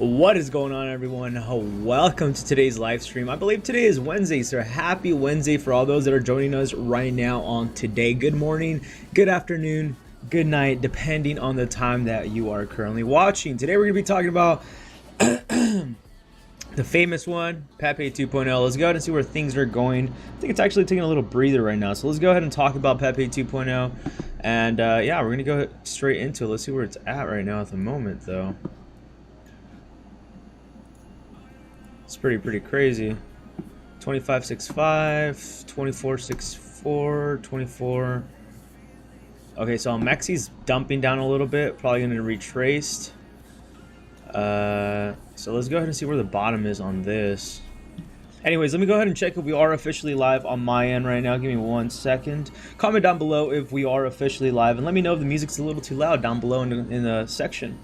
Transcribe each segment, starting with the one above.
What is going on, everyone? Welcome to today's live stream. I believe today is Wednesday, so happy Wednesday for all those that are joining us right now on today. Good morning, good afternoon, good night, depending on the time that you are currently watching. Today we're going to be talking about the famous one, Pepe 2.0. Let's go ahead and see where things are going. I think it's actually taking a little breather right now, so let's go ahead and talk about Pepe 2.0. And yeah, we're going to go straight into it. Let's see where it's at right now at the moment, though. It's pretty crazy. 25.65, 24.64, 24. Okay, so MEXC's dumping down a little bit, probably going to retrace. So let's go ahead and see where the bottom is on this. Anyways, let me go ahead and check if we are officially live on my end right now. Give me 1 second. Comment down below if we are officially live, and let me know if the music's a little too loud down below in the section.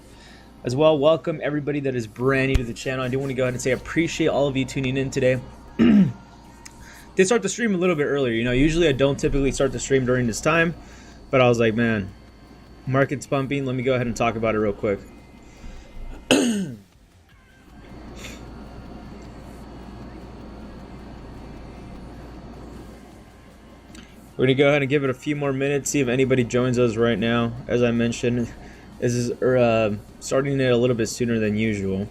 As well, welcome everybody that is brand new to the channel. I do want to go ahead and say I appreciate all of you tuning in today. Did start the stream a little bit earlier. You know, usually I don't typically start the stream during this time, but I was like, man, market's pumping. Let me go ahead and talk about it real quick. We're going to go ahead and give it a few more minutes, see if anybody joins us right now. As I mentioned, this is starting it a little bit sooner than usual.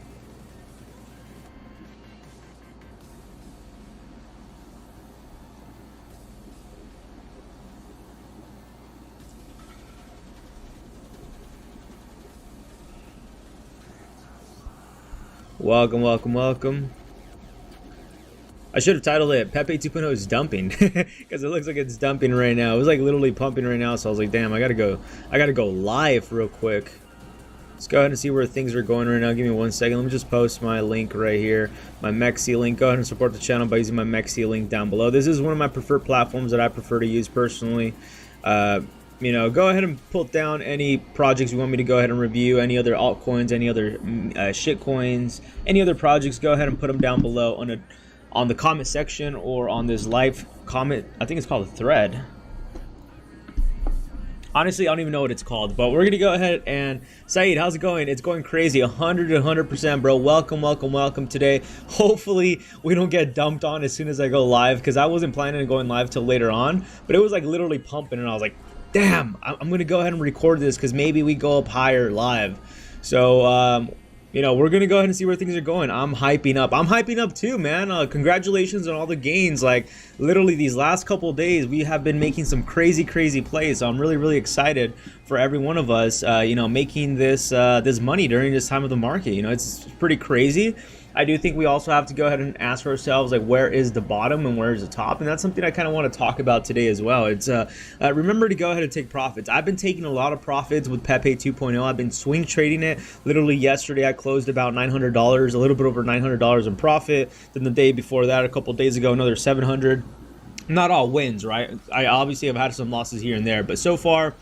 Welcome, welcome, welcome. I should have titled it Pepe 2.0 is dumping because it looks like it's dumping right now. It was like literally pumping right now, so I was like, damn, I gotta go live real quick. Let's go ahead and see where things are going right now. Give me 1 second. Let me just post my link right here, my MEXC link. Go ahead and support the channel by using my MEXC link down below. This is one of my preferred platforms that I prefer to use personally. You know, go ahead and pull down any projects you want me to go ahead and review, any other altcoins, any other shit coins, any other projects. Go ahead and put them down below on the comment section or on this live comment. I think it's called a thread. Honestly, I don't even know what it's called, but we're gonna go ahead and Saeed, how's it going? It's going crazy, 100%, bro. Welcome, welcome, welcome today. Hopefully we don't get dumped on as soon as I go live, because I wasn't planning on going live till later on, but it was like literally pumping, and I was like, damn, I'm gonna go ahead and record this because maybe we go up higher live. So you know, we're gonna go ahead and see where things are going. I'm hyping up too, man. Congratulations on all the gains. Like literally these last couple of days we have been making some crazy plays, so I'm really excited for every one of us, you know, making this this money during this time of the market. You know, it's pretty crazy. I do think we also have to go ahead and ask ourselves, like, where is the bottom and where is the top? And that's something I kind of want to talk about today as well. It's remember to go ahead and take profits. I've been taking a lot of profits with Pepe 2.0. I've been swing trading it. Literally yesterday I closed about $900, a little bit over $900 in profit. Then the day before that, a couple days ago, another 700. Not all wins, right? I obviously have had some losses here and there, but so far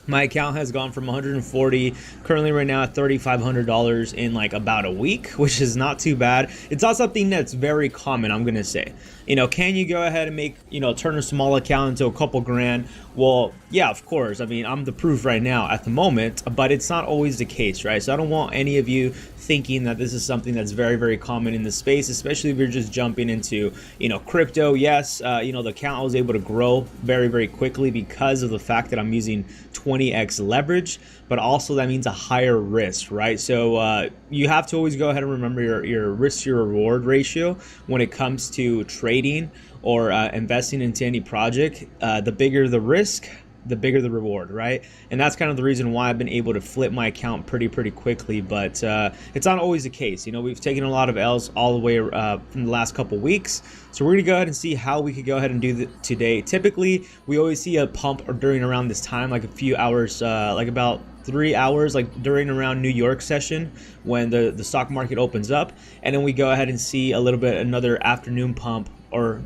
my account has gone from 140 currently right now at $3,500 in like about a week, which is not too bad. It's not something that's very common, I'm gonna say. You know, can you go ahead and make, you know, turn a small account into a couple grand? Well, yeah, of course. I mean, I'm the proof right now at the moment, but it's not always the case, right? So I don't want any of you thinking that this is something that's very common in the space, especially if you're just jumping into, you know, crypto. Yes, you know, the account was able to grow very quickly because of the fact that I'm using 20x leverage, but also that means a higher risk, right? So you have to always go ahead and remember your risk to reward ratio when it comes to trading or investing into any project. The bigger the risk, the bigger the reward, right? And that's kind of the reason why I've been able to flip my account pretty quickly, but it's not always the case. You know, we've taken a lot of L's all the way from the last couple weeks, so we're gonna go ahead and see how we could go ahead and do today. Typically we always see a pump or during around this time, like a few hours, like about 3 hours, like during around New York session when the stock market opens up, and then we go ahead and see a little bit another afternoon pump, or,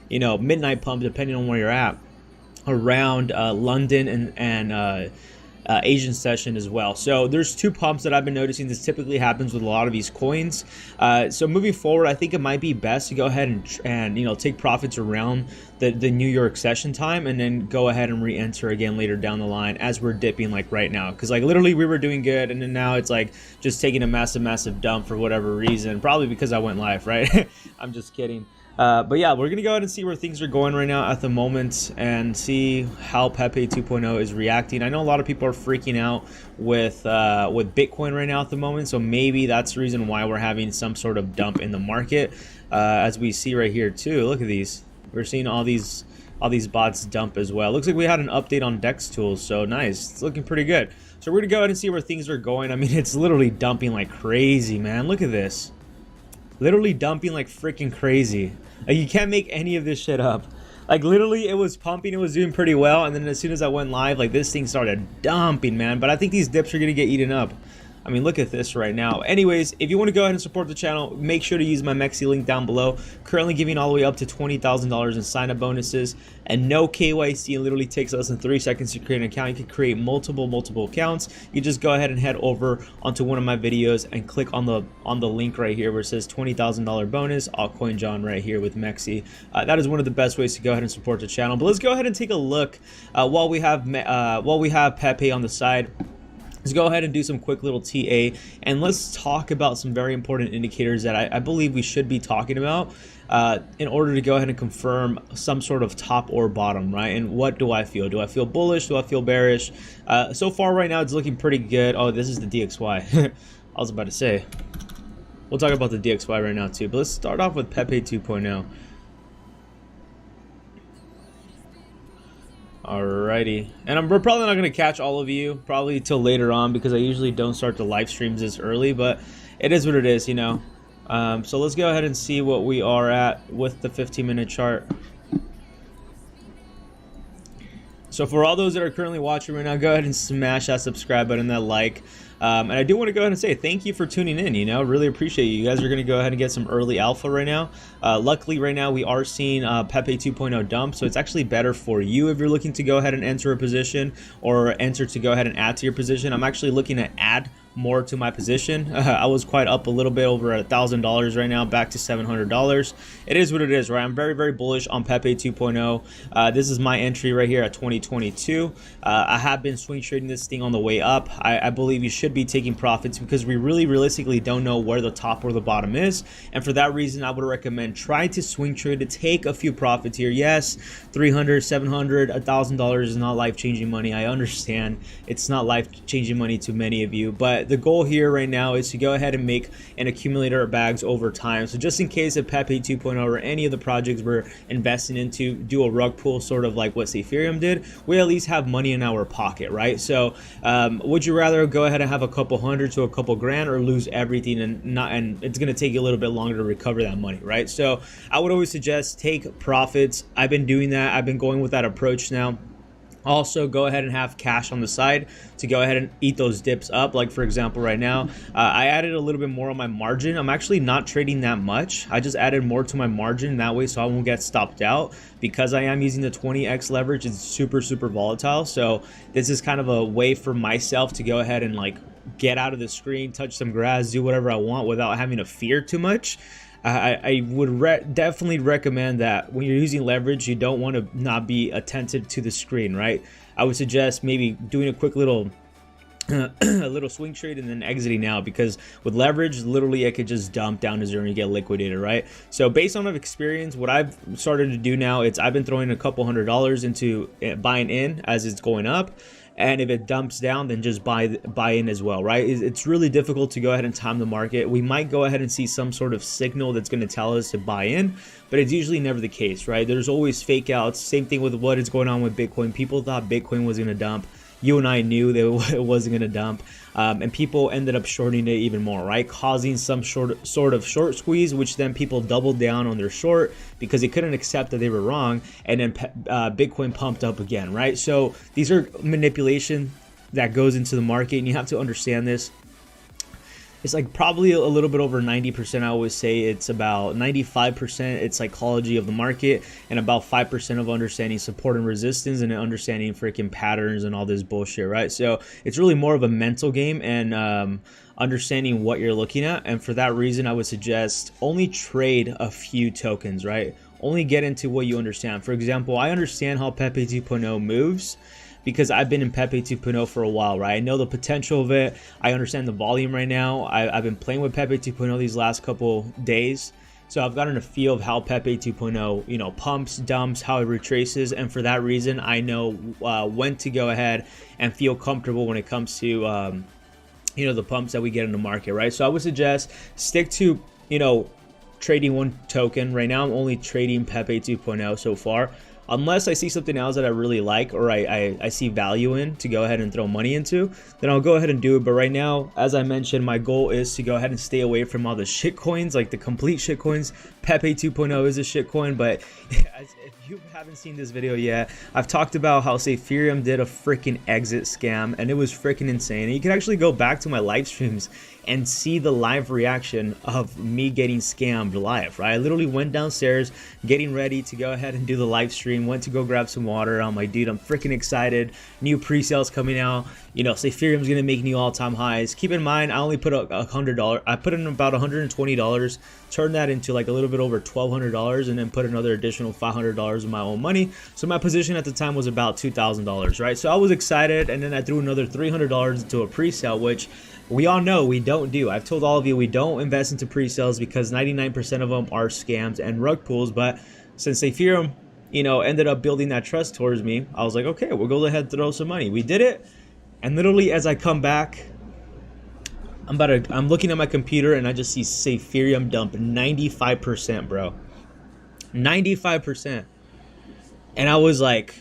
you know, midnight pump, depending on where you're at, around London and Asian session as well. So there's two pumps that I've been noticing. This typically happens with a lot of these coins. So moving forward, I think it might be best to go ahead and you know, take profits around the New York session time, and then go ahead and re-enter again later down the line as we're dipping like right now. Because like literally we were doing good, and then now it's like just taking a massive dump for whatever reason, probably because I went live, right? I'm just kidding. But yeah, we're gonna go ahead and see where things are going right now at the moment, and see how Pepe 2.0 is reacting. I know a lot of people are freaking out with Bitcoin right now at the moment, so maybe that's the reason why we're having some sort of dump in the market, as we see right here too. Look at these. We're seeing all these bots dump as well. Looks like we had an update on DEX tools, so nice. It's looking pretty good. So we're gonna go ahead and see where things are going. I mean, it's literally dumping like crazy, man. Look at this. Literally dumping like freaking crazy. Like, you can't make any of this shit up. Like literally it was pumping, it was doing pretty well, and then as soon as I went live, like this thing started dumping, man. But I think these dips are gonna get eaten up. I mean, look at this right now. Anyways, if you want to go ahead and support the channel, make sure to use my MEXC link down below. Currently giving all the way up to $20,000 in sign-up bonuses, and no KYC. It literally takes less than 3 seconds to create an account. You can create multiple accounts. You just go ahead and head over onto one of my videos and click on the link right here where it says $20,000 bonus, ALTCOIN John right here with MEXC. That is one of the best ways to go ahead and support the channel. But let's go ahead and take a look while we have Pepe on the side. Let's go ahead and do some quick little TA, and let's talk about some very important indicators that I believe we should be talking about in order to go ahead and confirm some sort of top or bottom, right? And what do I feel? Do I feel bullish? Do I feel bearish? So far right now it's looking pretty good. Oh, this is the DXY. I was about to say. We'll talk about the DXY right now too, but let's start off with Pepe 2.0. Alrighty, and we're probably not going to catch all of you probably till later on, because I usually don't start the live streams this early, but it is what it is, you know. So let's go ahead and see what we are at with the 15-minute chart. So for all those that are currently watching right now, go ahead and smash that subscribe button, that like. And I do want to go ahead and say thank you for tuning in, you know, really appreciate you. You guys are going to go ahead and get some early alpha right now. Luckily right now we are seeing Pepe 2.0 dump, so it's actually better for you if you're looking to go ahead and enter a position, or enter to go ahead and add to your position. I'm actually looking to add more to my position. I was quite up a little bit, over $1,000 right now, back to $700. It is what it is, right? I'm very bullish on Pepe 2.0. This is my entry right here at 2022. I have been swing trading this thing on the way up. I believe you should be taking profits, because we really realistically don't know where the top or the bottom is, and for that reason I would recommend try to swing trade to take a few profits here. Yes, $300, $700, $1,000 is not life-changing money. I understand it's not life-changing money to many of you, but the goal here right now is to go ahead and make an accumulator of bags over time. So just in case if Pepe 2.0 or any of the projects we're investing into do a rug pull, sort of like what Ethereum did, we at least have money in our pocket, right? So would you rather go ahead and have a couple hundred to a couple grand, or lose everything and it's going to take you a little bit longer to recover that money, right? So I would always suggest take profits. I've been doing that. I've been going with that approach now. Also, go ahead and have cash on the side to go ahead and eat those dips up. Like for example right now, I added a little bit more on my margin. I'm actually not trading that much. I just added more to my margin that way so I won't get stopped out, because I am using the 20x leverage. It's super volatile, so this is kind of a way for myself to go ahead and like get out of the screen, touch some grass, do whatever I want without having to fear too much. I would definitely recommend that when you're using leverage, you don't want to not be attentive to the screen, right? I would suggest maybe doing a quick little a little swing trade and then exiting out, because with leverage literally it could just dump down to zero and you get liquidated, right? So based on my experience, what I've started to do now is I've been throwing a couple $100 into buying in as it's going up, and if it dumps down, then just buy in as well, right? It's really difficult to go ahead and time the market. We might go ahead and see some sort of signal that's going to tell us to buy in, but it's usually never the case, right? There's always fake outs. Same thing with what is going on with Bitcoin. People thought Bitcoin was going to dump. You and I knew that it wasn't going to dump, and people ended up shorting it even more, right? Causing some sort of short squeeze, which then people doubled down on their short because they couldn't accept that they were wrong, and then Bitcoin pumped up again, right? So these are manipulation that goes into the market, and you have to understand this. It's like probably a little bit over 90%. I always say it's about 95% it's psychology of the market, and about 5% of understanding support and resistance, and understanding freaking patterns and all this bullshit, right? So it's really more of a mental game, and understanding what you're looking at. And for that reason, I would suggest only trade a few tokens, right? Only get into what you understand. For example, I understand how Pepe 2.0 moves because I've been in Pepe 2.0 for a while, right? I know the potential of it. I understand the volume right now. I've been playing with Pepe 2.0 these last couple days. So I've gotten a feel of how Pepe 2.0, you know, pumps, dumps, how it retraces. And for that reason, I know when to go ahead and feel comfortable when it comes to, you know, the pumps that we get in the market, right? So I would suggest stick to, you know, trading one token. Right now, I'm only trading Pepe 2.0 so far. Unless I see something else that I really like, or I see value in to go ahead and throw money into, then I'll go ahead and do it. But right now, as I mentioned, my goal is to go ahead and stay away from all the shit coins, like the complete shit coins. Pepe 2.0 is a shit coin, but if you haven't seen this video yet, I've talked about how Ethereum did a freaking exit scam, and it was freaking insane. And you can actually go back to my live streams and see the live reaction of me getting scammed live, right? I literally went downstairs getting ready to go ahead and do the live stream, went to go grab some water. I'm like, dude, I'm freaking excited. New pre-sales coming out. You know, Ethereum's gonna make new all-time highs. Keep in mind, I only put $100. I put in about $120, turned that into like a little bit over $1,200, and then put another additional $500 of my own money. So my position at the time was about $2,000, right? So I was excited, and then I threw another $300 into a pre-sale, which we all know we don't do. I've told all of you we don't invest into pre-sales because 99% of them are scams and rug pulls. But since Ethereum, you know, ended up building that trust towards me, I was like, okay, we'll go ahead and throw some money. We did it, and literally as I come back, I'm looking at my computer and I just see Ethereum dump 95%, bro. 95%. And I was like,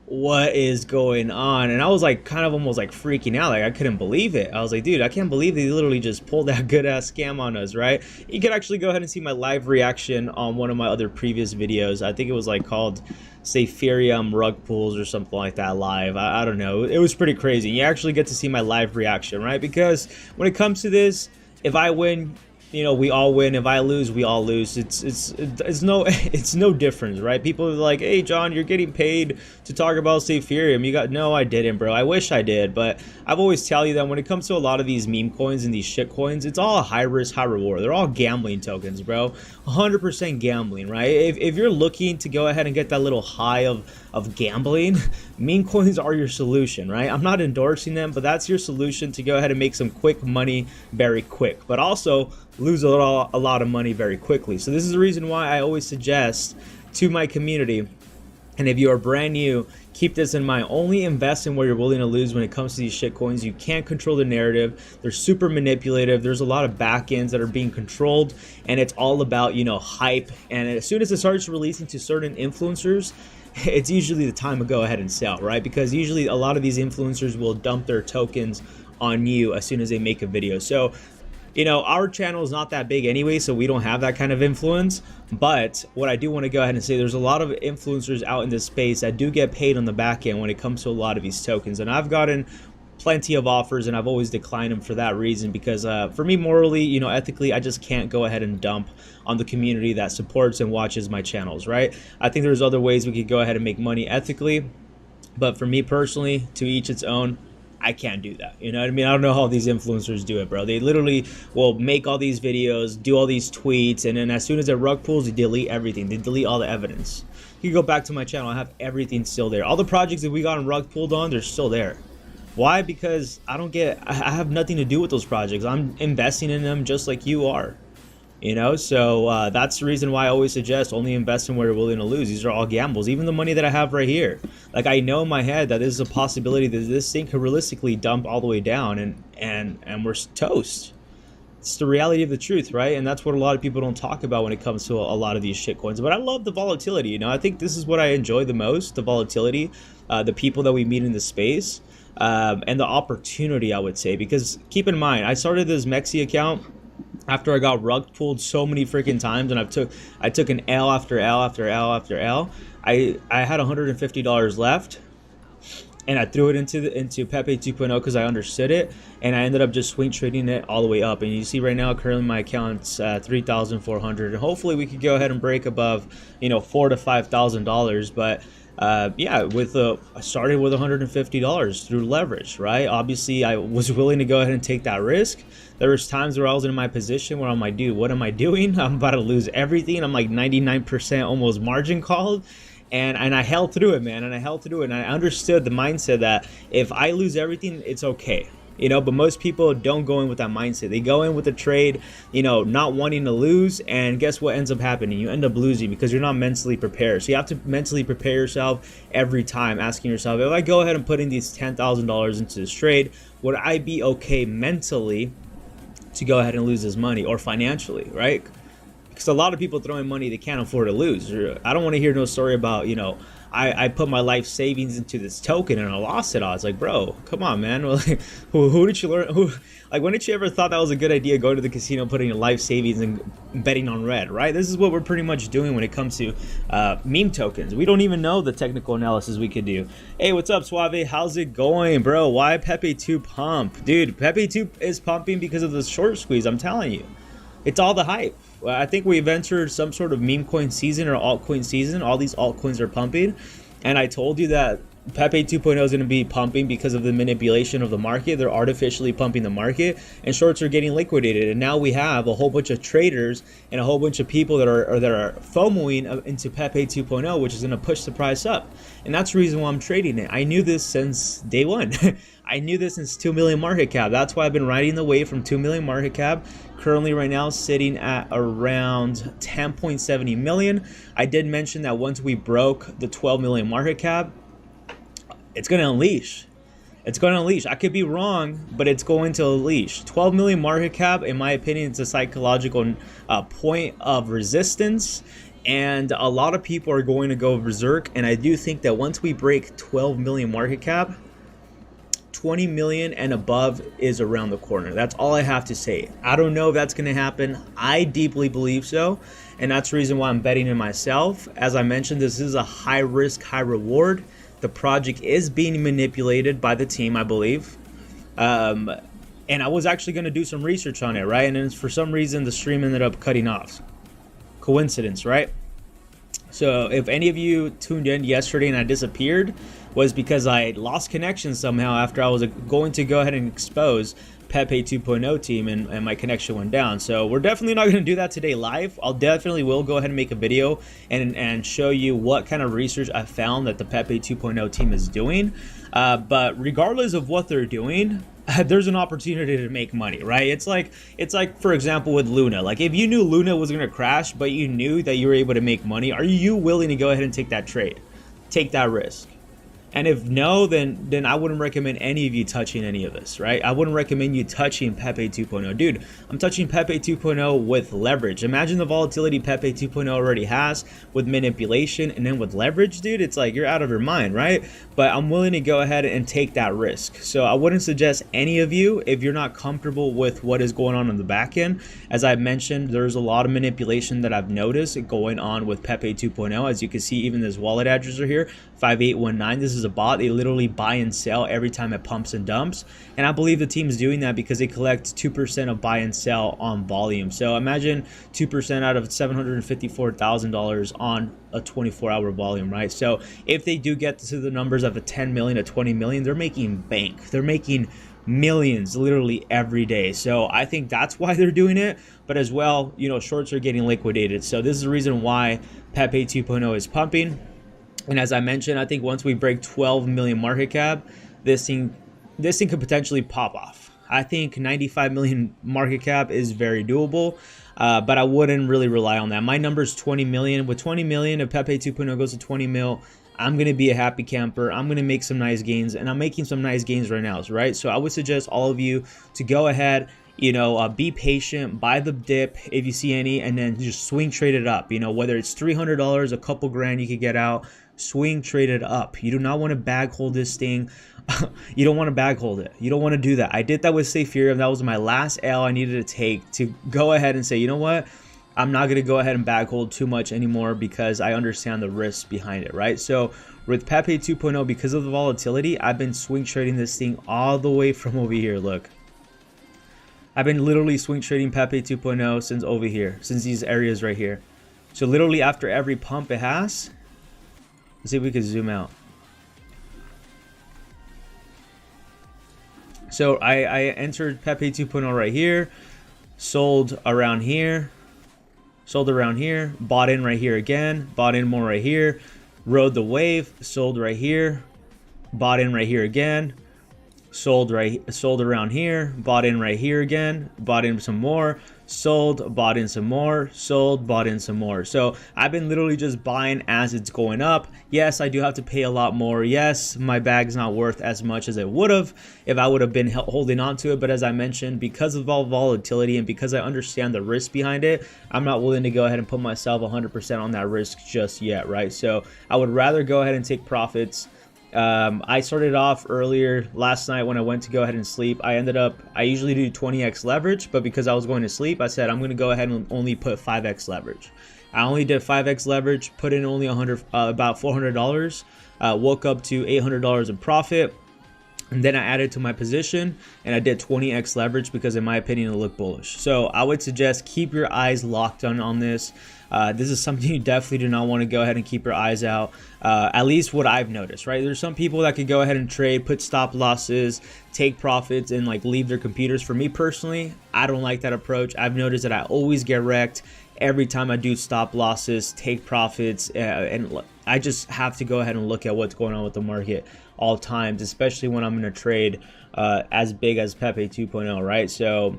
what is going on? And I was like kind of almost like freaking out, like I couldn't believe it. I was like, dude, I can't believe they literally just pulled that good ass scam on us, right? You can actually go ahead and see my live reaction on one of my other previous videos. I think it was like called Ethereum rug pulls or something like that live. I don't know, it was pretty crazy. You actually get to see my live reaction, right? Because when it comes to this, if I win, you know, we all win. If I lose, we all lose. It's no difference, right? People are like, hey John, you're getting paid to talk about Ethereum. You got, no, I didn't, bro. I wish I did, but I've always tell you that when it comes to a lot of these meme coins and these shit coins, it's all high risk, high reward. They're all gambling tokens, bro. 100% gambling, right? If you're looking to go ahead and get that little high of gambling, meme coins are your solution, right? I'm not endorsing them, but that's your solution to go ahead and make some quick money very quick, but also lose a lot of money very quickly. So this is the reason why I always suggest to my community, and if you are brand new, keep this in mind. Only invest in where you're willing to lose when it comes to these shit coins. You can't control the narrative. They're super manipulative. There's a lot of back ends that are being controlled, and it's all about, you know, hype. And as soon as it starts releasing to certain influencers, it's usually the time to go ahead and sell, right? Because usually a lot of these influencers will dump their tokens on you as soon as they make a video. So, you know, our channel is not that big anyway, so we don't have that kind of influence. But what I do want to go ahead and say, there's a lot of influencers out in this space that do get paid on the back end when it comes to a lot of these tokens. And I've gotten plenty of offers, and I've always declined them for that reason, because for me, morally, you know, ethically, I just can't go ahead and dump on the community that supports and watches my channels, right? I think there's other ways we could go ahead and make money ethically, but for me personally, to each its own. I can't do that. You know what I mean? I don't know how these influencers do it, bro. They literally will make all these videos, do all these tweets, and then as soon as it rug pulls, they delete everything. They delete all the evidence. You can go back to my channel. I have everything still there. All the projects that we got rug pulled on, they're still there. Why? Because I have nothing to do with those projects. I'm investing in them just like you are. You know, so that's the reason why I always suggest only invest in where you're willing to lose. These are all gambles. Even the money that I have right here, like I know in my head that there's a possibility that this thing could realistically dump all the way down, and we're toast. It's the reality of the truth, right? And that's what a lot of people don't talk about when it comes to a lot of these shit coins. But I love the volatility. You know, I think this is what I enjoy the most: the volatility, the people that we meet in the space, and the opportunity, I would say. Because keep in mind, I started this MEXC account after I got rug pulled so many freaking times, and I took an L after L after L after L. I had $150 left, and I threw it into Pepe 2.0 because I understood it, and I ended up just swing trading it all the way up. And you see right now, currently my account's 3,400, and hopefully we could go ahead and break above, you know, $4,000 to $5,000. But yeah, I started with $150 through leverage, right? Obviously, I was willing to go ahead and take that risk. There was times where I was in my position where I'm like, dude, what am I doing? I'm about to lose everything. I'm like 99% almost margin called. And I held through it, man, and I held through it, and I understood the mindset that if I lose everything, it's okay, you know. But most people don't go in with that mindset. They go in with a trade, you know, not wanting to lose, and guess what ends up happening? You end up losing because you're not mentally prepared. So you have to mentally prepare yourself every time, asking yourself, if I go ahead and put in these $10,000 into this trade, would I be okay mentally to go ahead and lose this money, or financially, right? Because a lot of people throwing money they can't afford to lose. I don't want to hear no story about, you know, I put my life savings into this token and I lost it all. It's like, bro, come on, man. Like, who did you learn? Like, when did you ever thought that was a good idea, going to the casino, putting your life savings and betting on red, right? This is what we're pretty much doing when it comes to meme tokens. We don't even know the technical analysis we could do. Hey, what's up, Suave? How's it going, bro? Why Pepe 2 pump? Dude, Pepe 2 is pumping because of the short squeeze, I'm telling you. It's all the hype. I think we've entered some sort of meme coin season or altcoin season. All these altcoins are pumping. And I told you that Pepe 2.0 is going to be pumping because of the manipulation of the market. They're artificially pumping the market, and shorts are getting liquidated. And now we have a whole bunch of traders and a whole bunch of people that are FOMOing into Pepe 2.0, which is going to push the price up. And that's the reason why I'm trading it. I knew this since day one. I knew this since 2 million market cap. That's why I've been riding the wave from 2 million market cap. Currently right now sitting at around 10.70 million. I did mention that once we broke the 12 million market cap, it's going to unleash. It's going to unleash. I could be wrong, but it's going to unleash. 12 million market cap, in my opinion, it's a psychological point of resistance. And a lot of people are going to go berserk. And I do think that once we break 12 million market cap, 20 million and above is around the corner. That's all I have to say. I don't know if that's going to happen. I deeply believe so. And that's the reason why I'm betting in myself. As I mentioned, this is a high risk, high reward. The project is being manipulated by the team, I believe. And I was actually going to do some research on it, right? And then for some reason, the stream ended up cutting off. Coincidence, right? So if any of you tuned in yesterday and I disappeared, was because I lost connection somehow after I was going to go ahead and expose Pepe 2.0 team, and my connection went down. So we're definitely not going to do that today live. I'll definitely will go ahead and make a video and show you what kind of research I found that the Pepe 2.0 team is doing. But regardless of what they're doing, there's an opportunity to make money, right? It's like for example with Luna. Like, if you knew Luna was going to crash, but you knew that you were able to make money, are you willing to go ahead and take that trade, take that risk? And if no, then I wouldn't recommend any of you touching any of this, right? I wouldn't recommend you touching Pepe 2.0. Dude, I'm touching Pepe 2.0 with leverage. Imagine the volatility Pepe 2.0 already has with manipulation, and then with leverage, dude, it's like you're out of your mind, right? But I'm willing to go ahead and take that risk. So I wouldn't suggest any of you, if you're not comfortable with what is going on the back end. As I mentioned, there's a lot of manipulation that I've noticed going on with Pepe 2.0. As you can see, even this wallet address are here, 5819. This is a bot. They literally buy and sell every time it pumps and dumps, and I believe the team is doing that because they collect 2% of buy and sell on volume. So imagine 2% out of $754,000 on a 24-hour volume, right? So if they do get to the numbers of a 10 million to 20 million, they're making bank. They're making millions literally every day. So I think that's why they're doing it. But as well, you know, shorts are getting liquidated. So this is the reason why Pepe 2.0 is pumping. And as I mentioned, I think once we break 12 million market cap, this thing could potentially pop off. I think 95 million market cap is very doable, but I wouldn't really rely on that. My number is 20 million. With 20 million, if Pepe 2.0 goes to 20 mil, I'm going to be a happy camper. I'm going to make some nice gains, and I'm making some nice gains right now, right? So I would suggest all of you to go ahead, you know, be patient, buy the dip if you see any, and then just swing trade it up. You know, whether it's $300, a couple grand you could get out, swing trade it up. You do not want to bag hold this thing. You don't want to bag hold it. You don't want to do that. I did that with Safe Ethereum. That was my last L I needed to take to go ahead and say, you know what? I'm not going to go ahead and bag hold too much anymore because I understand the risks behind it, right? So with Pepe 2.0, because of the volatility, I've been swing trading this thing all the way from over here. Look, I've been literally swing trading Pepe 2.0 since over here, since these areas right here. So literally after every pump it has, let's see if we can zoom out. So I entered Pepe 2.0 right here, sold around here, sold around here, bought in right here again, bought in more right here, rode the wave, sold right here, bought in right here again, sold around here, bought in right here again, bought in some more, sold, bought in some more, sold, bought in some more. So I've been literally just buying as it's going up. Yes, I do have to pay a lot more. Yes, my bag's not worth as much as it would have if I would have been holding on to it. But as I mentioned, because of all volatility and because I understand the risk behind it, I'm not willing to go ahead and put myself 100% on that risk just yet, right? So I would rather go ahead and take profits. I started off earlier last night when I went to go ahead and sleep. I usually do 20x leverage, but because I was going to sleep, I said I'm going to go ahead and only put 5x leverage. I only did 5x leverage, put in only about $400, woke up to $800 in profit. And then I added to my position and I did 20x leverage because in my opinion it looked bullish. So I would suggest keep your eyes locked on this. This is something you definitely do not want to go ahead and keep your eyes out. At least what I've noticed, right? There's some people that could go ahead and trade, put stop losses, take profits and like leave their computers. For me personally, I don't like that approach. I've noticed that I always get wrecked every time I do stop losses, take profits, and I just have to go ahead and look at what's going on with the market all times, especially when I'm in a trade as big as Pepe 2.0, right? So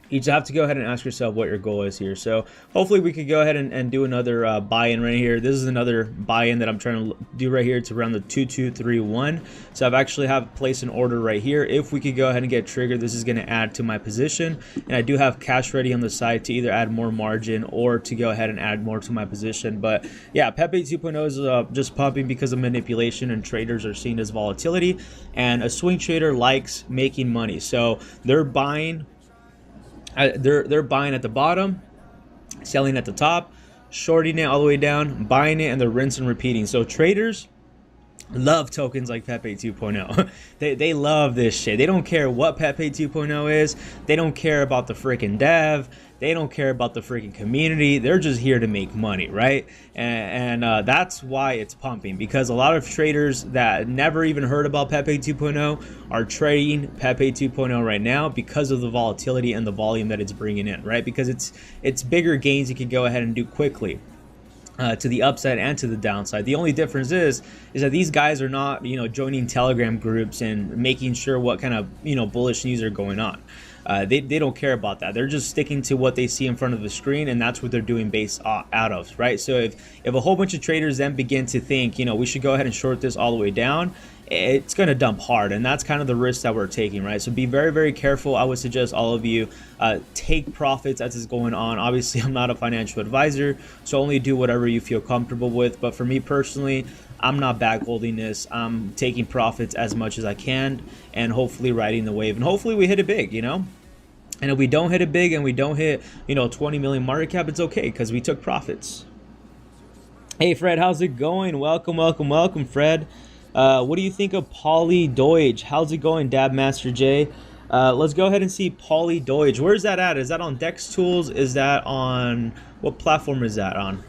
you just have to go ahead and ask yourself what your goal is here. So hopefully we could go ahead and do another buy-in right here. This is another buy-in that I'm trying to do right here. It's around the 2231. So I've actually have placed an order right here. If we could go ahead and get triggered, this is going to add to my position. And I do have cash ready on the side to either add more margin or to go ahead and add more to my position. But yeah, Pepe 2.0 is just pumping because of manipulation, and traders are seen as volatility. And a swing trader likes making money. So they're buying. They're buying at the bottom, selling at the top, shorting it all the way down, buying it, and they're rinsing and repeating. So traders love tokens like Pepe 2.0. They love this shit. They don't care what Pepe 2.0 is. They don't care about the freaking dev. They don't care about the freaking community. They're just here to make money, right? And that's why it's pumping, because a lot of traders that never even heard about Pepe 2.0 are trading Pepe 2.0 right now because of the volatility and the volume that it's bringing in, right? Because it's bigger gains you can go ahead and do quickly. To the upside and to the downside. The only difference is that these guys are not, joining Telegram groups and making sure what kind of, bullish news are going on. They don't care about that. They're just sticking to what they see in front of the screen, and that's what they're doing based out of, right? So if a whole bunch of traders then begin to think, we should go ahead and short this all the way down, it's going to dump hard, and that's kind of the risk that we're taking, right? So be very, very careful. I would suggest all of you take profits as it's going on. Obviously, I'm not a financial advisor, so only do whatever you feel comfortable with. But for me personally, I'm not back holding this. I'm taking profits as much as I can and hopefully riding the wave. And hopefully we hit it big, And if we don't hit it big and we don't hit, 20 million market cap, it's okay because we took profits. Hey, Fred, how's it going? Welcome, welcome, welcome, Fred. What do you think of Poly Doge? How's it going, Dab Master J? Let's go ahead and see Poly Doge. Where's that at? Is that on Dex Tools? Is that on, what platform is that on?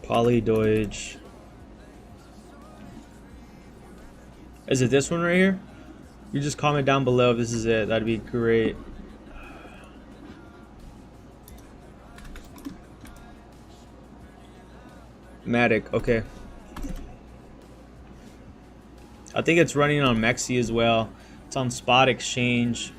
Poly Doge. Is it this one right here? You just comment down below if this is it. That'd be great. Matic, okay. I think it's running on MEXC as well. It's on Spot Exchange.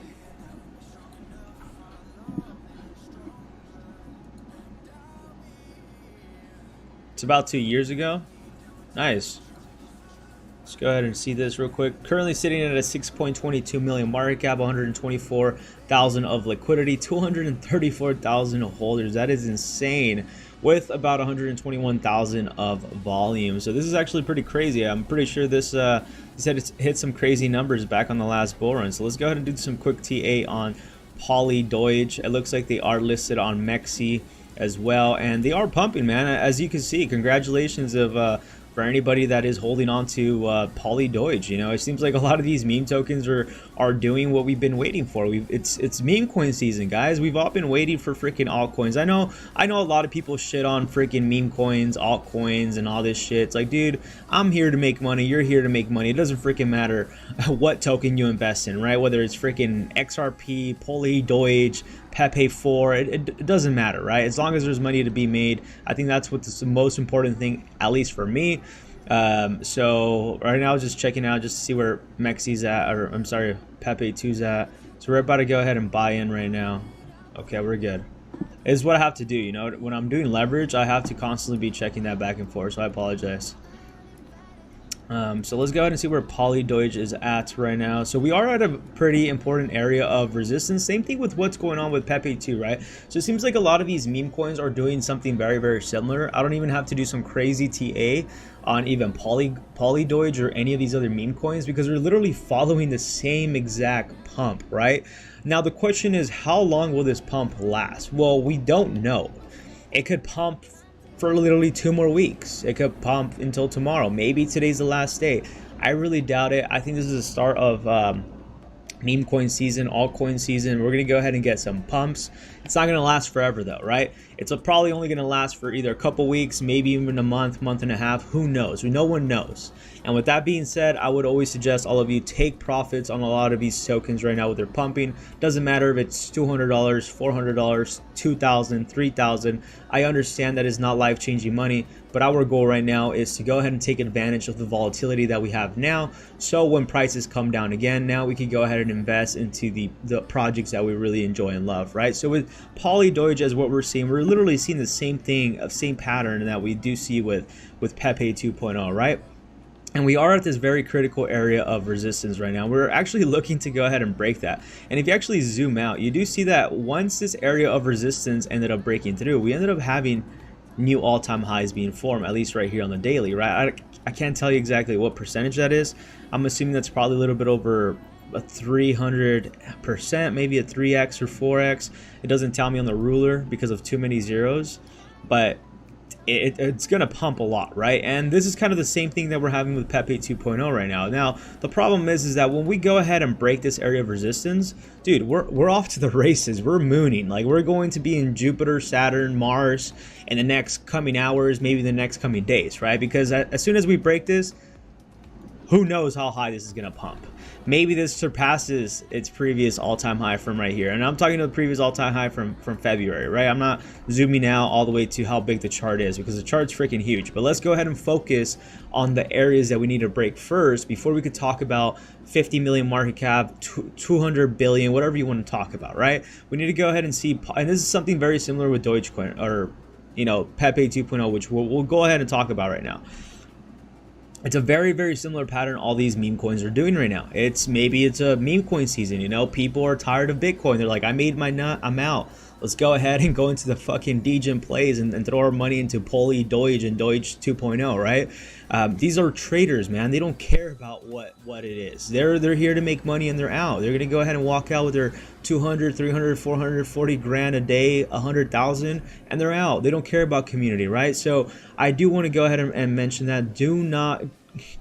It's about 2 years ago. Nice. Let's go ahead and see this real quick. Currently sitting at a 6.22 million market cap, 124,000 of liquidity, 234,000 holders. That is insane. with about 121,000 of volume. So this is actually pretty crazy. I'm pretty sure this this hit some crazy numbers back on the last bull run. So let's go ahead and do some quick TA on Poly Doge. It looks like they are listed on MEXC as well, and they are pumping, man. As you can see, congratulations for anybody that is holding on to Poly Doge. You know, it seems like a lot of these meme tokens are doing what we've been waiting for. It's meme coin season, guys. We've all been waiting for freaking altcoins. I know a lot of people shit on freaking meme coins, altcoins, and all this shit. It's like, dude, I'm here to make money. You're here to make money. It doesn't freaking matter what token you invest in, right? Whether it's freaking XRP, Poly Doge, Pepe 4, it doesn't matter, right? As long as there's money to be made. I think that's what's the most important thing, at least for me. So right now, just checking out just to see where MEXC's at, or I'm sorry, Pepe 2's at. So we're about to go ahead and buy in right now. Okay, we're good. It's what I have to do, you know. When I'm doing leverage, I have to constantly be checking that back and forth, so I apologize. So let's go ahead and see where Poly Doge is at right now. So we are at a pretty important area of resistance. Same thing with what's going on with Pepe 2, right? So it seems like a lot of these meme coins are doing something very, very similar. I don't even have to do some crazy TA on even Poly Doge or any of these other meme coins, because they're literally following the same exact pump, right? Now the question is, how long will this pump last? Well, we don't know. It could pump for literally 2 more weeks. It could pump until tomorrow. Maybe today's the last day. I really doubt it. I think this is the start of meme coin season, altcoin season. We're gonna go ahead and get some pumps. It's not gonna last forever though, right? It's probably only gonna last for either a couple weeks, maybe even a month, month and a half. Who knows? No one knows. And with that being said, I would always suggest all of you take profits on a lot of these tokens right now with their pumping. Doesn't matter if it's $200, $400, $2,000, $3,000. I understand that is not life-changing money, but our goal right now is to go ahead and take advantage of the volatility that we have now. So when prices come down again, now we can go ahead and invest into the projects that we really enjoy and love, right? So with Poly Doge, as what we're seeing, we're literally seeing the same thing, same pattern that we do see with Pepe 2.0, right? And we are at this very critical area of resistance right now. We're actually looking to go ahead and break that. And if you actually zoom out, you do see that once this area of resistance ended up breaking through, we ended up having new all-time highs being formed, at least right here on the daily, right? I can't tell you exactly what percentage that is. I'm assuming that's probably a little bit over a 300%, maybe a 3x or 4x. It doesn't tell me on the ruler because of too many zeros, but it's gonna pump a lot, right? And this is kind of the same thing that we're having with Pepe 2.0 right now. Now the problem is that when we go ahead and break this area of resistance, dude, we're off to the races. We're mooning. Like, we're going to be in Jupiter, Saturn, Mars in the next coming hours, maybe the next coming days, right? Because as soon as we break this, who knows how high this is gonna pump. Maybe this surpasses its previous all-time high from right here. And I'm talking to the previous all-time high from February, right? I'm not zooming out all the way to how big the chart is, because the chart's freaking huge. But let's go ahead and focus on the areas that we need to break first before we could talk about 50 million market cap, 200 billion, whatever you want to talk about, right? We need to go ahead and see, and this is something very similar with Dogecoin, or, you know, Pepe 2.0, which we'll go ahead and talk about right now. It's a very, very similar pattern all these meme coins are doing right now. Maybe it's a meme coin season, you know. People are tired of Bitcoin. They're like, I made my nut, I'm out. Let's go ahead and go into the fucking degen plays and throw our money into Poly Doge and Doge 2.0, right? These are traders, man. They don't care about what it is. They're here to make money and they're out. They're gonna go ahead and walk out with their 200, 300, 440 grand a day, 100,000, and they're out. They don't care about community, right? So I do want to go ahead and mention that. Do not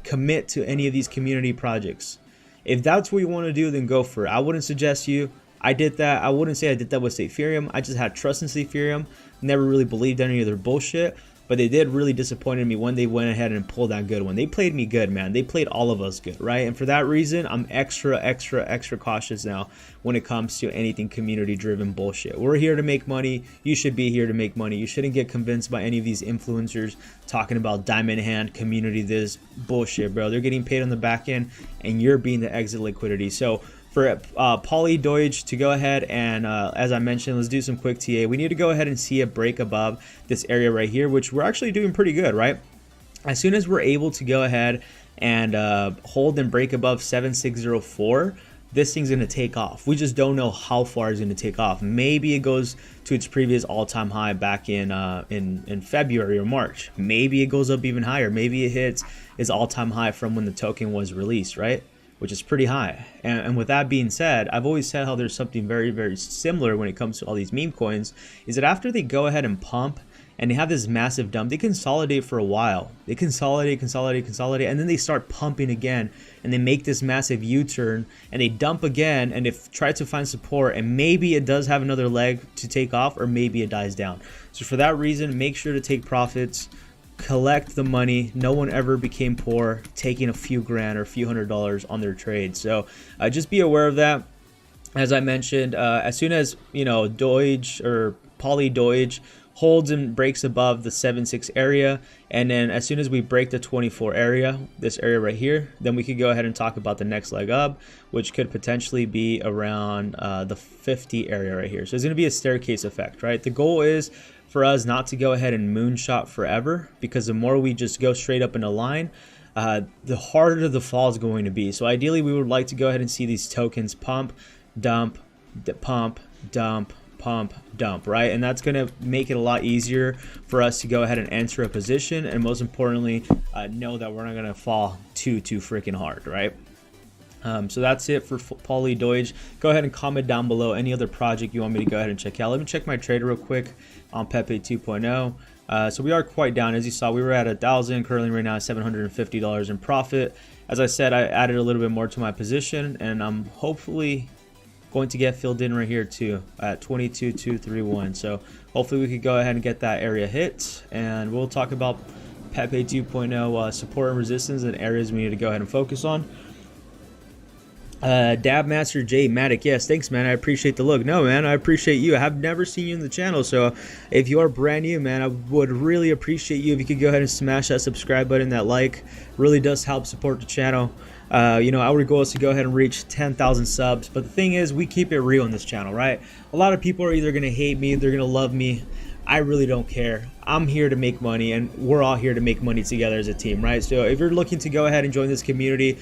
commit to any of these community projects. If that's what you want to do, then go for it. I wouldn't suggest you. I did that. I wouldn't say I did that with Ethereum. I just had trust in Ethereum. Never really believed any of their bullshit. But they did really disappoint me when they went ahead and pulled that good one. They played me good, man. They played all of us good, right? And for that reason, I'm extra cautious now when it comes to anything community-driven bullshit. We're here to make money. You should be here to make money. You shouldn't get convinced by any of these influencers talking about diamond hand, community, this bullshit, bro. They're getting paid on the back end, and you're being the exit liquidity. So for Poly Doge to go ahead and, as I mentioned, let's do some quick TA. We need to go ahead and see a break above this area right here, which we're actually doing pretty good, right? As soon as we're able to go ahead and hold and break above 7604, this thing's going to take off. We just don't know how far it's going to take off. Maybe it goes to its previous all-time high back in February or March. Maybe it goes up even higher. Maybe it hits its all-time high from when the token was released, right? Which is pretty high. And with that being said, I've always said how there's something very, very similar when it comes to all these meme coins, is that after they go ahead and pump and they have this massive dump, they consolidate for a while. They consolidate, and then they start pumping again, and they make this massive U-turn, and they dump again, and they try to find support, and maybe it does have another leg to take off, or maybe it dies down. So for that reason, make sure to take profits, collect the money. No one ever became poor taking a few grand or a few $100s on their trade. So just be aware of that. As I mentioned, as soon as, you know, Doge or Poly Doge holds and breaks above the 7.6 area, and then as soon as we break the 24 area, this area right here, then we could go ahead and talk about the next leg up, which could potentially be around the 50 area right here. So it's going to be a staircase effect, right? The goal is for us not to go ahead and moonshot forever, because the more we just go straight up in a line, the harder the fall is going to be. So ideally, we would like to go ahead and see these tokens pump, dump, pump, dump, pump, dump, right? And that's going to make it a lot easier for us to go ahead and enter a position, and most importantly, know that we're not going to fall too freaking hard, right? So that's it for Poly Doge. Go ahead and comment down below any other project you want me to go ahead and check out. Let me check my trade real quick on Pepe 2.0. So we are quite down. As you saw, we were at 1,000, currently right now $750 in profit. As I said, I added a little bit more to my position, and I'm hopefully going to get filled in right here too at 22,231. So hopefully we could go ahead and get that area hit, and we'll talk about Pepe 2.0 support and resistance and areas we need to go ahead and focus on. Dab Master J Matic, yes, thanks man, I appreciate the look. No man, I appreciate you. I have never seen you in the channel, so if you are brand new, man, I would really appreciate you if you could go ahead and smash that subscribe button. That like really does help support the channel. You know, our goal is to go ahead and reach 10,000 subs, but the thing is, we keep it real on this channel, right? A lot of people are either gonna hate me, they're gonna love me. I really don't care. I'm here to make money, and we're all here to make money together as a team, right? So if you're looking to go ahead and join this community,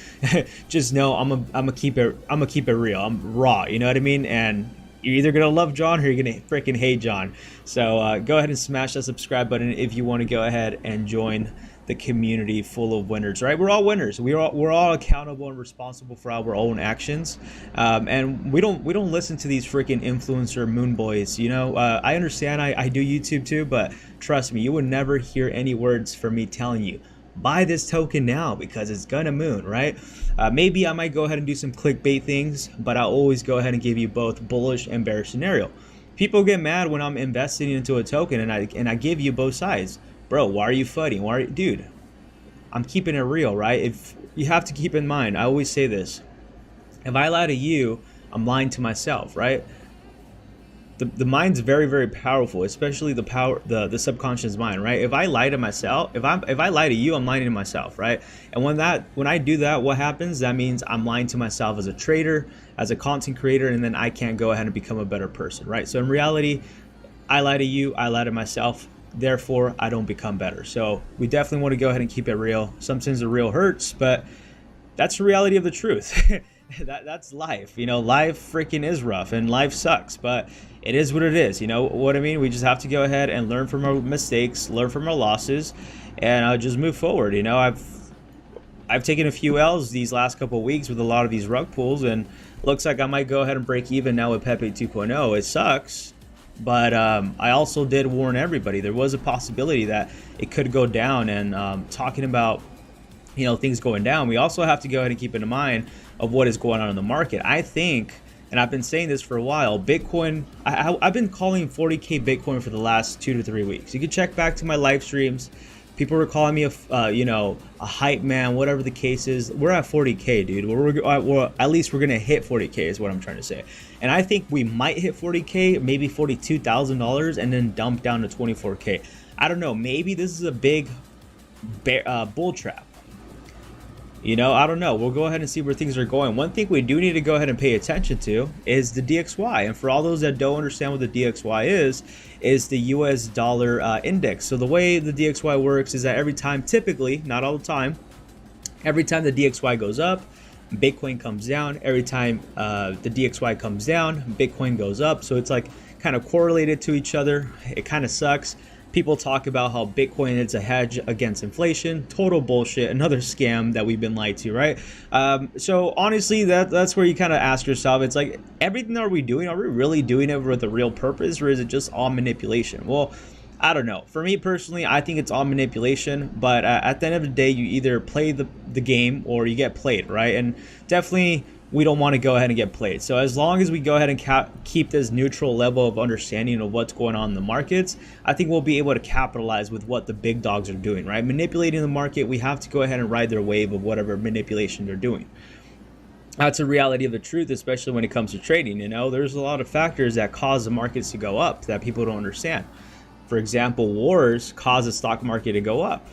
just know I'm gonna keep it real. I'm raw, you know what I mean? And you're either gonna love John or you're gonna freaking hate John. So go ahead and smash that subscribe button if you want to go ahead and join the community full of winners, right? We're all winners. We're all accountable and responsible for our own actions, and we don't listen to these freaking influencer moon boys. You know, I understand. I do YouTube too, but trust me, you would never hear any words from me telling you buy this token now because it's gonna moon, right? Maybe I might go ahead and do some clickbait things, but I'll always go ahead and give you both bullish and bearish scenario. People get mad when I'm investing into a token and I give you both sides. Bro, why are you fighting? Dude, I'm keeping it real, right? If you have to keep in mind, I always say this. If I lie to you, I'm lying to myself, right? The mind's very, very powerful, especially the subconscious mind, right? If I lie to myself, if I lie to you, I'm lying to myself, right? And when I do that, what happens? That means I'm lying to myself as a trader, as a content creator, and then I can't go ahead and become a better person, right? So in reality, I lie to you, I lie to myself. Therefore, I don't become better. So we definitely want to go ahead and keep it real. Sometimes the real hurts, but that's the reality of the truth. That's life. You know, life freaking is rough and life sucks, but it is what it is. You know what I mean? We just have to go ahead and learn from our mistakes, learn from our losses, and just move forward. You know, I've taken a few L's these last couple of weeks with a lot of these rug pulls, and looks like I might go ahead and break even now with Pepe 2.0. It sucks. But I also did warn everybody there was a possibility that it could go down, and talking about, you know, things going down, we also have to go ahead and keep in mind of what is going on in the market. I think, and I've been saying this for a while, Bitcoin, I've been calling 40K Bitcoin for the last 2 to 3 weeks. You can check back to my live streams. People were calling me you know, a hype man, whatever the case is. We're at 40K, dude. We're at least we're gonna hit 40K is what I'm trying to say. And I think we might hit 40K, maybe $42,000, and then dump down to 24K. I don't know. Maybe this is a big bull trap. You know, I don't know. We'll go ahead and see where things are going. One thing we do need to go ahead and pay attention to is the DXY. And for all those that don't understand what the DXY is the US dollar index. So the way the DXY works is that every time, typically, not all the time, every time the DXY goes up, Bitcoin comes down. Every time the DXY comes down, Bitcoin goes up. So it's like kind of correlated to each other. It kind of sucks. People talk about how Bitcoin is a hedge against inflation. Total bullshit. Another scam that we've been lied to, right? So honestly, that's where you kind of ask yourself, it's like, everything are we doing? Are we really doing it with a real purpose, or is it just all manipulation? Well, I don't know. For me personally, I think it's all manipulation, but at the end of the day, you either play the game or you get played, right? And definitely we don't want to go ahead and get played. So as long as we go ahead and keep this neutral level of understanding of what's going on in the markets, I think we'll be able to capitalize with what the big dogs are doing, right? Manipulating the market, we have to go ahead and ride their wave of whatever manipulation they're doing. That's a reality of the truth, especially when it comes to trading. You know, there's a lot of factors that cause the markets to go up that people don't understand. For example, wars cause the stock market to go up.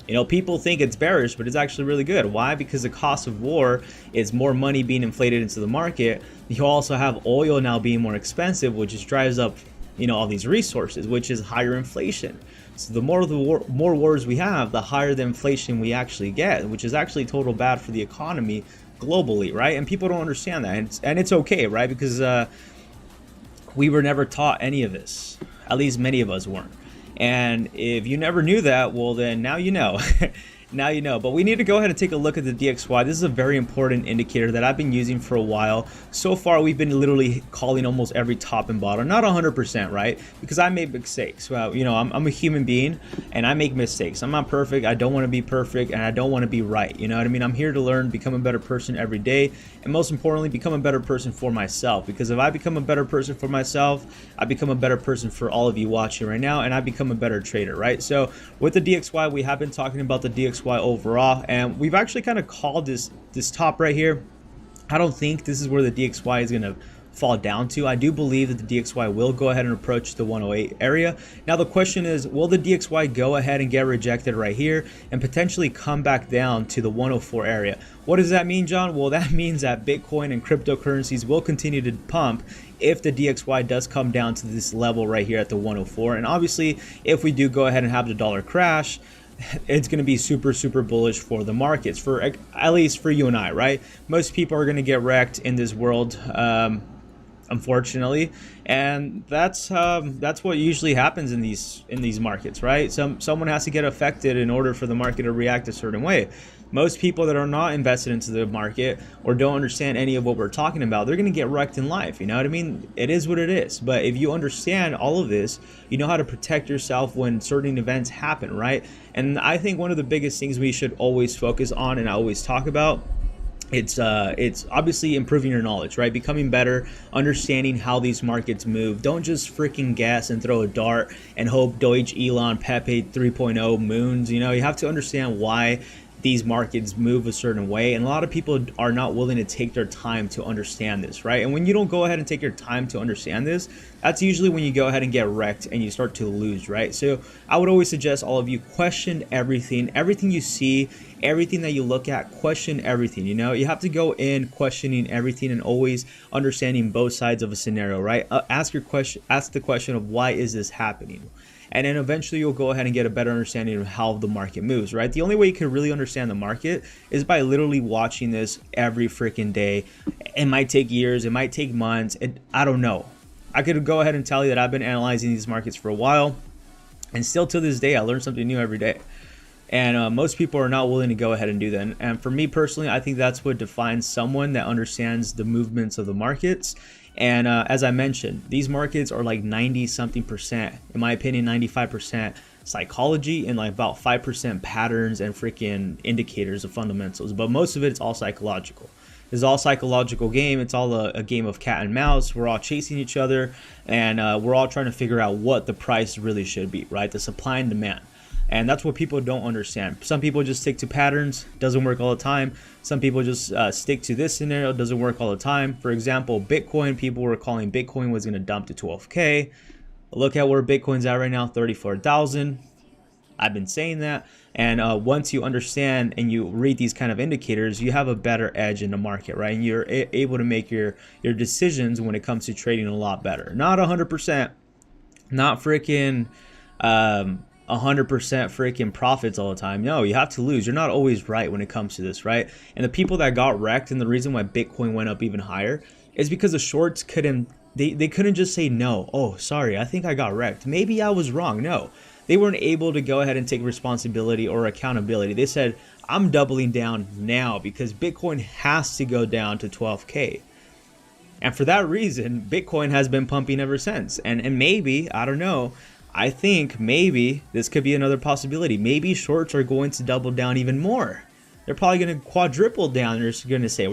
You know, people think it's bearish, but it's actually really good. Why? Because the cost of war is more money being inflated into the market. You also have oil now being more expensive, which just drives up, you know, all these resources, which is higher inflation. So the more more wars we have, the higher the inflation we actually get, which is actually total bad for the economy globally, right? And people don't understand that, and it's okay, right? Because we were never taught any of this. At least many of us weren't. And if you never knew that, well, then now you know. Now you know. But we need to go ahead and take a look at the DXY. This is a very important indicator that I've been using for a while. So far, we've been literally calling almost every top and bottom. Not 100%, right? Because I made mistakes. Well, you know, I'm a human being, and I make mistakes. I'm not perfect. I don't want to be perfect, and I don't want to be right. You know what I mean? I'm here to learn, become a better person every day, and most importantly, become a better person for myself. Because if I become a better person for myself, I become a better person for all of you watching right now, and I become a better trader, right? So with the DXY, we have been talking about the DXY overall, and we've actually kind of called this top right here. I don't think this is where the DXY is going to fall down to. I do believe that the DXY will go ahead and approach the 108 area. Now the question is, will the DXY go ahead and get rejected right here and potentially come back down to the 104 area? What does that mean, John? Well, that means that Bitcoin and cryptocurrencies will continue to pump if the DXY does come down to this level right here at the 104. And obviously, if we do go ahead and have the dollar crash, it's going to be super bullish for the markets, for at least for you and I, right? Most people are going to get wrecked in this world, unfortunately, and that's what usually happens in these markets, right? Someone has to get affected in order for the market to react a certain way. Most people that are not invested into the market or don't understand any of what we're talking about, they're going to get wrecked in life. You know what I mean? It is what it is. But if you understand all of this, you know how to protect yourself when certain events happen, right? And I think one of the biggest things we should always focus on, and I always talk about, it's obviously improving your knowledge, right? Becoming better, understanding how these markets move. Don't just freaking guess and throw a dart and hope Deutsche, Elon, Pepe 2.0 moons. You know, you have to understand why these markets move a certain way, and a lot of people are not willing to take their time to understand this, right? And when you don't go ahead and take your time to understand this, that's usually when you go ahead and get wrecked and you start to lose, right? So I would always suggest all of you question everything you see, everything that you look at, question everything. You know, you have to go in questioning everything and always understanding both sides of a scenario, right? Ask the question of, why is this happening? And then eventually you'll go ahead and get a better understanding of how the market moves, right? The only way you can really understand the market is by literally watching this every freaking day. It might take years, it might take months, I don't know. I could go ahead and tell you that I've been analyzing these markets for a while, and still to this day I learn something new every day. And most people are not willing to go ahead and do that. And for me personally, I think that's what defines someone that understands the movements of the markets. And as I mentioned, these markets are like 90-something%, in my opinion, 95% psychology and like about 5% patterns and freaking indicators of fundamentals. But most of it is all psychological. It's all psychological game. It's all a game of cat and mouse. We're all chasing each other, and we're all trying to figure out what the price really should be, right? The supply and demand. And that's what people don't understand. Some people just stick to patterns, doesn't work all the time. Some people just stick to this scenario, doesn't work all the time. For example, Bitcoin, people were calling Bitcoin was going to dump to 12K. Look at where Bitcoin's at right now, 34,000. I've been saying that. And once you understand and you read these kind of indicators, you have a better edge in the market, right? And you're able to make your decisions when it comes to trading a lot better. Not 100%, not freaking 100% freaking profits all the time. No, you have to lose. You're not always right when it comes to this, right? And the people that got wrecked, and the reason why Bitcoin went up even higher, is because the shorts couldn't, they couldn't just say no. Oh, sorry, I think I got wrecked. Maybe I was wrong. No, they weren't able to go ahead and take responsibility or accountability. They said, I'm doubling down now because Bitcoin has to go down to 12K. And for that reason, Bitcoin has been pumping ever since. And maybe, I don't know, I think maybe this could be another possibility. Maybe shorts are going to double down even more. They're probably going to quadruple down. They're going to say,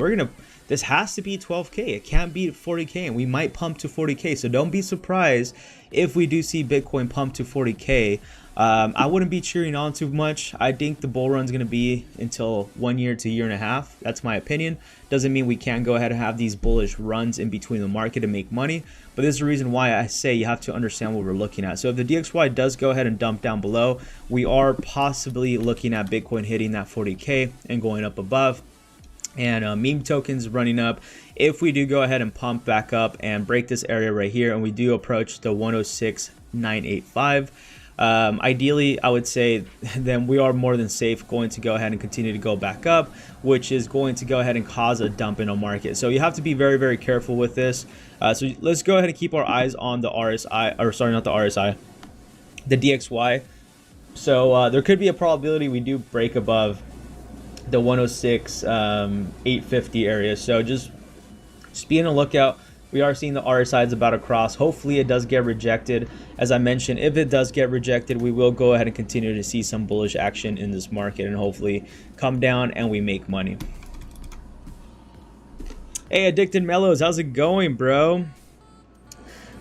this has to be 12K. It can't be 40K, and we might pump to 40K. So don't be surprised if we do see Bitcoin pump to 40K. I wouldn't be cheering on too much. I think the bull run is going to be until 1 year to 1.5 years. That's my opinion. Doesn't mean we can't go ahead and have these bullish runs in between the market and make money. But this is the reason why I say you have to understand what we're looking at. So if the DXY does go ahead and dump down below, we are possibly looking at Bitcoin hitting that 40K and going up above. And meme tokens running up. If we do go ahead and pump back up and break this area right here, and we do approach the 106.985, ideally I would say then we are more than safe going to go ahead and continue to go back up, which is going to go ahead and cause a dump in a market. So you have to be very, very careful with this. So let's go ahead and keep our eyes on the RSI, or sorry, not the RSI, the DXY. So there could be a probability we do break above the 106.850 area. So just be on the lookout. We are seeing the RSI is about to cross. Hopefully it does get rejected. As I mentioned, if it does get rejected, we will go ahead and continue to see some bullish action in this market and hopefully come down and we make money. Hey, Addicted Mellows, how's it going, bro?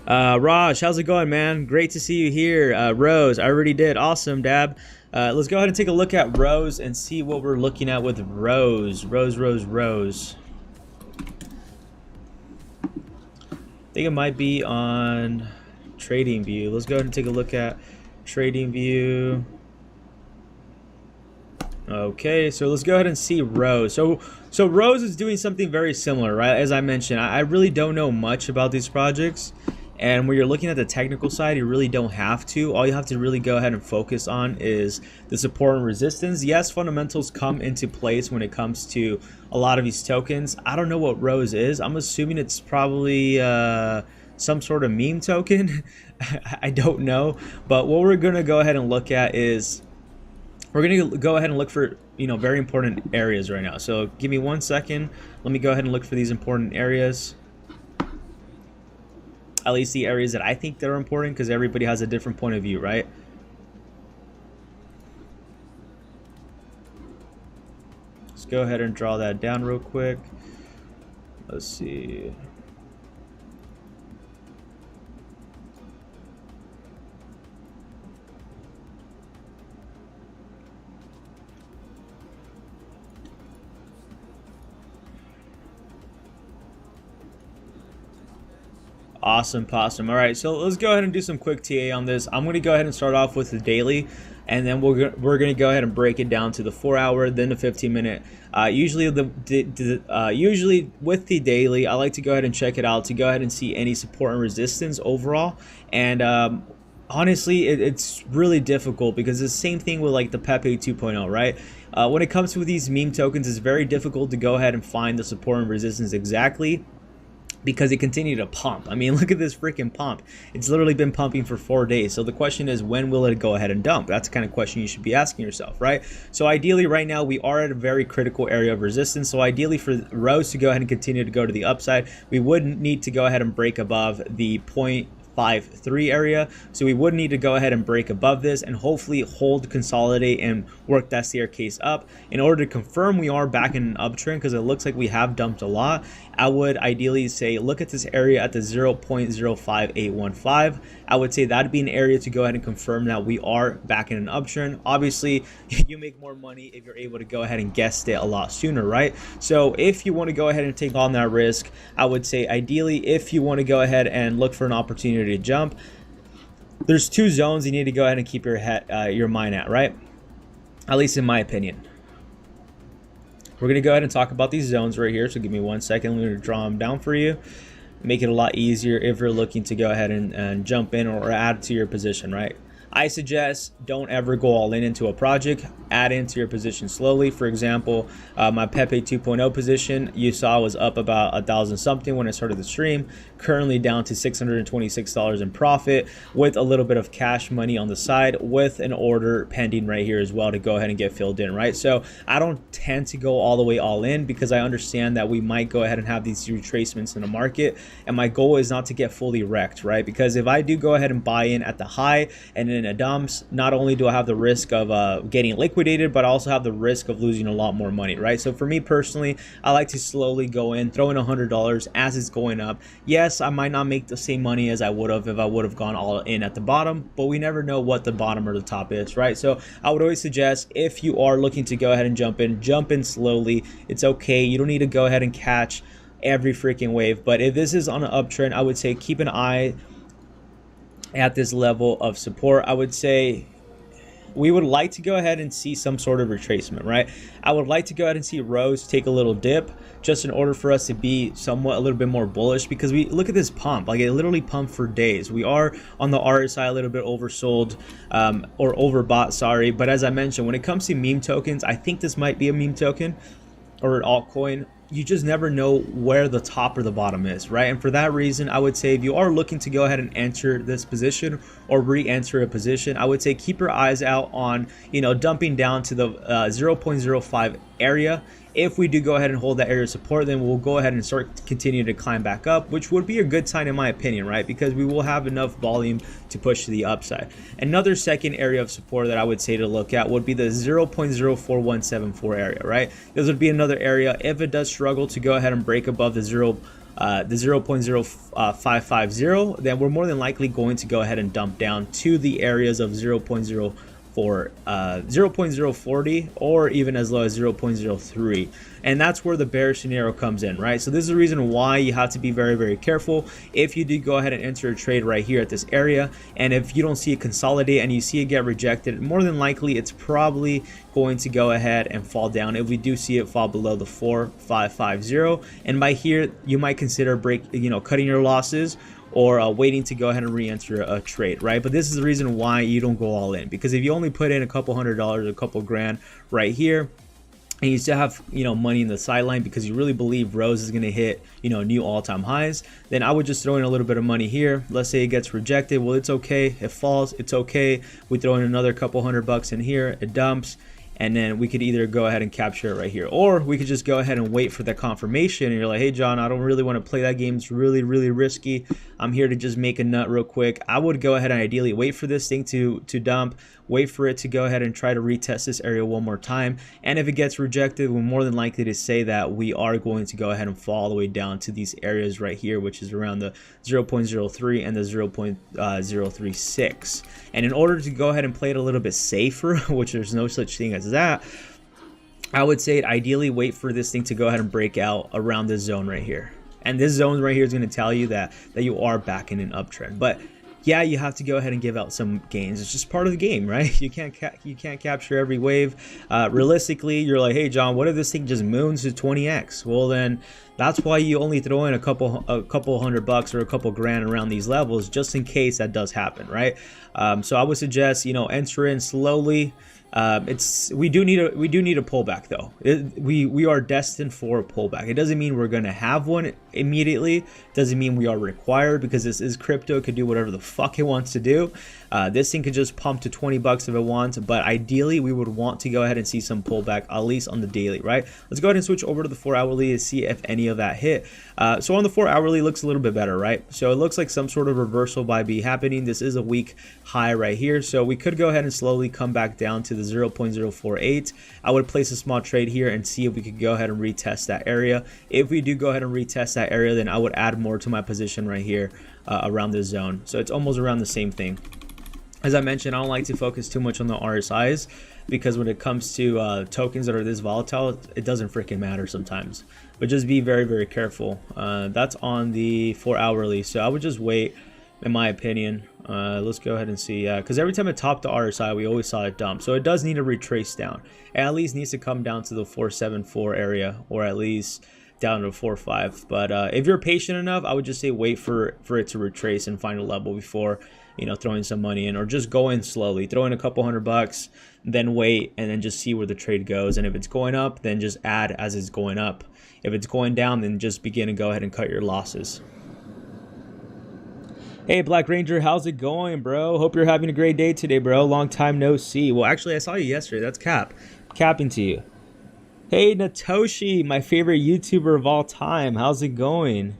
Raj, how's it going, man? Great to see you here. Rose, I already did. Awesome, Dab. Let's go ahead and take a look at Rose and see what we're looking at with Rose. Rose. I think it might be on Trading View. Let's go ahead and take a look at Trading View. Okay, so let's go ahead and see Rose. So Rose is doing something very similar, right? As I mentioned, I really don't know much about these projects. And when you're looking at the technical side, you really don't have to. All you have to really go ahead and focus on is the support and resistance. Yes, fundamentals come into place when it comes to a lot of these tokens. I don't know what Rose is. I'm assuming it's probably some sort of meme token. I don't know. But what we're going to go ahead and look at is we're going to go ahead and look for, very important areas right now. So give me 1 second. Let me go ahead and look for these important areas. At least the areas that I think that are important, because everybody has a different point of view, right? Let's go ahead and draw that down real quick. Let's see. Awesome. All right, so let's go ahead and do some quick TA on this. I'm going to go ahead and start off with the daily, and then we're going to go ahead and break it down to the 4-hour, then the 15-minute. Usually with the daily, I like to go ahead and check it out to go ahead and see any support and resistance overall. And honestly, it's really difficult because it's the same thing with like the Pepe 2.0, right? When it comes to these meme tokens, it's very difficult to go ahead and find the support and resistance exactly, because it continued to pump. I mean, look at this freaking pump. It's literally been pumping for 4 days. So the question is, when will it go ahead and dump? That's the kind of question you should be asking yourself, right? So ideally right now we are at a very critical area of resistance. So ideally for Rose to go ahead and continue to go to the upside, we would need to go ahead and break above the 0.53 area. So we would need to go ahead and break above this and hopefully hold, consolidate, and work that staircase up. In order to confirm we are back in an uptrend, because it looks like we have dumped a lot, I would ideally say look at this area at the 0.05815. I would say that'd be an area to go ahead and confirm that we are back in an uptrend. Obviously, you make more money if you're able to go ahead and guess it a lot sooner, right? So if you want to go ahead and take on that risk, I would say ideally if you want to go ahead and look for an opportunity to jump, there's 2 zones you need to go ahead and keep your mind at, right? At least in my opinion. We're going to go ahead and talk about these zones right here. So give me 1 second. I'm going to draw them down for you. Make it a lot easier if you're looking to go ahead and jump in or add to your position, right? I suggest don't ever go all in into a project. Add into your position slowly. For example, my Pepe 2.0 position you saw was up about 1,000 something when I started the stream, currently down to $626 in profit with a little bit of cash money on the side with an order pending right here as well to go ahead and get filled in, right? So I don't tend to go all the way all in because I understand that we might go ahead and have these retracements in the market, and my goal is not to get fully wrecked, right? Because if I do go ahead and buy in at the high and then it dumps, not only do I have the risk of getting liquidated, but I also have the risk of losing a lot more money, right? So for me personally, I like to slowly go in, throw in $100 as it's going up. Yes, I might not make the same money as I would have if I would have gone all in at the bottom, but we never know what the bottom or the top is, right? So I would always suggest, if you are looking to go ahead and jump in slowly. It's okay. You don't need to go ahead and catch every freaking wave, but if this is on an uptrend, I would say keep an eye at this level of support. I would say we would like to go ahead and see some sort of retracement, right? I would like to go ahead and see Rose take a little dip just in order for us to be somewhat a little bit more bullish, because we look at this pump, like it literally pumped for days. We are on the RSI a little bit oversold or overbought, sorry. But as I mentioned, when it comes to meme tokens, I think this might be a meme token or an altcoin. You just never know where the top or the bottom is, right? And for that reason, I would say if you are looking to go ahead and enter this position or re-enter a position, I would say keep your eyes out on, you know, dumping down to the 0.05 area. If we do go ahead and hold that area of support, then we'll go ahead and start continuing to climb back up, which would be a good sign in my opinion, right? Because we will have enough volume to push to the upside. Another second area of support that I would say to look at would be the 0.04174 area, right? This would be another area. If it does struggle to go ahead and break above the 0.0550, then we're more than likely going to go ahead and dump down to the areas of 0.040 or even as low as 0.03, and that's where the bearish scenario comes in, right? So this is the reason why you have to be very, very careful if you do go ahead and enter a trade right here at this area, and if you don't see it consolidate and you see it get rejected, more than likely it's probably going to go ahead and fall down. If we do see it fall below the 4550, and by here you might consider cutting your losses or waiting to go ahead and re-enter a trade, right? But this is the reason why you don't go all in, because if you only put in a couple $100, a couple grand right here, and you still have, you know, money in the sideline because you really believe Rose is going to hit, you know, new all-time highs, then I would just throw in a little bit of money here. Let's say it gets rejected. Well, it's okay. It falls. It's okay. We throw in another couple $100 in here. It dumps. And then we could either go ahead and capture it right here, or we could just go ahead and wait for the confirmation. And you're like, hey, John, I don't really want to play that game. It's really, really risky. I'm here to just make a nut real quick. I would go ahead and ideally wait for this thing to dump, wait for it to go ahead and try to retest this area one more time. And if it gets rejected, we're more than likely to say that we are going to go ahead and fall all the way down to these areas right here, which is around the 0.03 and the 0.036. And in order to go ahead and play it a little bit safer, which there's no such thing as that, I would say ideally wait for this thing to go ahead and break out around this zone right here. And this zone right here is going to tell you that you are back in an uptrend. But yeah, you have to go ahead and give out some gains. It's just part of the game, right? You can't capture every wave. Realistically, you're like, hey, John, what if this thing just moons to 20x? Well, then that's why you only throw in a couple $100 or a couple grand around these levels, just in case that does happen, right? So I would suggest, you know, enter in slowly. We do need a pullback though. We are destined for a pullback. It doesn't mean we're going to have one immediately. It doesn't mean we are required, because this is crypto. It could do whatever the fuck it wants to do. This thing could just pump to 20 bucks if it wants, but ideally we would want to go ahead and see some pullback, at least on the daily, right? Let's go ahead and switch over to the 4 hourly to see if any of that hit. So on the 4 hourly, looks a little bit better, right? So it looks like some sort of reversal by B happening. This is a weak high right here, so we could go ahead and slowly come back down to the 0.048. I would place a small trade here and see if we could go ahead and retest that area. If we do go ahead and retest that area, then I would add more to my position right here around this zone. So it's almost around the same thing. As I mentioned, I don't like to focus too much on the RSIs, because when it comes to tokens that are this volatile, it doesn't freaking matter sometimes. But just be very, very careful. That's on the 4 hourly, so I would just wait, in my opinion. Let's go ahead and see, because every time it topped the RSI, we always saw it dump. So it does need to retrace down. It at least needs to come down to the 474 area, or at least down to 4.5. But if you're patient enough, I would just say wait for it to retrace and find a level before you know, throwing some money in, or just go in slowly, throw in a couple $100, then wait, and then just see where the trade goes. And if it's going up, then just add as it's going up. If it's going down, then just begin and go ahead and cut your losses. Hey, Black Ranger, how's it going, bro? Hope you're having a great day today, bro. Long time no see. Well, actually, I saw you yesterday. That's Cap. Capping to you. Hey, Natoshi, my favorite YouTuber of all time. How's it going?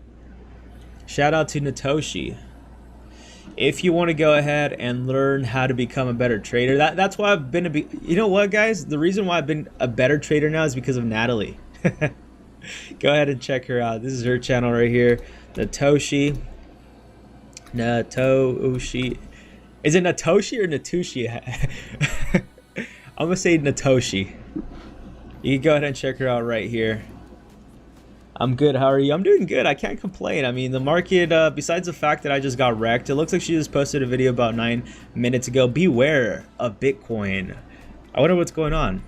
Shout out to Natoshi. If you want to go ahead and learn how to become a better trader, that's why I've been you know what, guys? The reason why I've been a better trader now is because of Natalie. Go ahead and check her out. This is her channel right here. Natoshi. Natoshi. Is it Natoshi or Natushi? I'm gonna say Natoshi. You can go ahead and check her out right here. I'm good. How are you? I'm doing good. I can't complain. I mean, the market, besides the fact that I just got wrecked, it looks like she just posted a video about 9 minutes ago. Beware of Bitcoin. I wonder what's going on.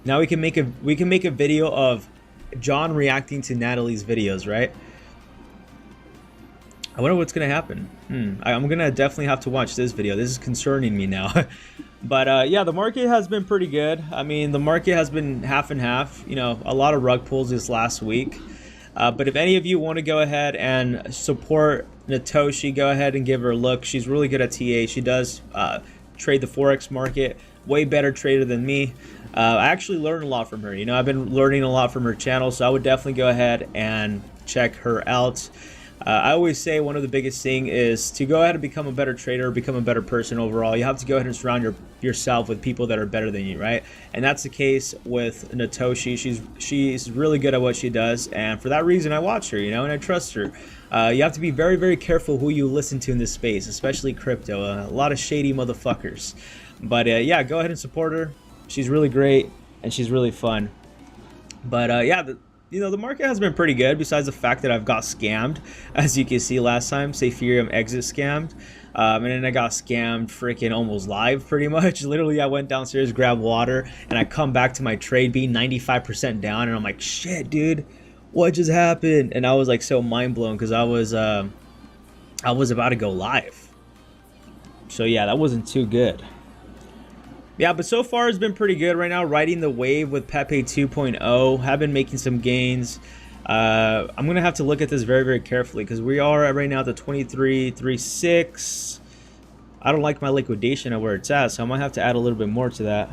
Now we can make a video of John reacting to Natalie's videos, right? I wonder what's gonna happen. I'm gonna definitely have to watch this video. This is concerning me now. But yeah, the market has been pretty good. I mean, the market has been half and half. You know, a lot of rug pulls this last week. But if any of you want to go ahead and support Natoshi, go ahead and give her a look. She's really good at TA. She does trade the Forex market. Way better trader than me. I actually learned a lot from her. You know, I've been learning a lot from her channel, so I would definitely go ahead and check her out. I always say one of the biggest thing is to go ahead and become a better trader, become a better person overall. You have to go ahead and surround yourself with people that are better than you, right? And that's the case with Natoshi. She's really good at what she does, and for that reason, I watch her, you know, and I trust her. You have to be very, very careful who you listen to in this space, especially crypto. A lot of shady motherfuckers. But yeah, go ahead and support her. She's really great, and she's really fun. But yeah, you know, the market has been pretty good, besides the fact that I've got scammed, as you can see last time. Ethereum exit scammed, and then I got scammed freaking almost live, pretty much. Literally, I went downstairs, grabbed water, and I come back to my trade being 95% down, and I'm like, shit, dude, what just happened? And I was like so mind blown because I was about to go live. So yeah, that wasn't too good. Yeah, but so far it's been pretty good right now. Riding the wave with Pepe 2.0. Have been making some gains. I'm going to have to look at this very, very carefully because we are at right now at the 23.36. I don't like my liquidation at where it's at, so I might have to add a little bit more to that.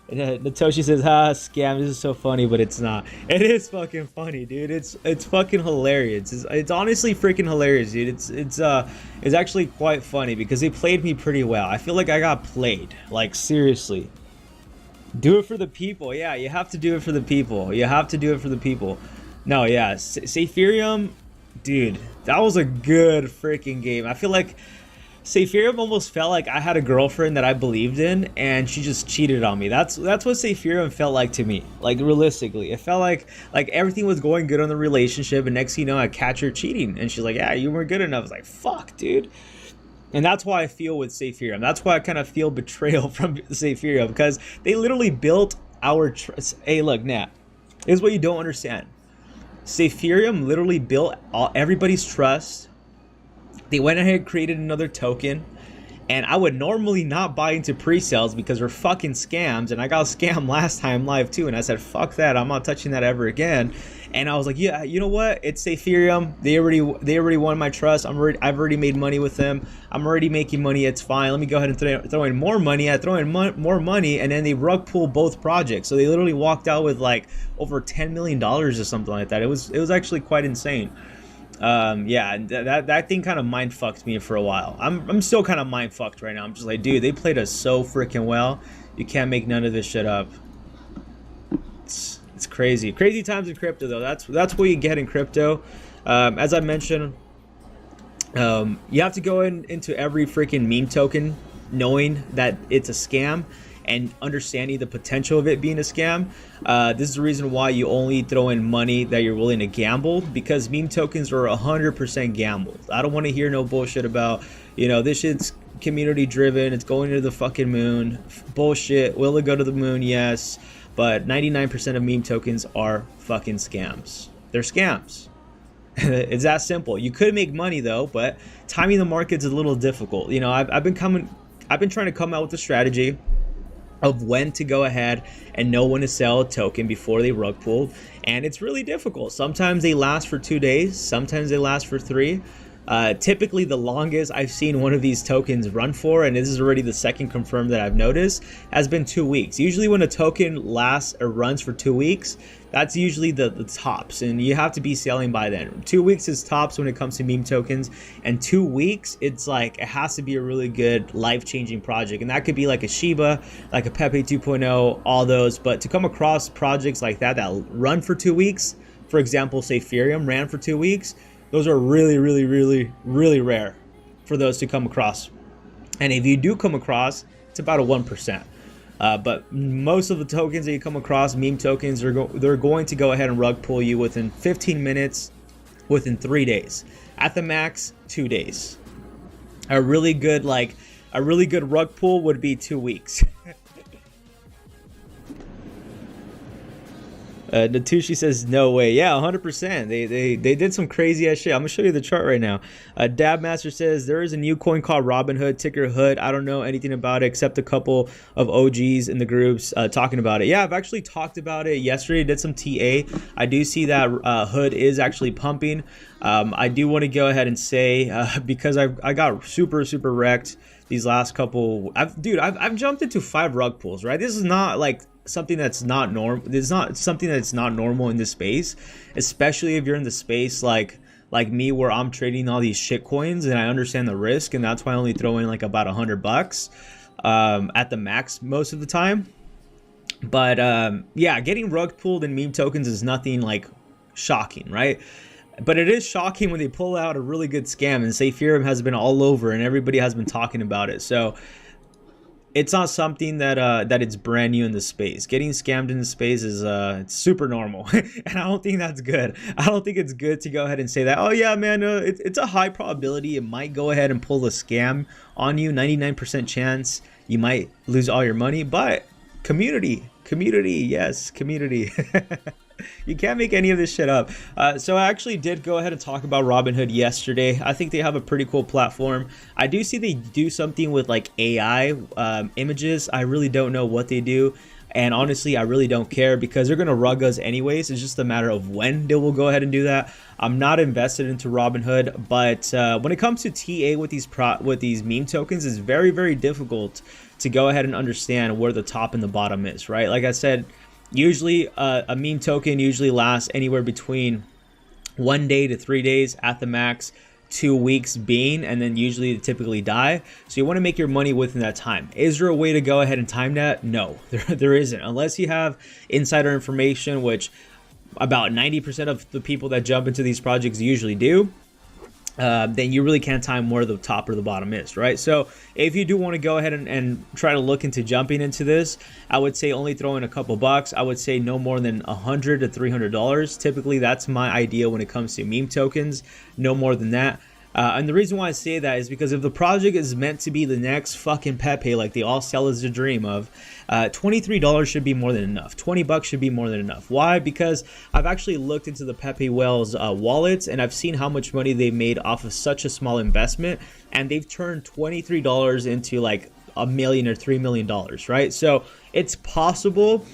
Natoshi says, ha, scam. This is so funny, but it's not. It is fucking funny, dude. It's fucking hilarious. It's honestly freaking hilarious, dude. It's actually quite funny because they played me pretty well. I feel like I got played. Like, seriously. Do it for the people. Yeah, you have to do it for the people. You have to do it for the people. No, yeah. Ethereum, dude, that was a good freaking game. I feel like Ethereum almost felt like I had a girlfriend that I believed in, and she just cheated on me. That's what Ethereum felt like to me. Like, realistically, it felt like everything was going good on the relationship, and next thing you know, I catch her cheating, and she's like, "Yeah, you weren't good enough." I was like, "Fuck, dude." And that's why I feel with Ethereum. That's why I kind of feel betrayal from Ethereum, because they literally built our trust. Hey, look, Nat, this is what you don't understand. Ethereum literally built everybody's trust. They went ahead and created another token, and I would normally not buy into pre-sales because they're fucking scams, and I got scammed last time live too, and I said, fuck that, I'm not touching that ever again. And I was like, yeah, you know what, it's Ethereum. They already won my trust. I've already made money with them. I'm already making money. It's fine. Let me go ahead and throw in more money. I throw in more money, and then they rug pull both projects. So they literally walked out with like over $10 million or something like that. It was actually quite insane. Yeah, that thing kind of mind fucked me for a while. I'm still kind of mind fucked right now. I'm just like, dude, they played us so freaking well. You can't make none of this shit up. It's crazy times in crypto though. That's what you get in crypto. As I mentioned, you have to go into every freaking meme token knowing that it's a scam and understanding the potential of it being a scam. This is the reason why you only throw in money that you're willing to gamble, because meme tokens are 100% gambled. I don't want to hear no bullshit about, you know, this shit's community driven, it's going to the fucking moon. Bullshit. Will it go to the moon? Yes. But 99% of meme tokens are fucking scams. They're scams. It's that simple. You could make money though, but timing the market's a little difficult. You know, I've been trying to come out with a strategy of when to go ahead and know when to sell a token before they rug pull, and it's really difficult. Sometimes they last for 2 days, sometimes they last for 3. Typically the longest I've seen one of these tokens run for, and this is already the second confirmed that I've noticed, has been 2 weeks. Usually when a token lasts or runs for 2 weeks, that's usually the tops, and you have to be selling by then. 2 weeks is tops when it comes to meme tokens, and 2 weeks, it's like, it has to be a really good life-changing project, and that could be like a Shiba, like a Pepe 2.0, all those. But to come across projects like that run for 2 weeks, for example, say Ethereum ran for 2 weeks, those are really, really, really, really rare for those to come across. And if you do come across, it's about a 1%. But most of the tokens that you come across, meme tokens, they're going to go ahead and rug pull you within 15 minutes, within 3 days. At the max, 2 days. A really good rug pull would be 2 weeks. Natushi says no way. Yeah, 100%. They did some crazy ass shit. I'm gonna show you the chart right now. Dabmaster says there is a new coin called Robinhood, ticker Hood. I don't know anything about it except a couple of OGs in the groups talking about it. Yeah, I've actually talked about it yesterday. Did some TA. I do see that Hood is actually pumping. I do want to go ahead and say because I got super wrecked these last couple. I've jumped into 5 rug pulls. Right, this is not like something that's not normal. It's not something that's not normal in this space, especially if you're in the space like me, where I'm trading all these shit coins and I understand the risk, and that's why I only throw in like about $100 at the max most of the time. But yeah, getting rug pulled in meme tokens is nothing like shocking, right? But it is shocking when they pull out a really good scam, and say Ethereum has been all over and everybody has been talking about it. So it's not something that it's brand new in the space. Getting scammed in the space is it's super normal, and I don't think that's good. I don't think it's good to go ahead and say that, oh yeah, man, it's a high probability it might go ahead and pull a scam on you. 99% chance you might lose all your money, but community, yes, community. You can't make any of this shit up. So I actually did go ahead and talk about Robinhood yesterday. I think they have a pretty cool platform. I do see they do something with like AI images. I really don't know what they do. And honestly, I really don't care because they're going to rug us anyways. It's just a matter of when they will go ahead and do that. I'm not invested into Robinhood, but when it comes to TA with these meme tokens, it's very difficult to go ahead and understand where the top and the bottom is, right? Like I said, usually a meme token usually lasts anywhere between 1 day to 3 days at the max, 2 weeks being, and then usually they typically die. So you want to make your money within that time. Is there a way to go ahead and time that? No, there isn't, unless you have insider information, which about 90% of the people that jump into these projects usually do. Then you really can't time where the top or the bottom is, right? So if you do want to go ahead and try to look into jumping into this, I would say only throw in a couple bucks. I would say no more than $100 to $300. Typically, that's my idea when it comes to meme tokens. No more than that. And the reason why I say that is because if the project is meant to be the next fucking Pepe, like they all sell as a dream of, $23 should be more than enough. $20 should be more than enough. Why? Because I've actually looked into the Pepe whales wallets, and I've seen how much money they made off of such a small investment, and they've turned $23 into like $1 million or $3 million, right? So it's possible,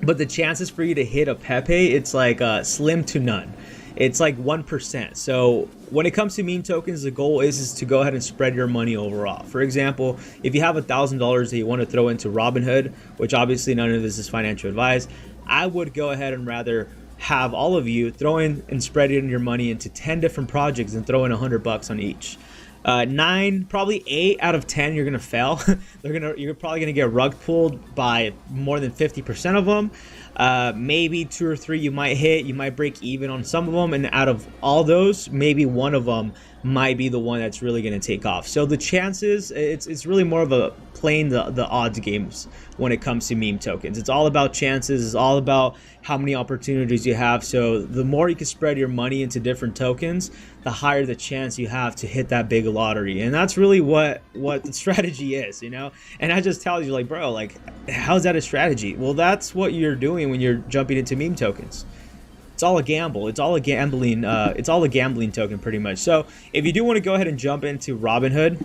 but the chances for you to hit a Pepe, it's like slim to none. It's like 1%. So when it comes to meme tokens, the goal is to go ahead and spread your money overall. For example, if you have $1,000 that you want to throw into Robinhood, which obviously none of this is financial advice, I would go ahead and rather have all of you throw in and spread in your money into 10 different projects and throw in $100 on each. 9, probably 8 out of 10 you're gonna fail. You're probably gonna get rug pulled by more than 50% of them. Maybe 2 or 3 you might hit. You might break even on some of them, and out of all those, maybe one of them might be the one that's really going to take off. So the chances, it's really more of a playing the odds games when it comes to meme tokens. It's all about chances. It's all about how many opportunities you have. So the more you can spread your money into different tokens, the higher the chance you have to hit that big lottery. And that's really what the strategy is, you know? And I just tell you, like, bro, like, how's that a strategy? Well, that's what you're doing when you're jumping into meme tokens. it's all a gamble. It's all a gambling. It's all a gambling token, pretty much. So if you do want to go ahead and jump into Robinhood,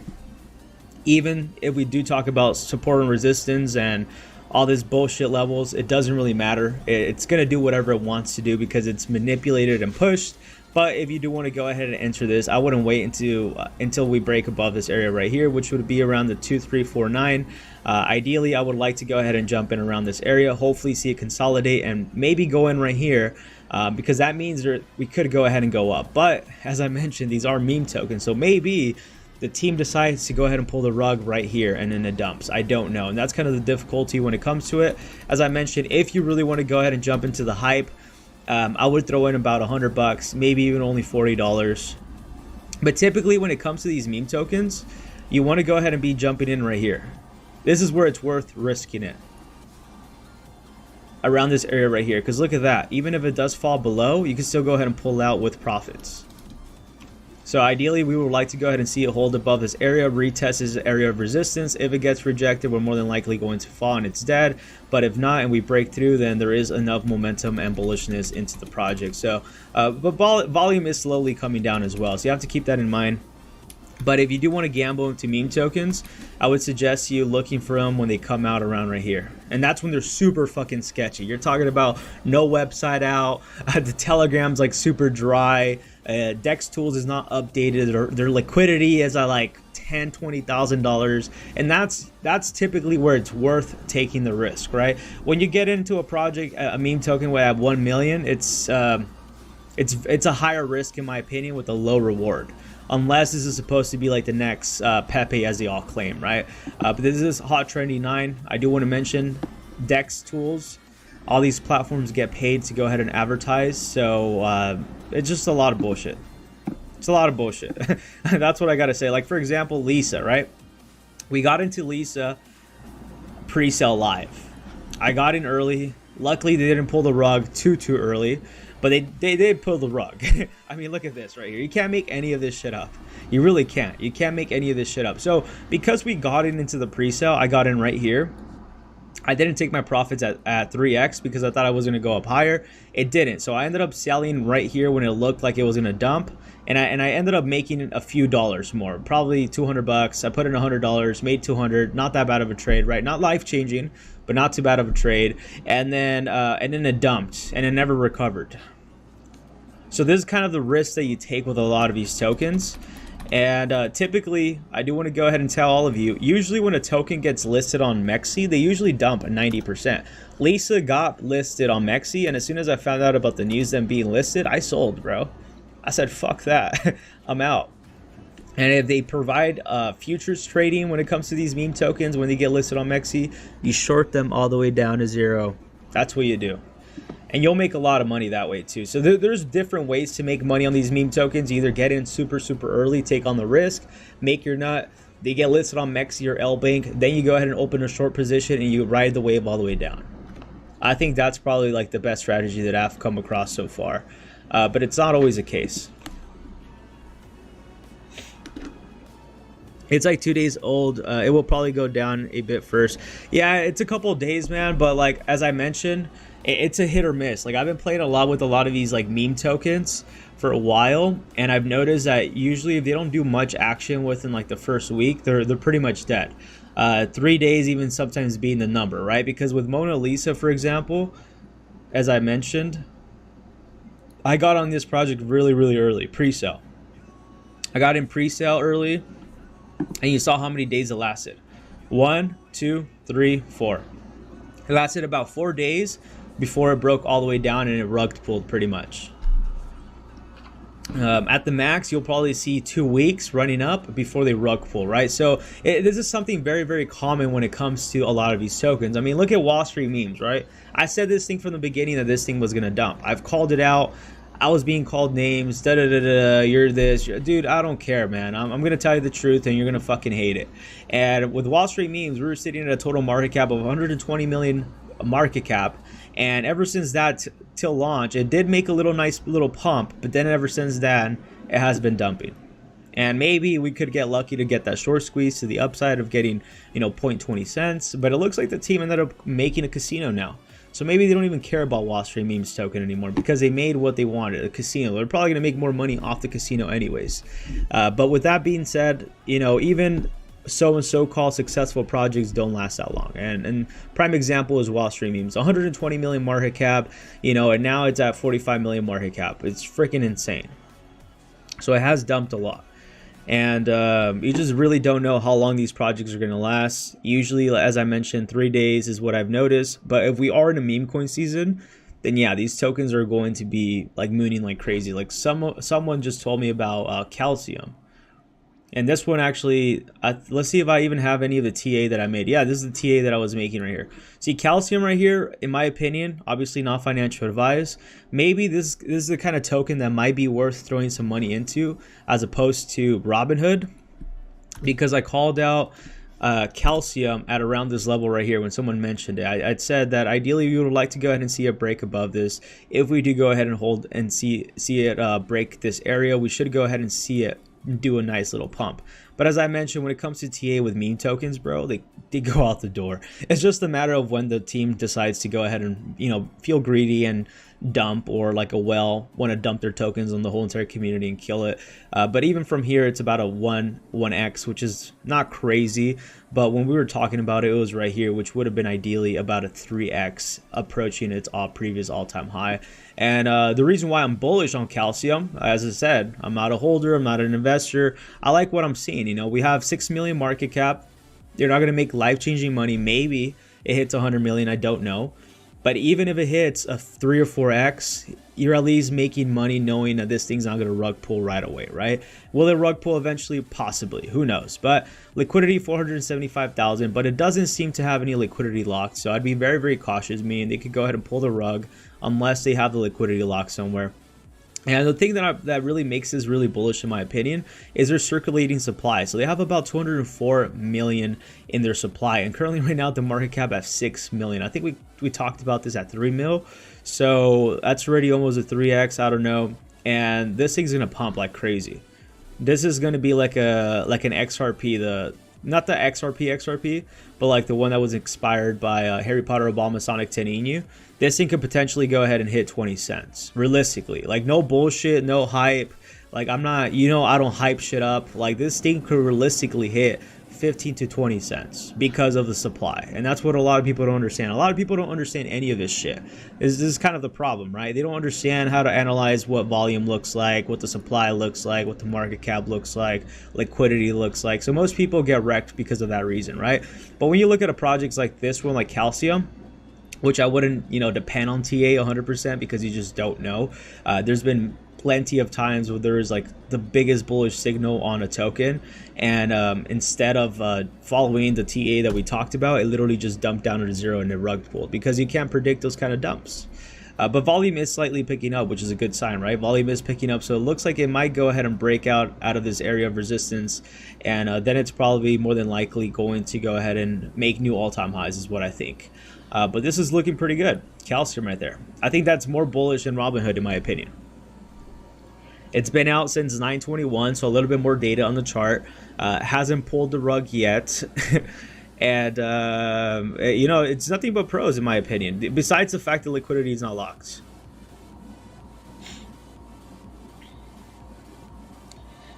even if we do talk about support and resistance and all this bullshit levels, it doesn't really matter. It's gonna do whatever it wants to do because it's manipulated and pushed. But if you do want to go ahead and enter this, I wouldn't wait until we break above this area right here, which would be around the 2349. Ideally, I would like to go ahead and jump in around this area, hopefully see it consolidate and maybe go in right here, because that means we could go ahead and go up. But as I mentioned, these are meme tokens, so maybe the team decides to go ahead and pull the rug right here and then it dumps. I don't know, and that's kind of the difficulty when it comes to it. As I mentioned, if you really want to go ahead and jump into the hype, I would throw in about $100, maybe even only $40. But typically when it comes to these meme tokens, you want to go ahead and be jumping in right here. This is where it's worth risking it, around this area right here, because look at that. Even if it does fall below, you can still go ahead and pull out with profits. So ideally, we would like to go ahead and see it hold above this area, retest this area of resistance. If it gets rejected, we're more than likely going to fall and it's dead. But if not, and we break through, then there is enough momentum and bullishness into the project. So, but volume is slowly coming down as well. So you have to keep that in mind. But if you do want to gamble into meme tokens, I would suggest you looking for them when they come out around right here. And that's when they're super fucking sketchy. You're talking about no website out, the Telegram's like super dry, Dex Tools is not updated, their liquidity is at like $10,000-$20,000, and that's typically where it's worth taking the risk, right? When you get into a project, a meme token where I have 1 million, it's a higher risk in my opinion with a low reward. Unless this is supposed to be like the next Pepe, as they all claim, right? But this is hot trendy 9. I do want to mention Dex Tools. All these platforms get paid to go ahead and advertise, so it's just a lot of bullshit. It's a lot of bullshit. That's what I gotta say. Like for example, Lisa, right? We got into Lisa pre-sale live. I got in early. Luckily, they didn't pull the rug too early. But they did pull the rug. I mean, look at this right here. You can't make any of this shit up. You really can't. You can't make any of this shit up. So because we got into the pre-sale, I got in right here. I didn't take my profits at 3x because I thought I was going to go up higher. It didn't. So I ended up selling right here when it looked like it was going to dump. And I ended up making a few dollars more, probably $200. I put in $100, made 200. Not that bad of a trade, right? Not life-changing, but not too bad of a trade. And then it dumped and it never recovered. So this is kind of the risk that you take with a lot of these tokens. And typically, I do want to go ahead and tell all of you, usually when a token gets listed on MEXC, they usually dump 90%. Lisa got listed on MEXC, and as soon as I found out about the news them being listed, I sold, bro. I said, fuck that. I'm out. And if they provide futures trading when it comes to these meme tokens, when they get listed on MEXC, you short them all the way down to zero. That's what you do. And you'll make a lot of money that way too. So there's different ways to make money on these meme tokens. You either get in super early, take on the risk, make your nut. They get listed on MEXC or LBank. Then you go ahead and open a short position and you ride the wave all the way down. I think that's probably like the best strategy that I've come across so far. But it's not always the case. It's like 2 days old. It will probably go down a bit first. Yeah, it's a couple of days, man. But like, as I mentioned, it's a hit or miss. Like I've been playing a lot with a lot of these like meme tokens for a while, and I've noticed that usually if they don't do much action within like the first week, they're pretty much dead. 3 days even sometimes being the number, right? Because with Mona Lisa, for example, as I mentioned, I got on this project really early, pre-sale. I got in pre-sale early, and you saw how many days it lasted. 1, 2, 3, 4. It lasted about 4 days before it broke all the way down and it rug pulled pretty much. At the max, you'll probably see 2 weeks running up before they rug pull, right? So this is something very common when it comes to a lot of these tokens. I mean, look at Wall Street memes, right? I said this thing from the beginning that this thing was going to dump. I've called it out. I was being called names, you're this, dude, I don't care, man. I'm going to tell you the truth and you're going to fucking hate it. And with Wall Street memes, we were sitting at a total market cap of 120 million market cap. And ever since that till launch, it did make a nice little pump, but then ever since then, it has been dumping. And maybe we could get lucky to get that short squeeze to the upside of getting, 0.20 cents. But it looks like the team ended up making a casino now. So maybe they don't even care about Wall Street Memes token anymore because they made what they wanted, a casino. They're probably going to make more money off the casino anyways. But with that being said, you know, even so-called successful projects don't last that long. And prime example is Wall Street Memes. 120 million market cap, you know, and now it's at 45 million market cap. It's freaking insane. So it has dumped a lot. And you just really don't know how long these projects are going to last. Usually, as I mentioned, 3 days is what I've noticed. But if we are in a meme coin season, then yeah, these tokens are going to be like mooning like crazy. Like someone just told me about Calcium. And this one actually, let's see if I even have any of the TA that I made. Yeah, this is the TA that I was making right here. See, Calcium right here, in my opinion, obviously not financial advice. Maybe this is the kind of token that might be worth throwing some money into as opposed to Robinhood. Because I called out Calcium at around this level right here when someone mentioned it. I'd said that ideally we would like to go ahead and see a break above this. If we do go ahead and hold and see it break this area, we should go ahead and see it do a nice little pump. But as I mentioned, when it comes to TA with meme tokens, bro, they go out the door. It's just a matter of when the team decides to go ahead and, you know, feel greedy and dump, or like a whale want to dump their tokens on the whole entire community and kill it. But even from here, it's about a 1x, which is not crazy. But when we were talking about it, it was right here, which would have been ideally about a 3x, approaching its previous all-time high. And the reason why I'm bullish on Calcium, as I said, I'm not a holder, I'm not an investor. I like what I'm seeing. You know, we have 6 million market cap. They're not going to make life-changing money. Maybe it hits 100 million. I don't know. But even if it hits a 3 or 4x, you're at least making money knowing that this thing's not going to rug pull right away, right? Will it rug pull eventually? Possibly. Who knows? But liquidity, 475,000. But it doesn't seem to have any liquidity locked. So I'd be very, very cautious, meaning they could go ahead and pull the rug unless they have the liquidity locked somewhere. And the thing that really makes this really bullish, in my opinion, is their circulating supply. So they have about 204 million in their supply, and currently right now the market cap at 6 million. I think we talked about this at 3 mil, so that's already almost a 3x. I don't know, and this thing's gonna pump like crazy. This is gonna be like an XRP, not the XRP, but like the one that was inspired by Harry Potter Obama Sonic 10 Inu. This thing could potentially go ahead and hit 20 cents realistically. Like, no bullshit, no hype. Like, I'm not, you know, I don't hype shit up. Like, this thing could realistically hit 15 to 20 cents because of the supply. And that's what a lot of people don't understand. A lot of people don't understand any of this shit. This is kind of the problem, right? They don't understand how to analyze what volume looks like, what the supply looks like, what the market cap looks like, liquidity looks like. So most people get wrecked because of that reason, right? But when you look at a project like this one, like Calcium, which I wouldn't, you know, depend on TA 100% because you just don't know. There's been plenty of times where there is like the biggest bullish signal on a token, and instead of following the TA that we talked about, it literally just dumped down to zero and it rug pulled, because you can't predict those kind of dumps. But volume is slightly picking up, which is a good sign, right? Volume is picking up, so it looks like it might go ahead and break out of this area of resistance, and then it's probably more than likely going to go ahead and make new all-time highs, is what I think. But this is looking pretty good. Calcium right there. I think that's more bullish than Robinhood, in my opinion. It's been out since 9/21, so a little bit more data on the chart. Hasn't pulled the rug yet. And, you know, it's nothing but pros, in my opinion, besides the fact that liquidity is not locked.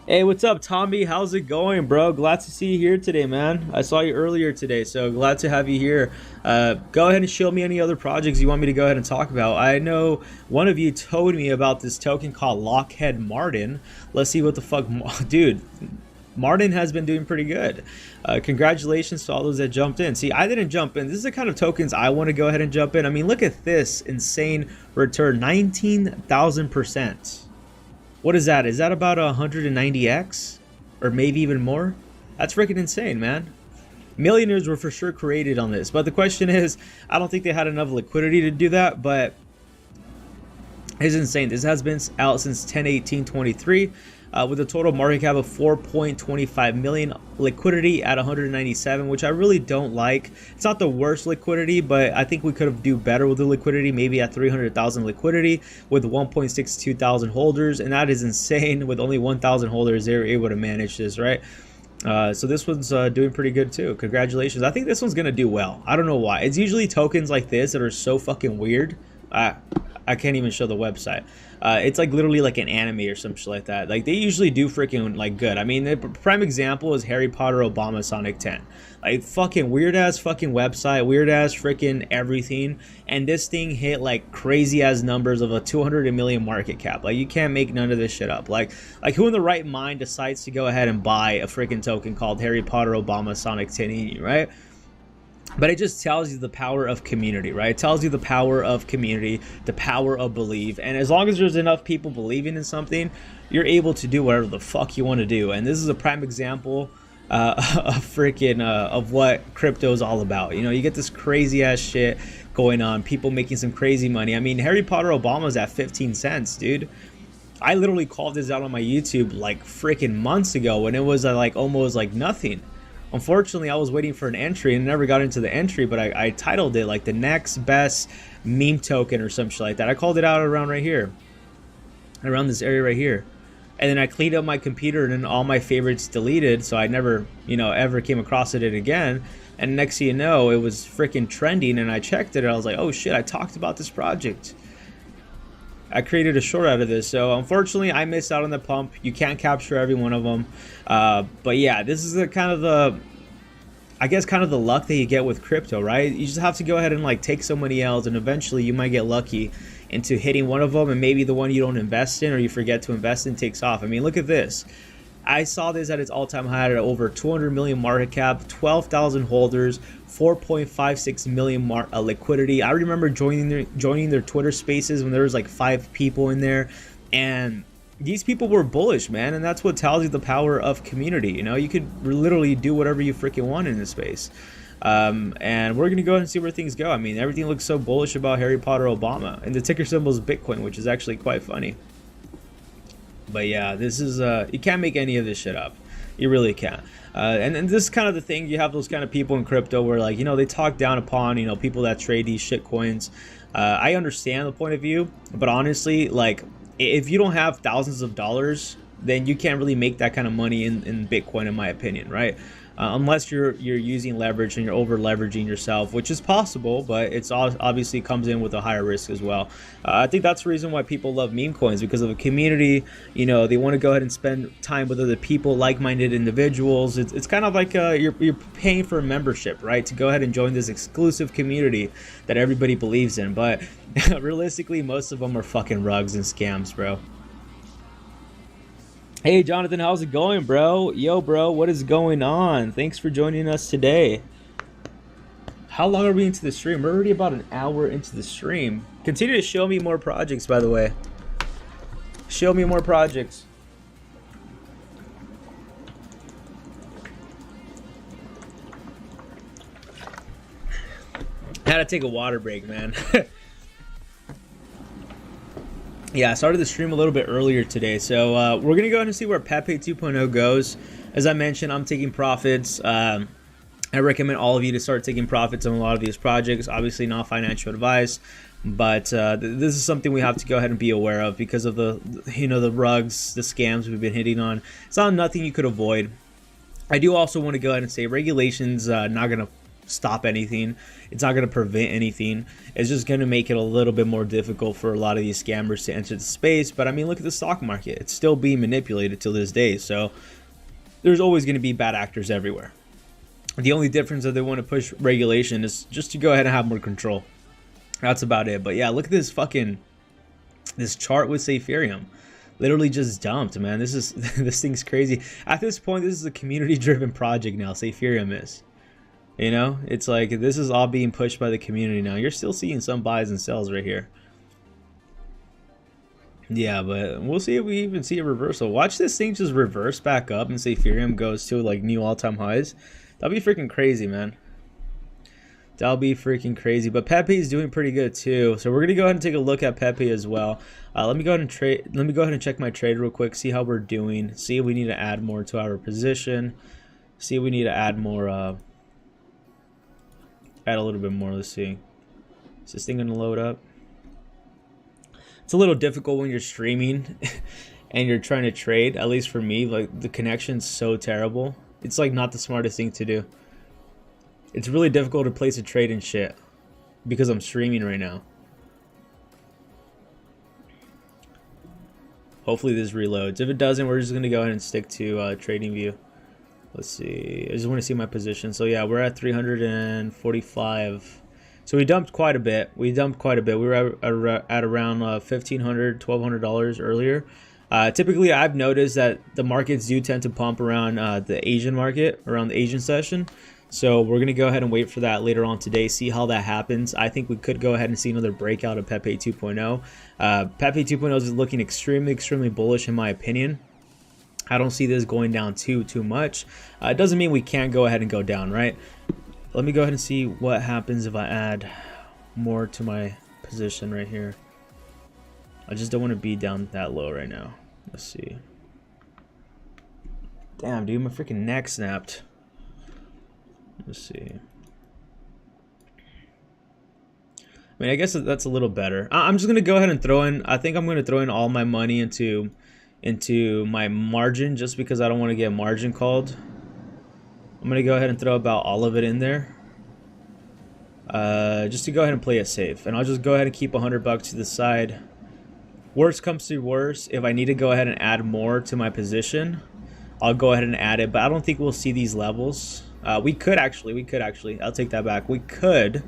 Hey, what's up, Tommy? How's it going, bro? Glad to see you here today, man. I saw you earlier today, so glad to have you here. Go ahead and show me any other projects you want me to go ahead and talk about. I know one of you told me about this token called Lockheed Martin. Let's see what the fuck, dude. Martin has been doing pretty good. Congratulations to all those that jumped in. See, I didn't jump in. This is the kind of tokens I want to go ahead and jump in. I mean, look at this insane return, 19,000%. What is that? Is that about 190x? Or maybe even more? That's freaking insane, man. Millionaires were for sure created on this. But the question is, I don't think they had enough liquidity to do that, but it's insane. This has been out since 10/18/23. With a total market cap of 4.25 million, liquidity at 197, which I really don't like. It's not the worst liquidity, but I think we could have do better with the liquidity, maybe at 300,000 liquidity with 1.62 thousand holders, and that is insane. With only 1,000 holders, they were able to manage this, right? So this one's doing pretty good too. Congratulations. I think this one's gonna do well. I don't know why. It's usually tokens like this that are so fucking weird. I can't even show the website. It's like literally like an anime or some shit like that. Like they usually do freaking like good. I mean, the prime example is Harry Potter Obama Sonic 10. Like fucking weird ass fucking website, weird ass freaking everything. And this thing hit like crazy ass numbers of a 200 million market cap. Like you can't make none of this shit up. Like who in the right mind decides to go ahead and buy a freaking token called Harry Potter Obama Sonic 10, right? But it just tells you the power of community, right? It tells you the power of community, the power of belief. And as long as there's enough people believing in something, you're able to do whatever the fuck you want to do. And this is a prime example of what crypto is all about. You know, you get this crazy ass shit going on, people making some crazy money. I mean, Harry Potter Obama's at 15 cents, dude. I literally called this out on my YouTube like freaking months ago when it was like almost like nothing. Unfortunately, I was waiting for an entry and never got into the entry, but I titled it like the next best meme token or some shit like that. I called it out around right here, around this area right here. And then I cleaned up my computer and then all my favorites deleted, so I never, you know, ever came across it again. And next thing you know, it was freaking trending and I checked it and I was like, oh shit, I talked about this project. I created a short out of this, so unfortunately I missed out on the pump. You can't capture every one of them, but yeah, this is the kind of the, I guess, kind of the luck that you get with crypto, right? You just have to go ahead and like take so many L's, and eventually you might get lucky into hitting one of them, and maybe the one you don't invest in or you forget to invest in takes off. I mean, look at this. I saw this at its all-time high at over 200 million market cap, 12,000 holders, 4.56 million liquidity. I remember joining their Twitter spaces when there was like 5 people in there, and these people were bullish, man. And that's what tells you the power of community. You know, you could literally do whatever you freaking want in this space. And we're gonna go ahead and see where things go. I mean, everything looks so bullish about Harry Potter Obama, and the ticker symbol is Bitcoin, which is actually quite funny. But yeah, this is you can't make any of this shit up. You really can't. And this is kind of the thing. You have those kind of people in crypto where, like, you know, they talk down upon, you know, people that trade these shit coins. I understand the point of view, but honestly, like, if you don't have thousands of dollars, then you can't really make that kind of money in Bitcoin, in my opinion, right? Unless you're using leverage and you're over leveraging yourself, which is possible, but it's obviously comes in with a higher risk as well. I think that's the reason why people love meme coins, because of a community. You know, they want to go ahead and spend time with other people, like-minded individuals. It's kind of like you're paying for a membership, right, to go ahead and join this exclusive community that everybody believes in. But realistically, most of them are fucking rugs and scams, bro. Hey Jonathan, how's it going, bro? Yo, bro, what is going on? Thanks for joining us today. How long are we into the stream? We're already about an hour into the stream. Continue to show me more projects, by the way. Show me more projects. I had to take a water break, man. Yeah, I started the stream a little bit earlier today, so we're going to go ahead and see where Pepe 2.0 goes. As I mentioned, I'm taking profits. I recommend all of you to start taking profits on a lot of these projects. Obviously not financial advice, but this is something we have to go ahead and be aware of because of the, you know, the rugs, the scams we've been hitting on. It's not nothing you could avoid. I do also want to go ahead and say regulations not going to stop anything. It's not going to prevent anything. It's just going to make it a little bit more difficult for a lot of these scammers to enter the space. But I mean, look at the stock market. It's still being manipulated to this day. So there's always going to be bad actors everywhere. The only difference that they want to push regulation is just to go ahead and have more control. That's about it. But yeah, look at this chart with Ethereum. Literally just dumped, man. This thing's crazy. At this point, this is a community driven project now. Ethereum is. You know, it's like this is all being pushed by the community now. You're still seeing some buys and sells right here. Yeah, but we'll see if we even see a reversal. Watch this thing just reverse back up and say Ethereum goes to like new all-time highs. That'll be freaking crazy, man. That'll be freaking crazy. But Pepe is doing pretty good too. So we're gonna go ahead and take a look at Pepe as well. Let me go ahead and trade. Let me go ahead and check my trade real quick. See how we're doing. See if we need to add more to our position. See if we need to add more. Add a little bit more. Let's see. Is this thing gonna load up? It's a little difficult when you're streaming and you're trying to trade. At least for me, like the connection's so terrible. It's like not the smartest thing to do. It's really difficult to place a trade and shit because I'm streaming right now. Hopefully this reloads. If it doesn't, we're just going to go ahead and stick to trading view. Let's see. I just want to see my position. So yeah, we're at 345. So we dumped quite a bit. We were at around $1,500, $1,200 earlier. Typically, I've noticed that the markets do tend to pump around the Asian market, around the Asian session. So we're going to go ahead and wait for that later on today, see how that happens. I think we could go ahead and see another breakout of Pepe 2.0. Pepe 2.0 is looking extremely bullish in my opinion. I don't see this going down too much. It doesn't mean we can't go ahead and go down, right? Let me go ahead and see what happens if I add more to my position right here. I just don't want to be down that low right now. Let's see. Damn, dude, my freaking neck snapped. Let's see. I mean, I guess that's a little better. I'm just gonna go ahead and throw in. I think I'm gonna throw in all my money into my margin, just because I don't want to get margin called. I'm gonna go ahead and throw about all of it in there, just to go ahead and play it safe. And I'll just go ahead and keep $100 to the side. Worst comes to worst, if I need to go ahead and add more to my position, I'll go ahead and add it. But I don't think we'll see these levels. We could actually. I'll take that back. We could,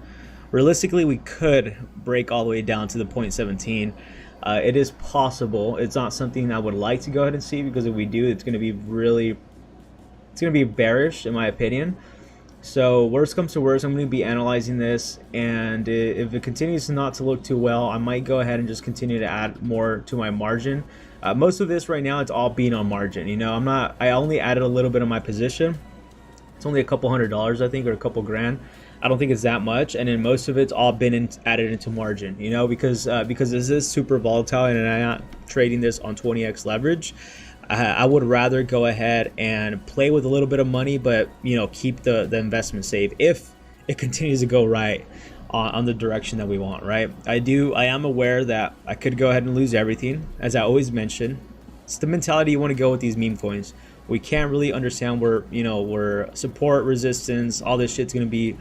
realistically, we could break all the way down to the 0.17. It is possible. It's not something I would like to go ahead and see, because if we do, it's going to be bearish in my opinion. So worst comes to worst, I'm going to be analyzing this, and if it continues not to look too well, I might go ahead and just continue to add more to my margin. Most of this right now, it's all being on margin. You know, I only added a little bit of my position. It's only a couple $100, I think, or a couple grand. I don't think it's that much, and then most of it's all been added into margin, you know, because this is super volatile, and I'm not trading this on 20x leverage. I would rather go ahead and play with a little bit of money, but, you know, keep the investment safe if it continues to go right on the direction that we want, right? I am aware that I could go ahead and lose everything, as I always mention. It's the mentality you want to go with these meme coins. We can't really understand where support, resistance, all this shit's going to be.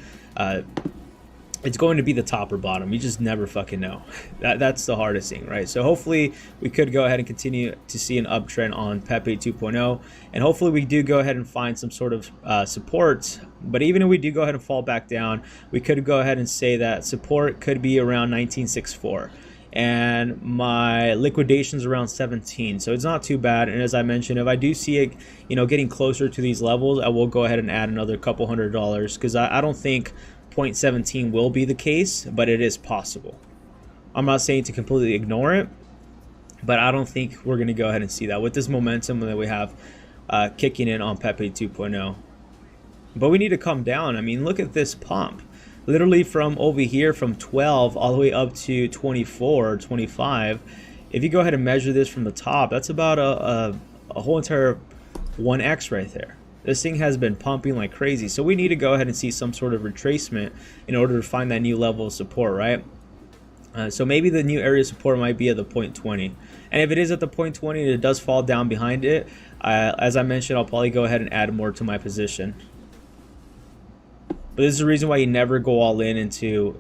It's going to be the top or bottom. You just never fucking know. That's the hardest thing, right? So hopefully we could go ahead and continue to see an uptrend on Pepe 2.0, and hopefully we do go ahead and find some sort of support. But even if we do go ahead and fall back down, we could go ahead and say that support could be around 1964. And my liquidation's around 17, so it's not too bad. And as I mentioned, if I do see it, you know, getting closer to these levels, I will go ahead and add another couple $100, because I don't think 0.17 will be the case, but it is possible. I'm not saying to completely ignore it, but I don't think we're going to go ahead and see that with this momentum that we have kicking in on Pepe 2.0. But we need to come down. I mean, look at this pump. Literally from over here, from 12 all the way up to 24 or 25. If you go ahead and measure this from the top, that's about a whole entire 1x right there. This thing has been pumping like crazy. So we need to go ahead and see some sort of retracement in order to find that new level of support, right? So maybe the new area of support might be at the 0.20. And if it is at the 0.20 and it does fall down behind it, as I mentioned, I'll probably go ahead and add more to my position. But this is the reason why you never go all in into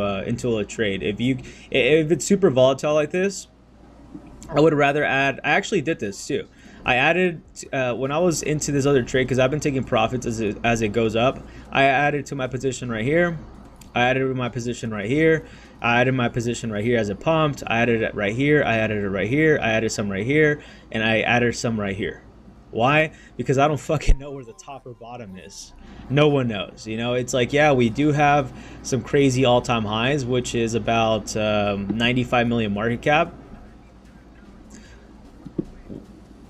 a trade. If it's super volatile like this, I would rather add. I actually did this too. I added when I was into this other trade, because I've been taking profits as it goes up. I added to my position right here. I added to my position right here. I added my position right here as it pumped. I added it right here. I added it right here. I added some right here, and I added some right here. Why? Because I don't fucking know where the top or bottom is. No one knows. You know, it's like, yeah, we do have some crazy all-time highs, which is about 95 million market cap.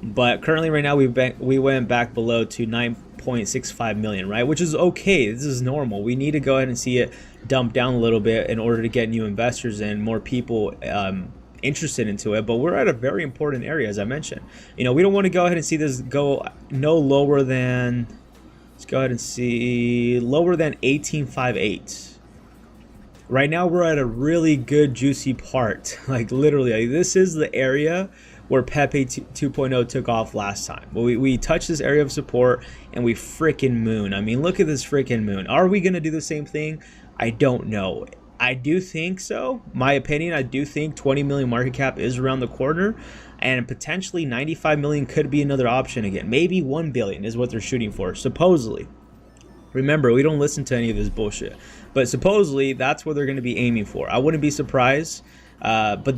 But currently right now we went back below to 9.65 million, right? Which is okay. This is normal. We need to go ahead and see it dump down a little bit in order to get new investors and more people interested into it. But we're at a very important area, as I mentioned. You know, we don't want to go ahead and see this go no lower than, let's go ahead and see, lower than 1858. Right now we're at a really good juicy part. Like literally, like, this is the area where Pepe 2.0 took off last time. But we touched this area of support and we freaking moon. I mean, look at this freaking moon. Are we going to do the same thing? I don't know. I do think so. My opinion, I do think 20 million market cap is around the corner, and potentially 95 million could be another option again. Maybe 1 billion is what they're shooting for, supposedly. Remember, we don't listen to any of this bullshit, but supposedly that's what they're going to be aiming for. I wouldn't be surprised, but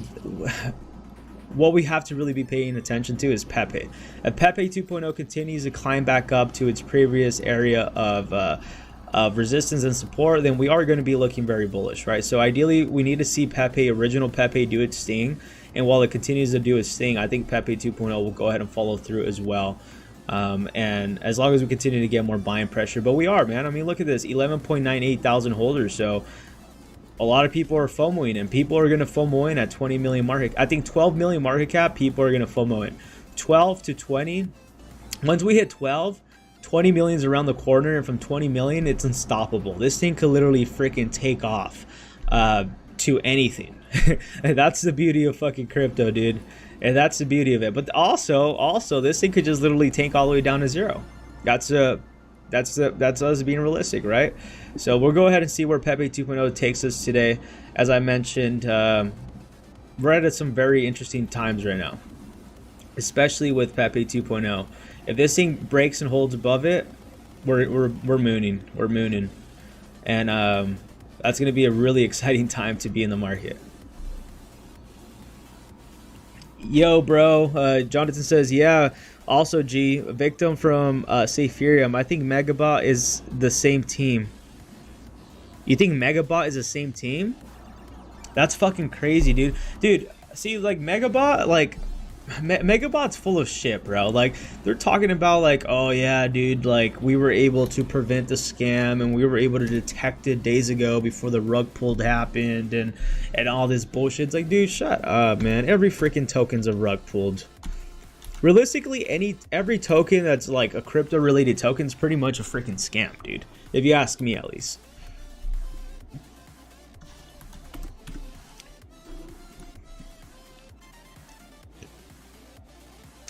what we have to really be paying attention to is Pepe. If Pepe 2.0 continues to climb back up to its previous area of resistance and support, then we are going to be looking very bullish, right? So ideally, we need to see Pepe, original Pepe, do its thing. And while it continues to do its thing, I think Pepe 2.0 will go ahead and follow through as well. And as long as we continue to get more buying pressure, but we are, man. I mean, look at this, 11.98 thousand holders. So a lot of people are FOMOing, and people are going to FOMO in at 20 million market. I think 12 million market cap, people are going to FOMO in. 12 to 20. Once we hit 12, 20 million is around the corner, and from 20 million, it's unstoppable. This thing could literally freaking take off to anything. And that's the beauty of fucking crypto, dude. And that's the beauty of it. But also, this thing could just literally tank all the way down to zero. That's us being realistic, right? So we'll go ahead and see where Pepe 2.0 takes us today. As I mentioned, we're at some very interesting times right now, especially with Pepe 2.0. If this thing breaks and holds above it, we're mooning. We're mooning. And that's going to be a really exciting time to be in the market. Yo, bro. Jonathan says, yeah. Also, G, a victim from Ethereum. I think Megabot is the same team. You think Megabot is the same team? That's fucking crazy, dude. Dude, see, like, Megabot, like, Megabot's full of shit, bro. Like, they're talking about, like, oh yeah, dude, like, we were able to prevent the scam and we were able to detect it days ago before the rug pulled happened and all this bullshit. It's like, dude, shut up, man. Every freaking token's a rug pulled. Realistically, every token that's like a crypto related token is pretty much a freaking scam, dude, if you ask me, at least.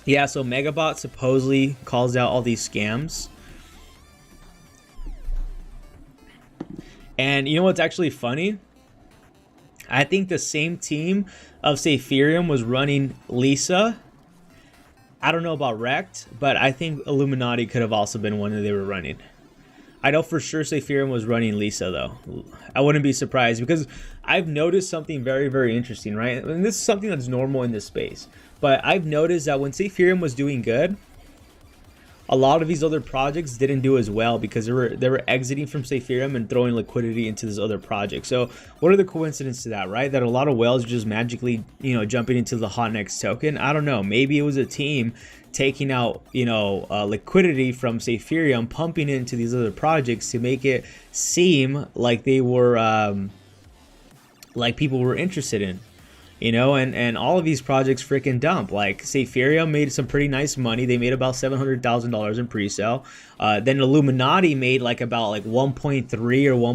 Yeah, so Megabot supposedly calls out all these scams. And you know what's actually funny? I think the same team of, say, Ethereum was running Lisa. I don't know about Rect, but I think Illuminati could have also been one that they were running. I know for sure Ethereum was running Lisa, though. I wouldn't be surprised, because I've noticed something very, very interesting, right? And this is something that's normal in this space. But I've noticed that when Ethereum was doing good, a lot of these other projects didn't do as well because they were exiting from Ethereum and throwing liquidity into this other project. So what are the coincidences to that, right? That a lot of whales just magically, jumping into the hot next token. I don't know. Maybe it was a team taking out, liquidity from Ethereum, pumping into these other projects to make it seem like they were, like people were interested in. And all of these projects freaking dump. Like, say, Ethereum made some pretty nice money. They made about $700,000 in pre-sale. Then Illuminati made like about like 1.3 or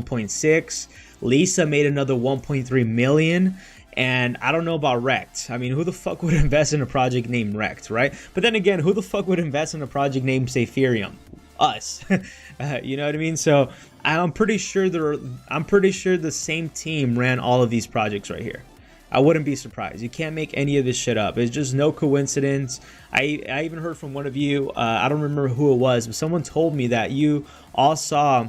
1.6. Lisa made another 1.3 million. And I don't know about Rect. I mean, who the fuck would invest in a project named Rect, right? But then again, who the fuck would invest in a project named, say, Ethereum? Us. You know what I mean? So I'm pretty sure the same team ran all of these projects right here. I wouldn't be surprised. You can't make any of this shit up. It's just no coincidence. I even heard from one of you, I don't remember who it was, but someone told me that you all saw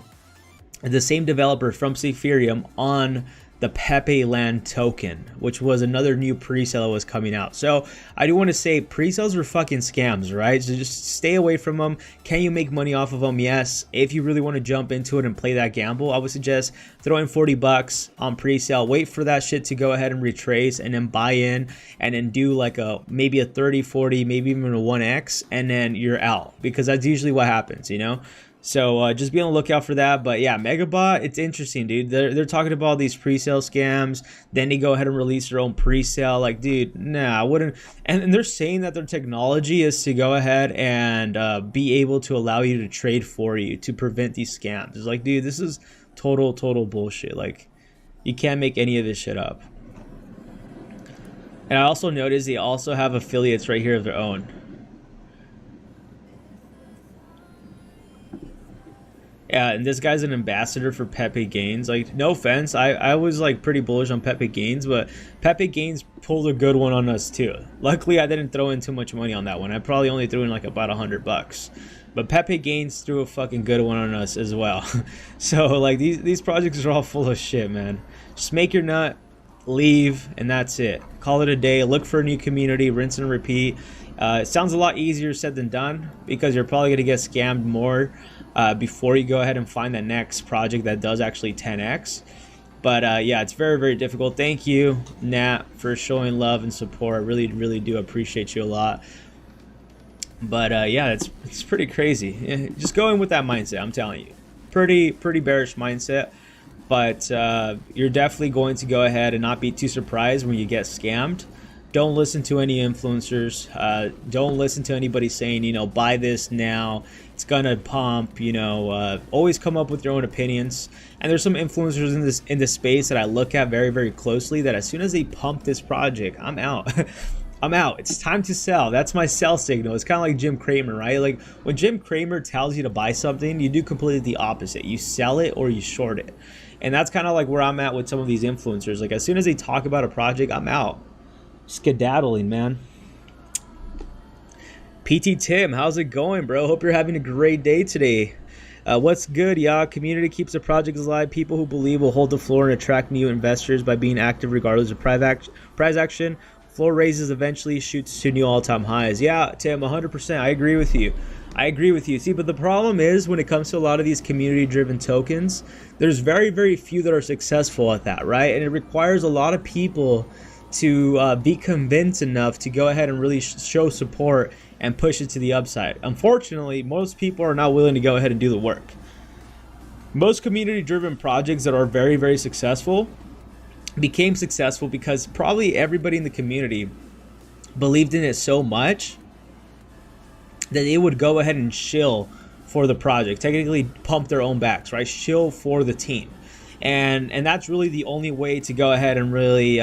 the same developer from Ethereum on the Pepe Land token, which was another new pre-sale that was coming out. So I do want to say pre-sales were fucking scams, right? So just stay away from them. Can you make money off of them? Yes. If you really want to jump into it and play that gamble, I would suggest throwing 40 bucks on pre-sale. Wait for that shit to go ahead and retrace and then buy in and then do like maybe a 30, 40, maybe even a 1x, and then you're out, because that's usually what happens, So just be on the lookout for that. But yeah, Megabot, it's interesting, dude. They're talking about all these pre-sale scams. Then they go ahead and release their own pre-sale. Like, dude, nah, I wouldn't. And they're saying that their technology is to go ahead and be able to allow you to trade for you to prevent these scams. It's like, dude, this is total bullshit. Like, you can't make any of this shit up. And I also noticed they also have affiliates right here of their own. Yeah, and this guy's an ambassador for Pepe Gains. Like, no offense, I was like pretty bullish on Pepe Gains, but Pepe Gains pulled a good one on us too. Luckily, I didn't throw in too much money on that one. I probably only threw in like about $100. But Pepe Gains threw a fucking good one on us as well. So like these projects are all full of shit, man. Just make your nut, leave, and that's it. Call it a day. Look for a new community, rinse and repeat. It sounds a lot easier said than done because you're probably gonna get scammed more before you go ahead and find the next project that does actually 10x. But yeah, it's very, very difficult. Thank you, Nat, for showing love and support. I really, really do appreciate you a lot. But yeah, it's pretty crazy. Just go in with that mindset, I'm telling you. Pretty bearish mindset. But you're definitely going to go ahead and not be too surprised when you get scammed. Don't listen to any influencers. Don't listen to anybody saying, you know, buy this now, it's gonna pump. You know, always come up with your own opinions. And there's some influencers in this space that I look at very, very closely. That as soon as they pump this project, I'm out. I'm out. It's time to sell. That's my sell signal. It's kind of like Jim Cramer, right? Like when Jim Cramer tells you to buy something, you do completely the opposite. You sell it or you short it. And that's kind of like where I'm at with some of these influencers. Like as soon as they talk about a project, I'm out. Skedaddling, man. PT Tim, how's it going, bro? Hope you're having a great day today. What's good, y'all? Community keeps the project alive. People who believe will hold the floor and attract new investors by being active regardless of price action. Floor raises eventually shoots to new all-time highs. Yeah, Tim, 100%. I agree with you. I agree with you. See, but the problem is when it comes to a lot of these community-driven tokens, there's very, very few that are successful at that, right? And it requires a lot of people to be convinced enough to go ahead and really show support and push it to the upside. Unfortunately, most people are not willing to go ahead and do the work. Most community-driven projects that are very, very successful became successful because probably everybody in the community believed in it so much that they would go ahead and shill for the project, technically pump their own backs, right? Shill for the team. And that's really the only way to go ahead and really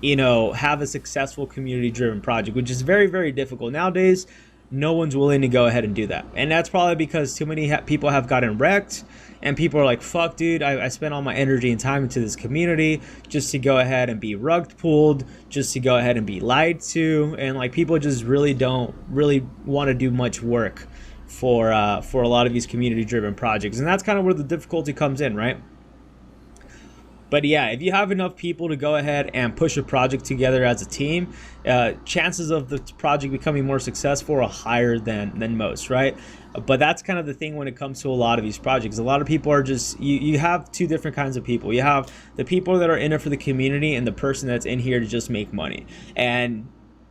you know, have a successful community-driven project, which is very, very difficult. Nowadays, no one's willing to go ahead and do that. And that's probably because too many people have gotten wrecked, and people are like, fuck, dude, I spent all my energy and time into this community just to go ahead and be rug pulled, just to go ahead and be lied to. And like people just really don't really want to do much work for a lot of these community-driven projects. And that's kind of where the difficulty comes in, right? But yeah, if you have enough people to go ahead and push a project together as a team, chances of the project becoming more successful are higher than most, right? But that's kind of the thing when it comes to a lot of these projects. A lot of people are just, you have two different kinds of people. You have the people that are in it for the community and the person that's in here to just make money. And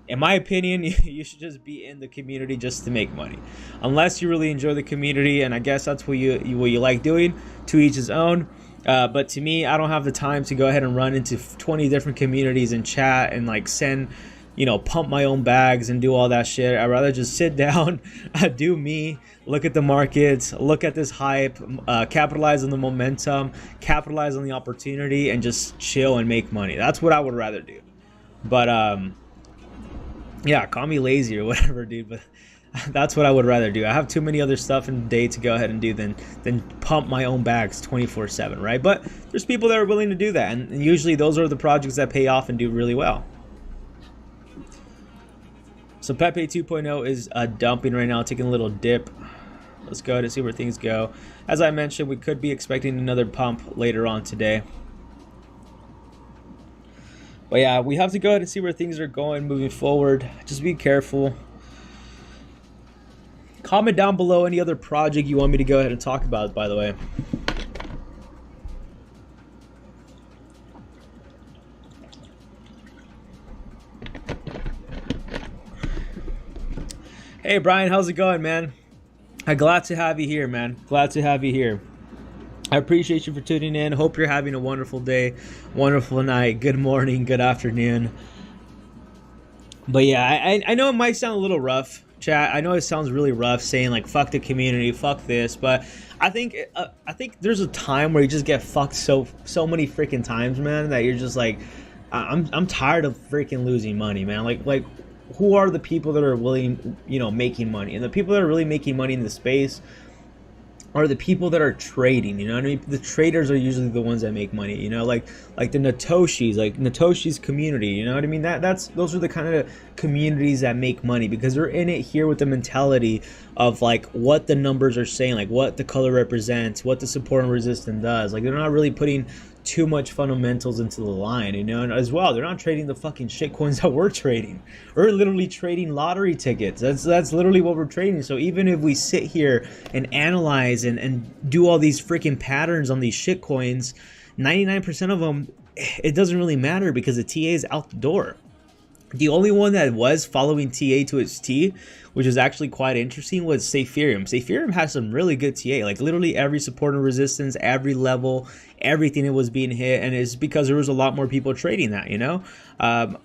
in my opinion, you should just be in the community just to make money. Unless you really enjoy the community, and I guess that's what you like doing, to each his own. But to me, I don't have the time to go ahead and run into 20 different communities and chat and like send, you know, pump my own bags and do all that shit. I'd rather just sit down, do me, look at the markets, look at this hype, capitalize on the momentum, capitalize on the opportunity, and just chill and make money. That's what I would rather do. But yeah, call me lazy or whatever, dude, but that's what I would rather do. I have too many other stuff in the day to go ahead and do than pump my own bags 24/7, right? But there's people that are willing to do that, and usually those are the projects that pay off and do really well. So Pepe 2.0 is dumping right now, taking a little dip. Let's go ahead and see where things go. As I mentioned, we could be expecting another pump later on today. But yeah, we have to go ahead and see where things are going moving forward. Just be careful. Comment down below any other project you want me to go ahead and talk about, by the way. Hey Brian, how's it going, man? I'm glad to have you here, man. Glad to have you here. I appreciate you for tuning in. Hope you're having a wonderful day, wonderful night, good morning, good afternoon. But yeah, I know it might sound a little rough, chat. I know it sounds really rough saying like fuck the community, fuck this, but I think there's a time where you just get fucked so many freaking times, man, that you're just like, I'm tired of freaking losing money, man. Like who are the people that are willing, you know, making money? And the people that are really making money in the space are the people that are trading, you know what I mean? The traders are usually the ones that make money, you know, like the Natoshis, like Natoshi's community, you know what I mean? Those are the kind of communities that make money, because they're in it here with the mentality of like what the numbers are saying, like what the color represents, what the support and resistance does. Like they're not really putting too much fundamentals into the line, you know. And as well, they're not trading the fucking shit coins that we're trading. We're literally trading lottery tickets. That's literally what we're trading. So even if we sit here and analyze and do all these freaking patterns on these shit coins, 99% of them, it doesn't really matter because the TA is out the door. The only one that was following TA to its T, which is actually quite interesting, was Ethereum. Ethereum has some really good TA, like literally every support and resistance, every level, everything it was being hit, and it's because there was a lot more people trading that, you know.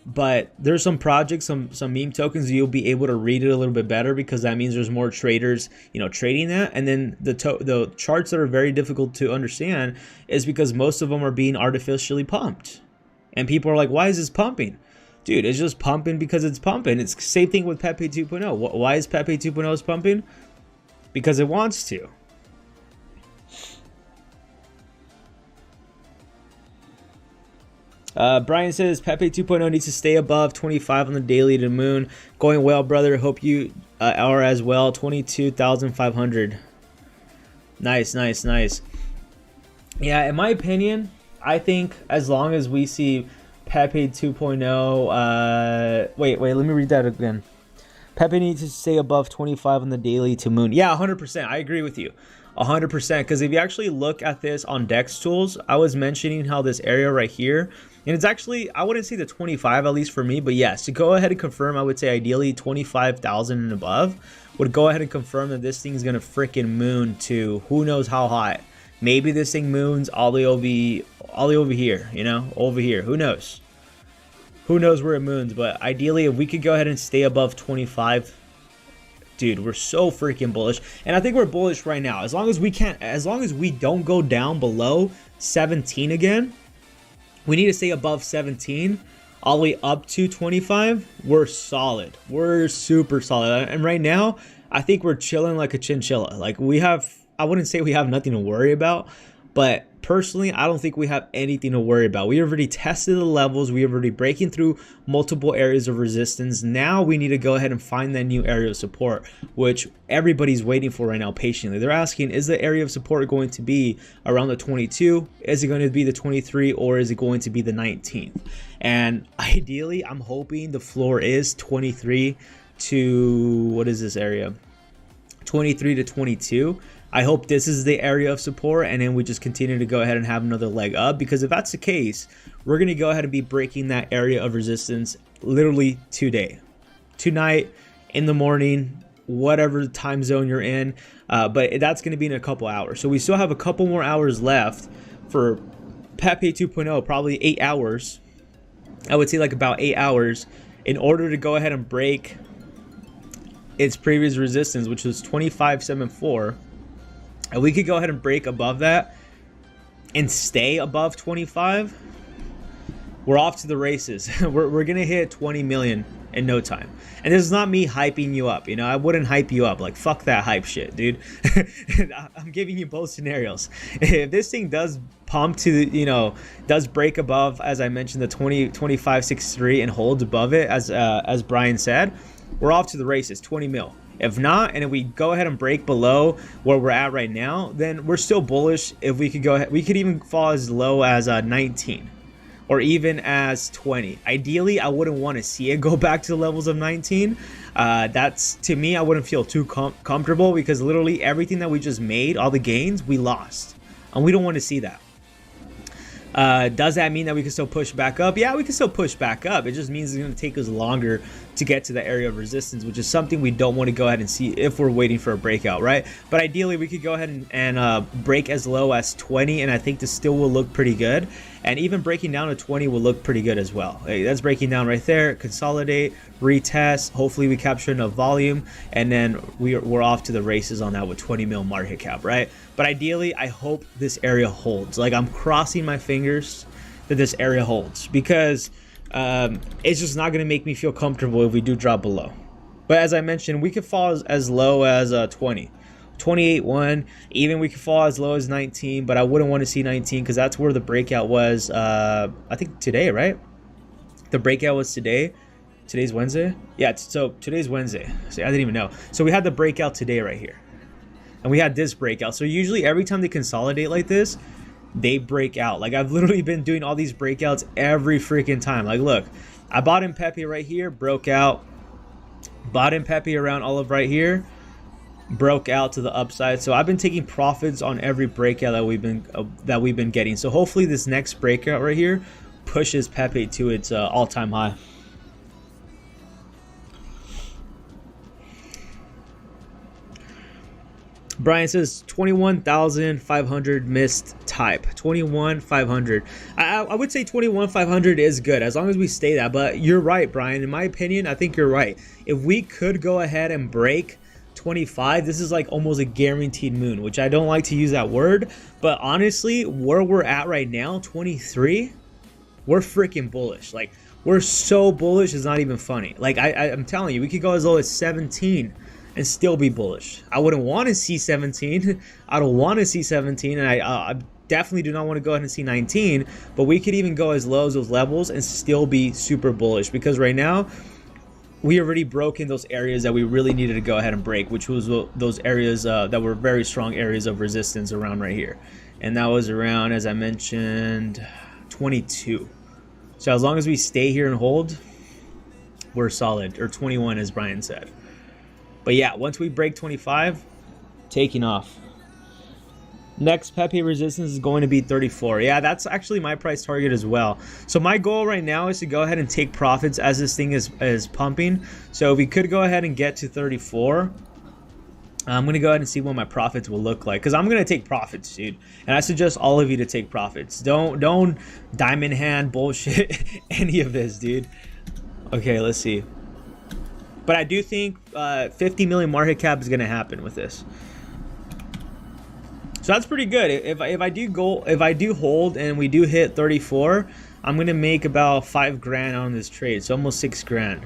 But there's some projects, some meme tokens, you'll be able to read it a little bit better because that means there's more traders, you know, trading that. And then the charts that are very difficult to understand is because most of them are being artificially pumped, and people are like, why is this pumping? Dude, it's just pumping because it's pumping. It's the same thing with Pepe 2.0. Why is Pepe 2.0 pumping? Because it wants to. Brian says Pepe 2.0 needs to stay above 25 on the daily to moon. Going well, brother. Hope you are as well. 22,500. Nice, nice, nice. Yeah, in my opinion, I think as long as we see Pepe 2.0, wait, let me read that again. Pepe needs to stay above 25 on the daily to moon. Yeah, 100%. I agree with you. 100%. Because if you actually look at this on Dex tools, I was mentioning how this area right here, and it's actually, I wouldn't say the 25, at least for me, but yes, to go ahead and confirm, I would say ideally 25,000 and above would go ahead and confirm that this thing's going to freaking moon to who knows how high. Maybe this thing moons all the way over here, you know, over here. Who knows? Who knows where it moons? But ideally, if we could go ahead and stay above 25, dude, we're so freaking bullish. And I think we're bullish right now. As long as we don't go down below 17 again, we need to stay above 17 all the way up to 25. We're solid. We're super solid. And right now, I think we're chilling like a chinchilla. Like I wouldn't say we have nothing to worry about, but personally, I don't think we have anything to worry about. We already tested the levels. We are already breaking through multiple areas of resistance. Now we need to go ahead and find that new area of support, which everybody's waiting for right now patiently. They're asking, is the area of support going to be around the 22? Is it going to be the 23? Or is it going to be the 19th? And ideally, I'm hoping the floor is 23 to, what is this area? 23 to 22. I hope this is the area of support, and then we just continue to go ahead and have another leg up, because if that's the case, we're going to go ahead and be breaking that area of resistance literally today, tonight, in the morning, whatever time zone you're in, but that's going to be in a couple hours. So we still have a couple more hours left for Pepe 2.0, probably 8 hours. I would say like about 8 hours in order to go ahead and break its previous resistance, which was 25.74. And we could go ahead and break above that and stay above 25. We're off to the races. we're going to hit 20 million in no time. And this is not me hyping you up. You know, I wouldn't hype you up. Like, fuck that hype shit, dude. I'm giving you both scenarios. If this thing does pump to, you know, does break above, as I mentioned, the 25.63 and holds above it, as Brian said, we're off to the races, 20 mil. If not, and if we go ahead and break below where we're at right now, then we're still bullish. If we could go ahead, we could even fall as low as 19 or even as 20. Ideally, I wouldn't want to see it go back to the levels of 19. That's, to me, I wouldn't feel too comfortable, because literally everything that we just made, all the gains, we lost. And we don't want to see that. Does that mean that we can still push back up? Yeah, we can still push back up. It just means it's going to take us longer to get to the area of resistance, which is something we don't want to go ahead and see if we're waiting for a breakout, right? But ideally, we could go ahead and break as low as 20, and I think this still will look pretty good. And even breaking down to 20 will look pretty good as well. Hey, that's breaking down right there. Consolidate, retest. Hopefully, we capture enough volume, and then we're off to the races on that with 20 mil market cap, right? But ideally, I hope this area holds. Like, I'm crossing my fingers that this area holds, because it's just not going to make me feel comfortable if we do drop below. But as I mentioned, we could fall as low as 28.1, even we could fall as low as 19, but I wouldn't want to see 19 because that's where the breakout was. I think today, right? The breakout was today. Today's Wednesday. Yeah, so today's Wednesday. See, I didn't even know. So we had the breakout today right here, and we had this breakout. So usually every time they consolidate like this, they break out. Like, I've literally been doing all these breakouts every freaking time. Like, look, I bought in Pepe right here, broke out. Bought in Pepe around all of right here, broke out to the upside. So I've been taking profits on every breakout that we've been getting. So hopefully this next breakout right here pushes Pepe to its all-time high. Brian says 21,500 missed type. 21,500. I would say 21,500 is good as long as we stay that. But you're right, Brian. In my opinion, I think you're right. If we could go ahead and break 25, this is like almost a guaranteed moon, which I don't like to use that word. But honestly, where we're at right now, 23, we're freaking bullish. Like, we're so bullish, it's not even funny. Like, I'm telling you, we could go as low as 17 and still be bullish. I wouldn't want to see 17. I don't want to see 17, and I definitely do not want to go ahead and see 19, but we could even go as low as those levels and still be super bullish, because right now we already broken those areas that we really needed to go ahead and break, which was those areas that were very strong areas of resistance around right here, and that was around, as I mentioned, 22. So as long as we stay here and hold, we're solid, or 21 as Brian said. But yeah, once we break 25, taking off. Next Pepe resistance is going to be 34. Yeah, that's actually my price target as well. So my goal right now is to go ahead and take profits as this thing is pumping. So if we could go ahead and get to 34, I'm going to go ahead and see what my profits will look like, because I'm going to take profits, dude. And I suggest all of you to take profits. Don't diamond hand bullshit any of this, dude. Okay, let's see. But I do think 50 million market cap is going to happen with this. So that's pretty good. If I do hold and we do hit 34, I'm going to make about 5 grand on this trade. So almost 6 grand.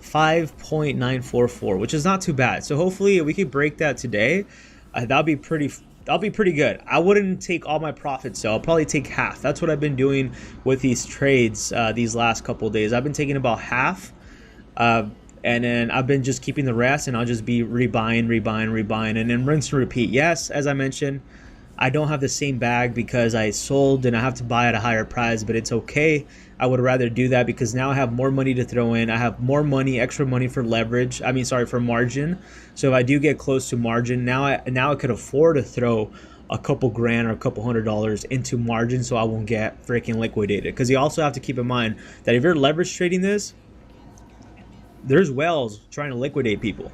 5.944, which is not too bad. So hopefully we could break that today. That'll be pretty good. I wouldn't take all my profits, so I'll probably take half. That's what I've been doing with these trades these last couple of days. I've been taking about half. And then I've been just keeping the rest, and I'll just be rebuying, and then rinse and repeat. Yes, as I mentioned, I don't have the same bag because I sold and I have to buy at a higher price, but it's okay. I would rather do that because now I have more money to throw in. I have more money, extra money for leverage. For margin. So if I do get close to margin, now I could afford to throw a couple grand or a couple $100 into margin, so I won't get freaking liquidated. Because you also have to keep in mind that if you're leverage trading this, there's whales trying to liquidate people,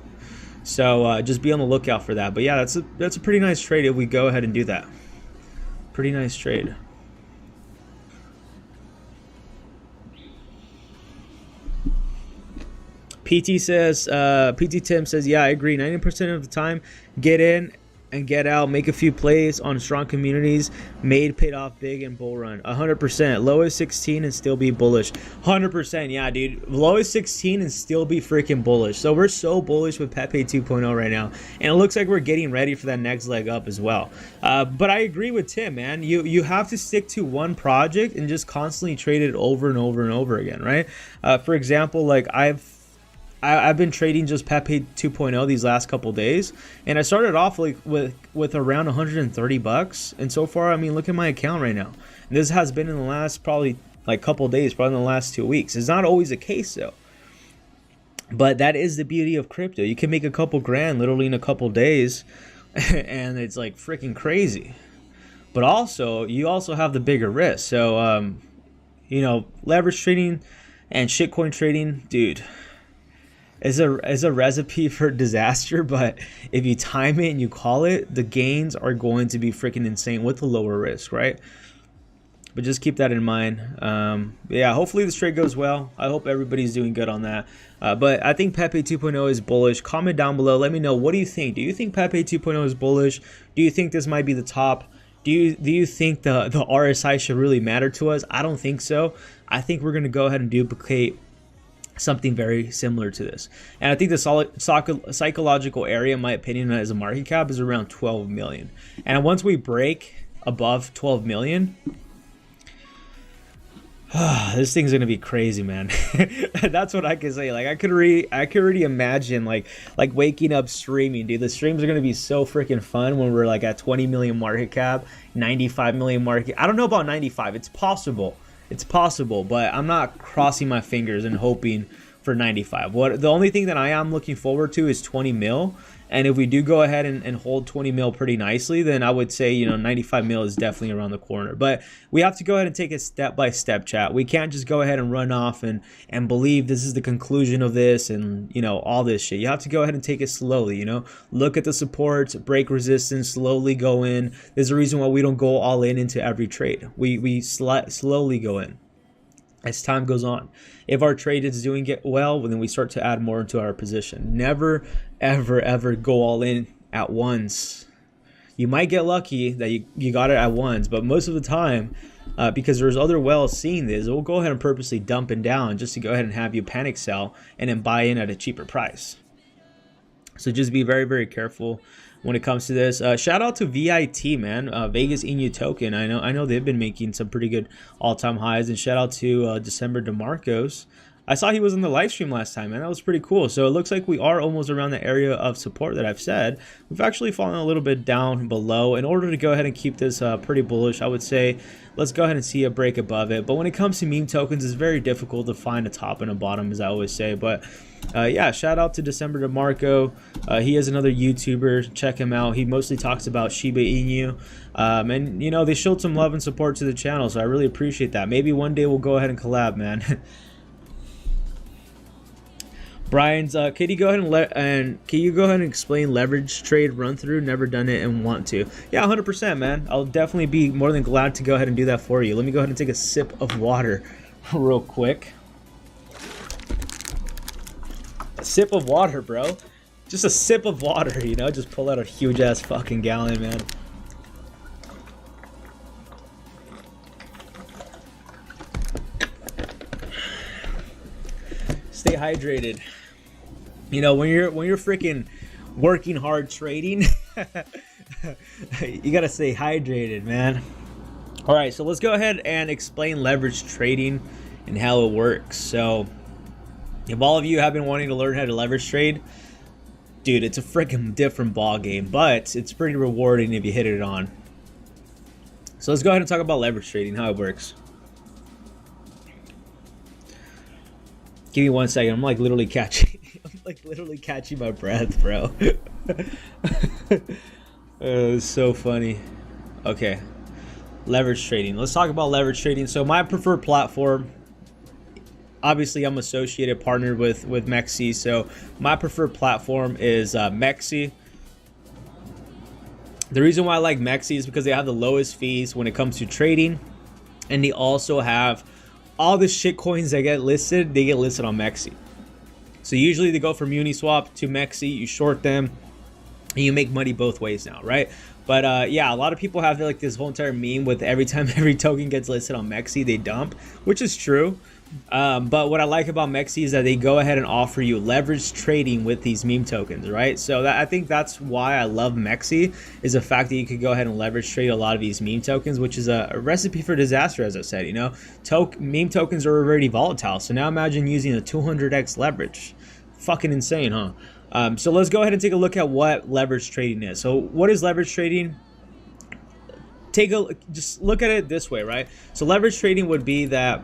so just be on the lookout for that. But yeah, that's a pretty nice trade if we go ahead and do that. Pretty nice trade. PT Tim says, yeah, I agree. 90% of the time, get in and get out, make a few plays on strong communities, paid off big and bull run. 100%. Lowest 16 and still be bullish. 100%. Yeah, dude. Lowest 16 and still be freaking bullish. So we're so bullish with Pepe 2.0 right now, and it looks like we're getting ready for that next leg up as well. But I agree with Tim, man. You have to stick to one project and just constantly trade it over and over and over again, right? For example, like I've been trading just Pepe 2.0 these last couple days, and I started off like with around 130 bucks, and so far, I mean, look at my account right now. And this has been in the last probably like couple days, probably in the last 2 weeks. It's not always the case though, but that is the beauty of crypto. You can make a couple grand literally in a couple days, and it's like freaking crazy. But also, you also have the bigger risk. So, leverage trading and shitcoin trading, dude, is a recipe for disaster. But if you time it and you call it, the gains are going to be freaking insane with the lower risk, right? But just keep that in mind. Yeah, hopefully this trade goes well. I hope everybody's doing good on that. But I think Pepe 2.0 is bullish. Comment down below. Let me know, what do you think? Do you think Pepe 2.0 is bullish? Do you think this might be the top? Do you think the RSI should really matter to us? I don't think so. I think we're going to go ahead and duplicate something very similar to this. And I think the psychological area, in my opinion, as a market cap is around 12 million. And once we break above 12 million, this thing's gonna be crazy, man. That's what I can say. Like I could already imagine like waking up streaming, dude. The streams are gonna be so freaking fun when we're like at 20 million market cap, 95 million market. I don't know about 95. It's possible, but I'm not crossing my fingers and hoping for 95. The only thing that I am looking forward to is 20 mil. And if we do go ahead and hold 20 mil pretty nicely, then I would say, 95 mil is definitely around the corner. But we have to go ahead and take it step by step, chat. We can't just go ahead and run off and believe this is the conclusion of this and, all this shit. You have to go ahead and take it slowly, Look at the supports, break resistance, slowly go in. There's a reason why we don't go all in into every trade. We slowly go in as time goes on. If our trade is doing it well, then we start to add more into our position. Never, ever, ever go all in at once. You might get lucky that you got it at once, but most of the time, because there's other whales seeing this, we'll go ahead and purposely dump it down just to go ahead and have you panic sell and then buy in at a cheaper price. So just be very, very careful when it comes to this. Shout out to VIT, man. Vegas Inu token. I know they've been making some pretty good all-time highs. And shout out to December DeMarcos. I saw he was in the live stream last time, man. That was pretty cool. So it looks like we are almost around the area of support that I've said. We've actually fallen a little bit down below. In order to go ahead and keep this pretty bullish, I would say let's go ahead and see a break above it. But when it comes to meme tokens, it's very difficult to find a top and a bottom, as I always say. But yeah, shout out to December DeMarco. He is another YouTuber. Check him out. He mostly talks about Shiba Inu. And, they showed some love and support to the channel, so I really appreciate that. Maybe one day we'll go ahead and collab, man. Brian's, can you go ahead and explain leverage trade run through? Never done it and want to. Yeah, 100%, man. I'll definitely be more than glad to go ahead and do that for you. Let me go ahead and take a sip of water real quick. A sip of water, bro. Just a sip of water, just pull out a huge ass fucking gallon, man. Stay hydrated. When you're freaking working hard trading, you gotta stay hydrated, man. All right, so let's go ahead and explain leverage trading and how it works. So if all of you have been wanting to learn how to leverage trade, dude, it's a freaking different ball game, but it's pretty rewarding if you hit it on. So let's go ahead and talk about leverage trading, how it works. Give me 1 second. I'm literally catching my breath, bro. It's so funny. Okay, leverage trading. Let's talk about leverage trading. So my preferred platform, obviously I'm associated partnered with MEXC, so my preferred platform is MEXC. The reason why I like MEXC is because they have the lowest fees when it comes to trading, and they also have all the shit coins that get listed, they get listed on MEXC. So usually they go from Uniswap to MEXC, you short them, and you make money both ways now, right? But yeah, a lot of people have like this whole entire meme with every time every token gets listed on MEXC, they dump, which is true. But what I like about MEXC is that they go ahead and offer you leverage trading with these meme tokens, right? So I think that's why I love MEXC, is the fact that you could go ahead and leverage trade a lot of these meme tokens, which is a recipe for disaster, as I said. Meme tokens are already volatile, so now imagine using a 200x leverage. Fucking insane, huh? So let's go ahead and take a look at what leverage trading is. So what is leverage trading? Just look at it this way, right? So leverage trading would be that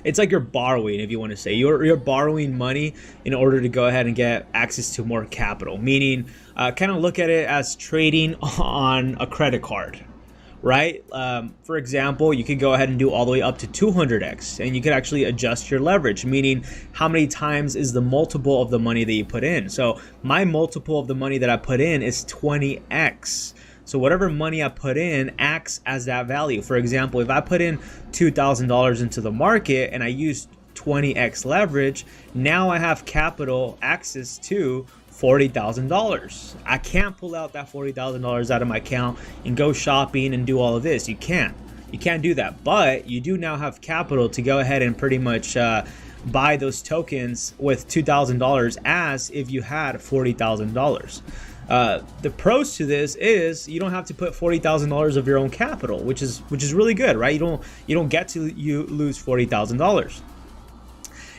it's like you're borrowing, if you want to say. You're borrowing money in order to go ahead and get access to more capital. Meaning, kind of look at it as trading on a credit card, right? For example, you could go ahead and do all the way up to 200x, and you could actually adjust your leverage, meaning how many times is the multiple of the money that you put in. So my multiple of the money that I put in is 20x. So whatever money I put in acts as that value. For example, if I put in $2,000 into the market and I use 20x leverage, now I have capital access to $40,000. I can't pull out that $40,000 out of my account and go shopping and do all of this. You can't do that, but you do now have capital to go ahead and pretty much buy those tokens with $2,000 as if you had $40,000. The pros to this is you don't have to put $40,000 of your own capital, which is really good, right? You don't get to lose $40,000.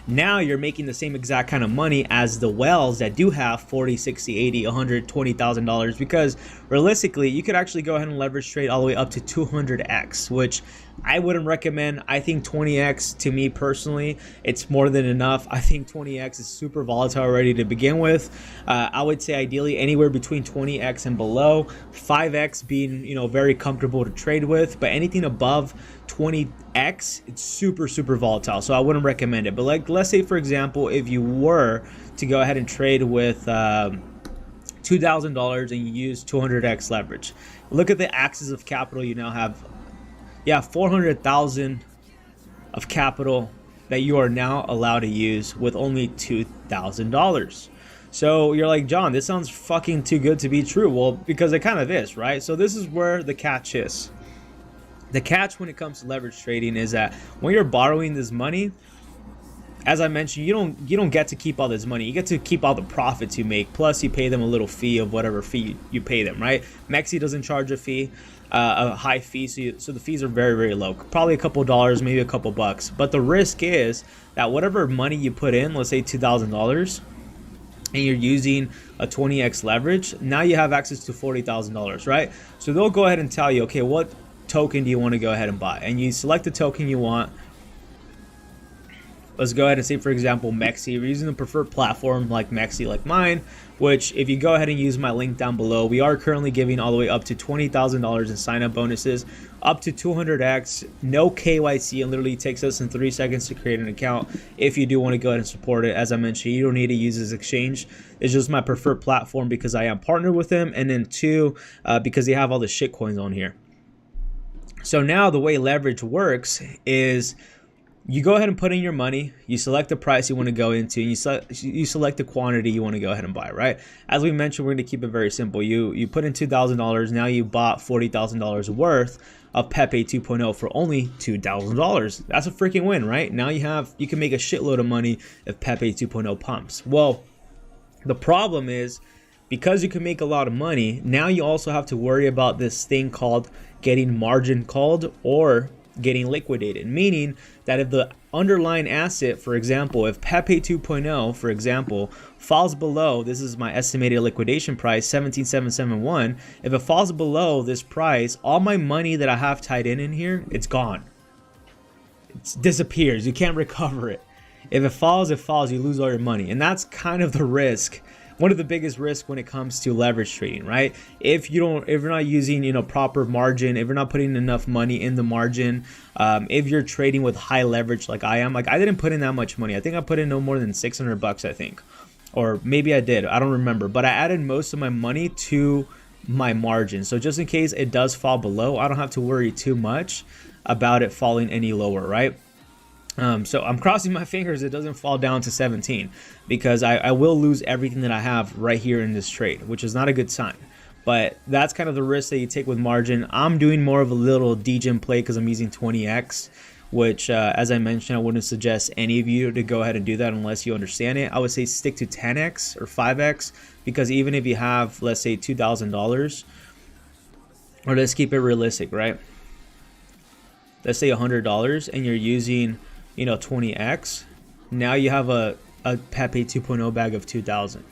Now you're making the same exact kind of money as the whales that do have 40, 60, 80, 100, $20,000, because realistically you could actually go ahead and leverage trade all the way up to 200x, which I wouldn't recommend. I think 20x, to me personally, it's more than enough. I think 20x is super volatile already to begin with. I would say ideally anywhere between 20x and below, 5x being, you know, very comfortable to trade with, but anything above 20x, it's super volatile, so I wouldn't recommend it. But like, let's say for example, if you were to go ahead and trade with $2,000 and you use 200x leverage, look at the axis of capital you now have. Yeah, 400,000 of capital that you are now allowed to use with only $2,000. So you're like, John, this sounds fucking too good to be true. Well, because it kind of is, right? So this is where the catch is. The catch when it comes to leverage trading is that when you're borrowing this money, as I mentioned, you don't get to keep all this money. You get to keep all the profits you make, plus you pay them a little fee of whatever fee you pay them, right? MEXC doesn't charge a fee, a high fee, so the fees are very low, probably a couple dollars, maybe a couple bucks. But the risk is that whatever money you put in, let's say $2,000, and you're using a 20x leverage, now you have access to $40,000, right? So they'll go ahead and tell you, okay, what token do you want to go ahead and buy? And you select the token you want. Let's go ahead and say, for example, MEXC. We're using the preferred platform like MEXC, like mine, which if you go ahead and use my link down below, we are currently giving all the way up to $20,000 in sign-up bonuses, up to 200x, no KYC, and literally takes us in 3 seconds to create an account. If you do want to go ahead and support it, as I mentioned, you don't need to use this exchange. It's just my preferred platform because I am partnered with them, and then two, because they have all the shit coins on here. So now the way leverage works is you go ahead and put in your money, you select the price you want to go into, and you select the quantity you want to go ahead and buy, right? As we mentioned, we're going to keep it very simple. You put in $2,000, now you bought $40,000 worth of Pepe 2.0 for only $2,000. That's a freaking win, right? Now you can make a shitload of money if Pepe 2.0 pumps. Well, the problem is, because you can make a lot of money, now you also have to worry about this thing called getting margin called or getting liquidated, meaning that if the underlying asset, for example, if Pepe 2.0, for example, falls below, this is my estimated liquidation price, 17,771, if it falls below this price, all my money that I have tied in here, it's gone. It disappears. You can't recover it. If it falls, you lose all your money. And that's kind of the risk. One of the biggest risks when it comes to leverage trading, right? If you're not using, proper margin, if you're not putting enough money in the margin, if you're trading with high leverage like I am, like I didn't put in that much money. I think I put in no more than 600 bucks, I think, or maybe I did. I don't remember, but I added most of my money to my margin. So just in case it does fall below, I don't have to worry too much about it falling any lower, right? So I'm crossing my fingers it doesn't fall down to 17, because I will lose everything that I have right here in this trade, which is not a good sign. But that's kind of the risk that you take with margin. I'm doing more of a little degen play because I'm using 20x, which as I mentioned, I wouldn't suggest any of you to go ahead and do that unless you understand it. I would say stick to 10x or 5x, because even if you have, let's say, $2,000, or let's keep it realistic, right? Let's say $100 and you're using 20x, now you have a Pepe 2.0 bag of 2,000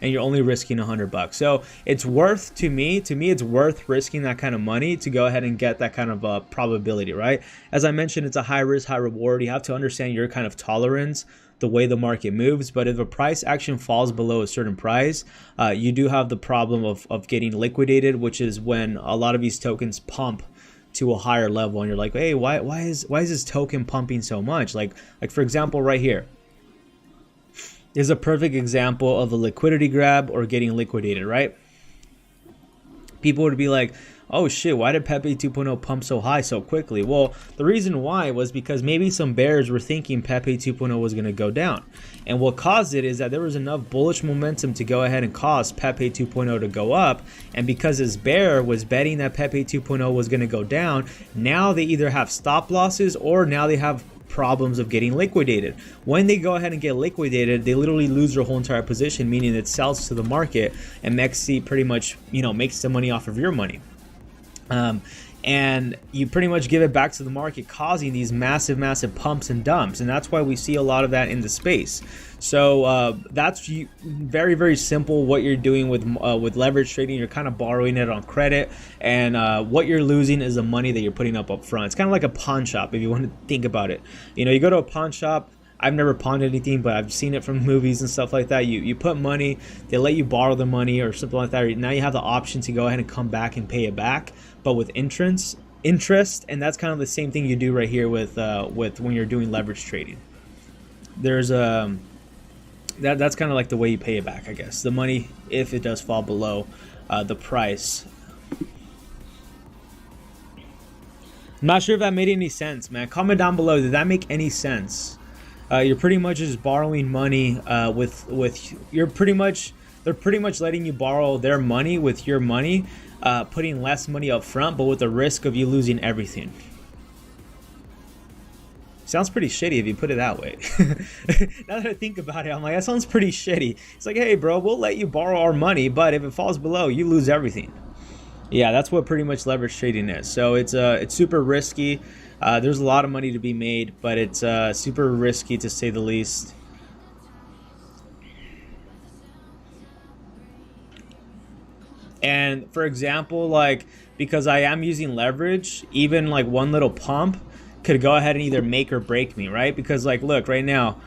and you're only risking $100. So it's worth, to me it's worth risking that kind of money to go ahead and get that kind of probability, right? As I mentioned, it's a high risk, high reward. You have to understand your kind of tolerance, the way the market moves. But if a price action falls below a certain price, you do have the problem of getting liquidated, which is when a lot of these tokens pump to a higher level and you're like, hey, why is this token pumping so much? Like for example, right here is a perfect example of a liquidity grab or getting liquidated, right? People would be like, oh shit, why did Pepe 2.0 pump so high so quickly? Well, the reason why was because maybe some bears were thinking Pepe 2.0 was going to go down. And what caused it is that there was enough bullish momentum to go ahead and cause Pepe 2.0 to go up. And because this bear was betting that Pepe 2.0 was going to go down, now they either have stop losses or now they have problems of getting liquidated. When they go ahead and get liquidated, they literally lose their whole entire position, meaning it sells to the market, and MEXC pretty much, you know, makes the money off of your money. And you pretty much give it back to the market, causing these massive pumps and dumps. And that's why we see a lot of that in the space. So that's very simple what you're doing with leverage trading. You're kind of borrowing it on credit, and what you're losing is the money that you're putting up front. It's kind of like a pawn shop if you want to think about it. You know, you go to a pawn shop. I've never pawned anything, but I've seen it from movies and stuff like that. You put money, they let you borrow the money or something like that. Now you have the option to go ahead and come back and pay it back, but with interest, and that's kind of the same thing you do right here with when you're doing leverage trading. There's that's kind of like the way you pay it back, I guess. The money, if it does fall below the price. I'm not sure if that made any sense, man. Comment down below. Did that make any sense? You're pretty much just borrowing money they're pretty much letting you borrow their money with your money, putting less money up front, but with the risk of you losing everything. Sounds pretty shitty if you put it that way. Now that I think about it, I'm like, that sounds pretty shitty. It's like, hey bro, we'll let you borrow our money, but if it falls below, you lose everything. Yeah, that's what pretty much leverage trading is. So it's super risky. There's a lot of money to be made, but it's super risky to say the least. And for example, like, because I am using leverage, even like one little pump could go ahead and either make or break me, right? Because like, look, right now,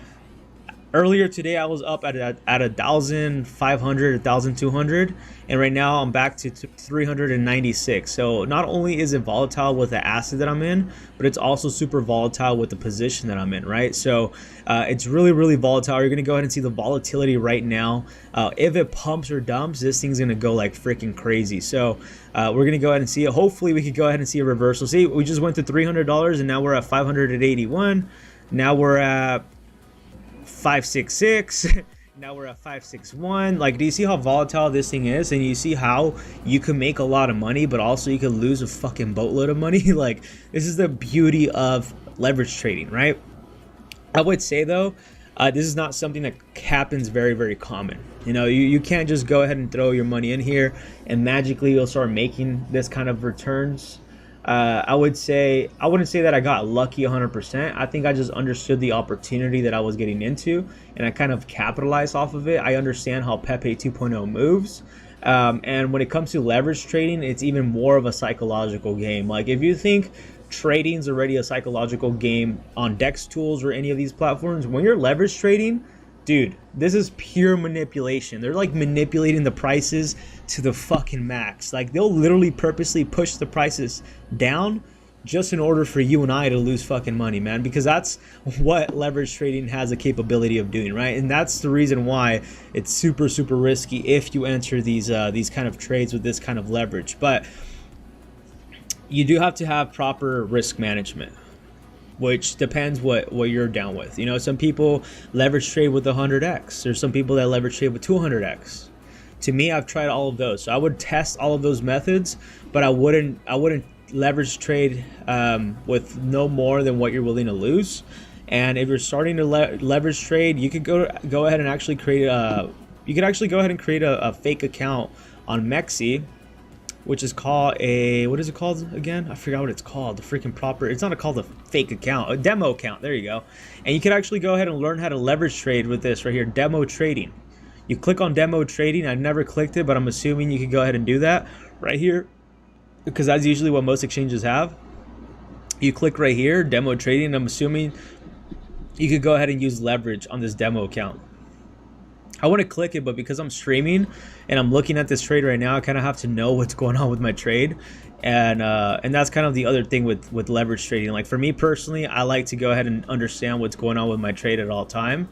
earlier today I was up at 1,500, 1,200, and right now I'm back to 396. So not only is it volatile with the asset that I'm in, but it's also super volatile with the position that I'm in, right? So it's really volatile. You're gonna go ahead and see the volatility right now. If it pumps or dumps, this thing's gonna go like freaking crazy. So we're gonna go ahead and see it. Hopefully we could go ahead and see a reversal. See, we just went to $300 and now we're at 581. Now we're at 566. Now we're at 561. Like, do you see how volatile this thing is? And you see how you can make a lot of money, but also you can lose a fucking boatload of money. Like, this is the beauty of leverage trading, right? I would say though, this is not something that happens very common. You know, you can't just go ahead and throw your money in here and magically you'll start making this kind of returns. I wouldn't say that I got lucky 100%. I think I just understood the opportunity that I was getting into, and I kind of capitalized off of it. I understand how Pepe 2.0 moves, and when it comes to leverage trading, it's even more of a psychological game. Like, if you think trading is already a psychological game on DEX tools or any of these platforms, when you're leverage trading, dude, this is pure manipulation. They're like manipulating the prices to the fucking max. Like, they'll literally purposely push the prices down just in order for you and I to lose fucking money, man, because that's what leverage trading has a capability of doing, right? And that's the reason why it's super risky if you enter these kind of trades with this kind of leverage. But you do have to have proper risk management, which depends what you're down with. You know, some people leverage trade with 100x. There's some people that leverage trade with 200x. To me, I've tried all of those. So I would test all of those methods, but I wouldn't leverage trade with no more than what you're willing to lose. And if you're starting to leverage trade, you could go ahead and actually create a fake account on MEXC, which is called what is it called again? I forgot what it's called. The freaking proper, it's not called a fake account, a demo account. There you go. And you can actually go ahead and learn how to leverage trade with this right here, demo trading. You click on demo trading. I never clicked it, but I'm assuming you can go ahead and do that right here, because that's usually what most exchanges have. You click right here, demo trading. I'm assuming you could go ahead and use leverage on this demo account. I want to click it, but because I'm streaming and I'm looking at this trade right now, I kind of have to know what's going on with my trade, and that's kind of the other thing with leverage trading. Like, for me personally, I like to go ahead and understand what's going on with my trade at all time.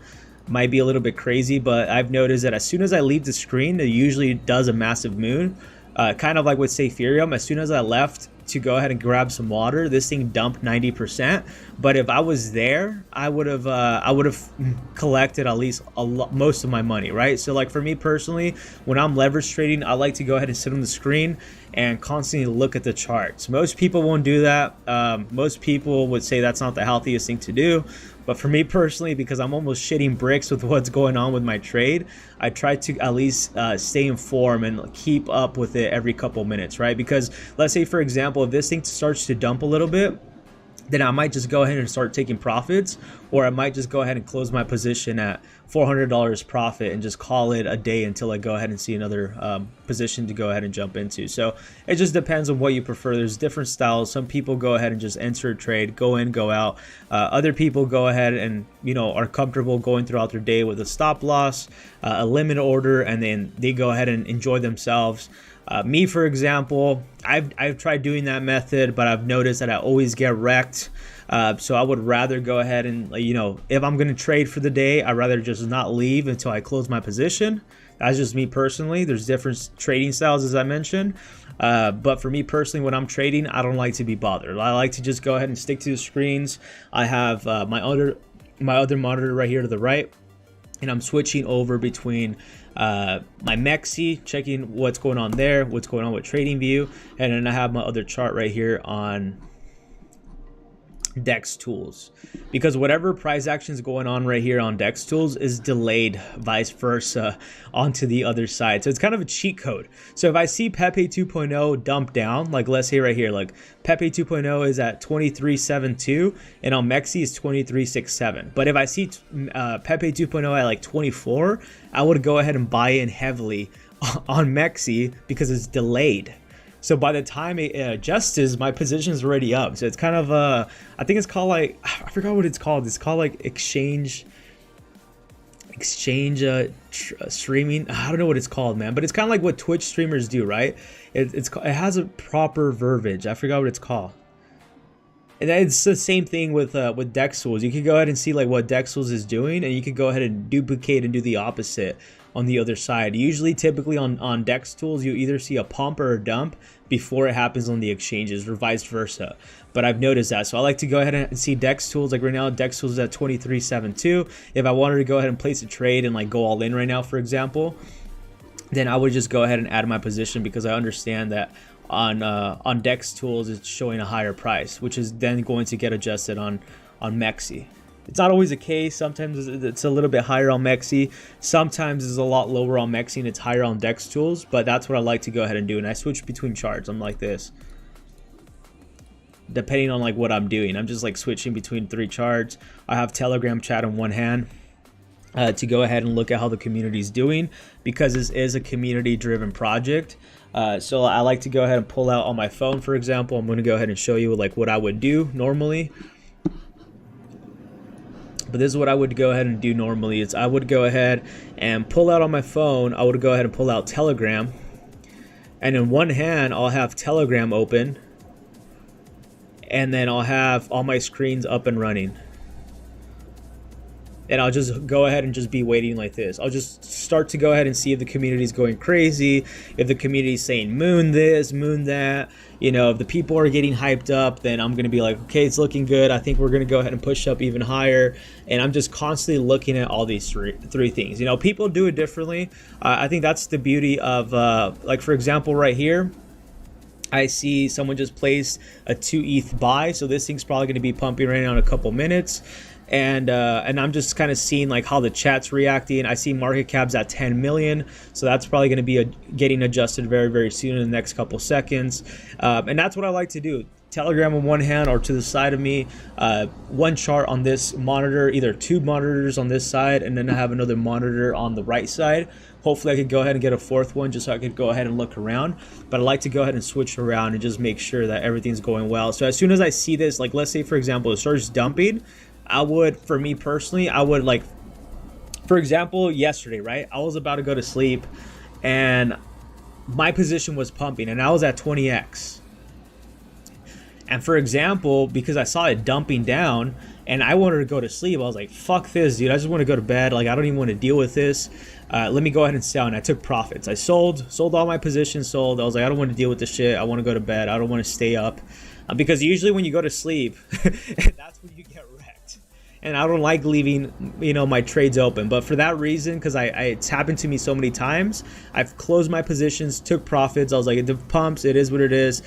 Might be a little bit crazy, but I've noticed that as soon as I leave the screen, it usually does a massive move. kind of like with say Ethereum, as soon as I left to go ahead and grab some water, this thing dumped 90%. But if I was there, I would have collected at least most of my money, right? So like for me personally, when I'm leverage trading, I like to go ahead and sit on the screen and constantly look at the charts. Most people won't do that. Most people would say that's not the healthiest thing to do. But for me personally, because I'm almost shitting bricks with what's going on with my trade, I try to at least stay informed and keep up with it every couple minutes, right? Because let's say, for example, if this thing starts to dump a little bit, then I might just go ahead and start taking profits, or I might just go ahead and close my position at $400 profit and just call it a day until I go ahead and see another position to go ahead and jump into. So it just depends on what you prefer. There's different styles. Some people go ahead and just enter a trade, go in, go out. Other people go ahead and, you know, are comfortable going throughout their day with a stop loss, a limit order, and then they go ahead and enjoy themselves. Me, for example, I've tried doing that method, but I've noticed that I always get wrecked. So I would rather go ahead and, you know, if I'm going to trade for the day, I'd rather just not leave until I close my position. That's just me personally. There's different trading styles, as I mentioned. But for me personally, when I'm trading, I don't like to be bothered. I like to just go ahead and stick to the screens. I have my other monitor right here to the right, and I'm switching over between my MEXC, checking what's going on there, what's going on with TradingView, and then I have my other chart right here on DEX tools, because whatever price action is going on right here on DEX tools is delayed vice versa onto the other side. So it's kind of a cheat code. So if I see Pepe 2.0 dump down, like let's say right here, like Pepe 2.0 is at 23.72 and on MEXC is 23.67. But if I see Pepe 2.0 at like 24, I would go ahead and buy in heavily on MEXC because it's delayed. So by the time it adjusts, my position is already up. So it's kind of I think it's called like, I forgot what it's called. It's called like exchange streaming. I don't know what it's called, man. But it's kind of like what Twitch streamers do, right? It has a proper verbiage. I forgot what it's called. And it's the same thing with DEX tools. You can go ahead and see like what DEX tools is doing, and you can go ahead and duplicate and do the opposite on the other side. Usually, typically on DEX tools, you either see a pump or a dump before it happens on the exchanges, or vice versa. But I've noticed that, so I like to go ahead and see DEX tools. Like right now, DEX tools is at 23.72. If I wanted to go ahead and place a trade and like go all in right now, for example, then I would just go ahead and add my position, because I understand that on DEX tools it's showing a higher price, which is then going to get adjusted on MEXC. It's not always the case. Sometimes it's a little bit higher on MEXC. Sometimes it's a lot lower on MEXC and it's higher on DEX tools. But that's what I like to go ahead and do. And I switch between charts. I'm like this, depending on like what I'm doing. I'm just like switching between 3 charts. I have Telegram chat in one hand to go ahead and look at how the community is doing, because this is a community driven project. So I like to go ahead and pull out on my phone, for example. I'm going to go ahead and show you like what I would do normally. But this is what I would go ahead and do normally. Is I would go ahead and pull out on my phone. I would go ahead and pull out Telegram, and in one hand I'll have Telegram open, and then I'll have all my screens up and running. And I'll just go ahead and just be waiting like this. I'll just start to go ahead and see if the community is going crazy, if the community is saying moon this, moon that. You know, if the people are getting hyped up, then I'm going to be like, okay, it's looking good. I think we're going to go ahead and push up even higher. And I'm just constantly looking at all these three things. You know, people do it differently. I think that's the beauty of, like, for example, right here, I see someone just placed a 2 ETH buy. So this thing's probably going to be pumping right now in a couple minutes. And I'm just kind of seeing like how the chat's reacting. I see market caps at 10 million, so that's probably going to be getting adjusted very, very soon in the next couple seconds. And that's what I like to do. Telegram in one hand, or to the side of me, one chart on this monitor, either 2 monitors on this side, and then I have another monitor on the right side. Hopefully I could go ahead and get a 4th one, just so I could go ahead and look around. But I like to go ahead and switch around and just make sure that everything's going well. So as soon as I see this, like let's say for example it starts dumping, I would, for me personally, I would, like, for example, yesterday, right? I was about to go to sleep and my position was pumping and I was at 20x. And for example, because I saw it dumping down and I wanted to go to sleep, I was like, fuck this, dude. I just want to go to bed. Like, I don't even want to deal with this. Let me go ahead and sell. And I took profits. I sold all my positions, sold. I was like, I don't want to deal with this shit. I want to go to bed. I don't want to stay up. Because usually when you go to sleep, that's when you get wrecked. And I don't like leaving, my trades open. But for that reason, because it's happened to me so many times, I've closed my positions, took profits. I was like, it pumps. It is what it is.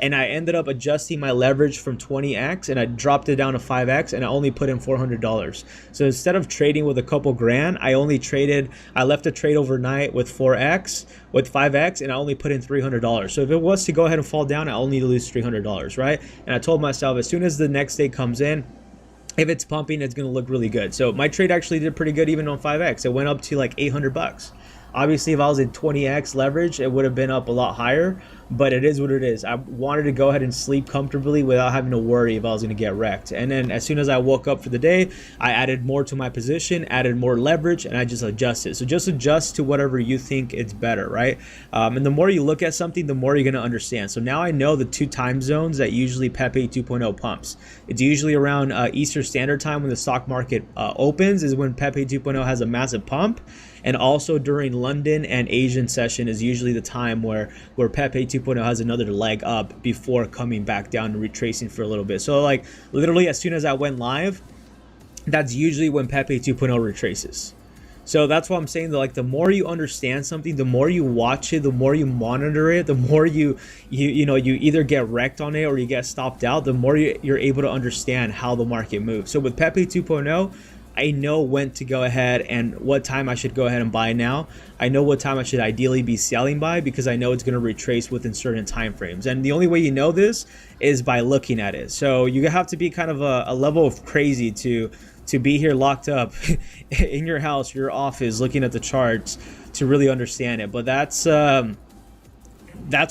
And I ended up adjusting my leverage from 20x and I dropped it down to 5x and I only put in $400. So instead of trading with a couple grand, I left a trade overnight with 5x, and I only put in $300. So if it was to go ahead and fall down, I only need to lose $300, right? And I told myself, as soon as the next day comes in, if it's pumping, it's going to look really good. So my trade actually did pretty good even on 5x. It went up to like $800. Obviously, if I was in 20x leverage, it would have been up a lot higher, but it is what it is. I wanted to go ahead and sleep comfortably without having to worry if I was going to get wrecked. And then as soon as I woke up for the day, I added more to my position, added more leverage, and I just adjusted. So just adjust to whatever you think it's better, right? And the more you look at something, the more you're going to understand. So now I know the 2 time zones that usually Pepe 2.0 pumps. It's usually around Eastern Standard Time when the stock market opens is when Pepe 2.0 has a massive pump. And also during London and Asian session is usually the time where Pepe 2.0 has another leg up before coming back down and retracing for a little bit. So like literally as soon as I went live, that's usually when Pepe 2.0 retraces. So that's why I'm saying that, like, the more you understand something, the more you watch it, the more you monitor it, the more you either get wrecked on it or you get stopped out, the more you're able to understand how the market moves. So with Pepe 2.0, I know when to go ahead and what time I should go ahead and buy now. I know what time I should ideally be selling by because I know it's going to retrace within certain time frames. And the only way you know this is by looking at it. So you have to be kind of a level of crazy to be here locked up in your house, your office, looking at the charts to really understand it. But that's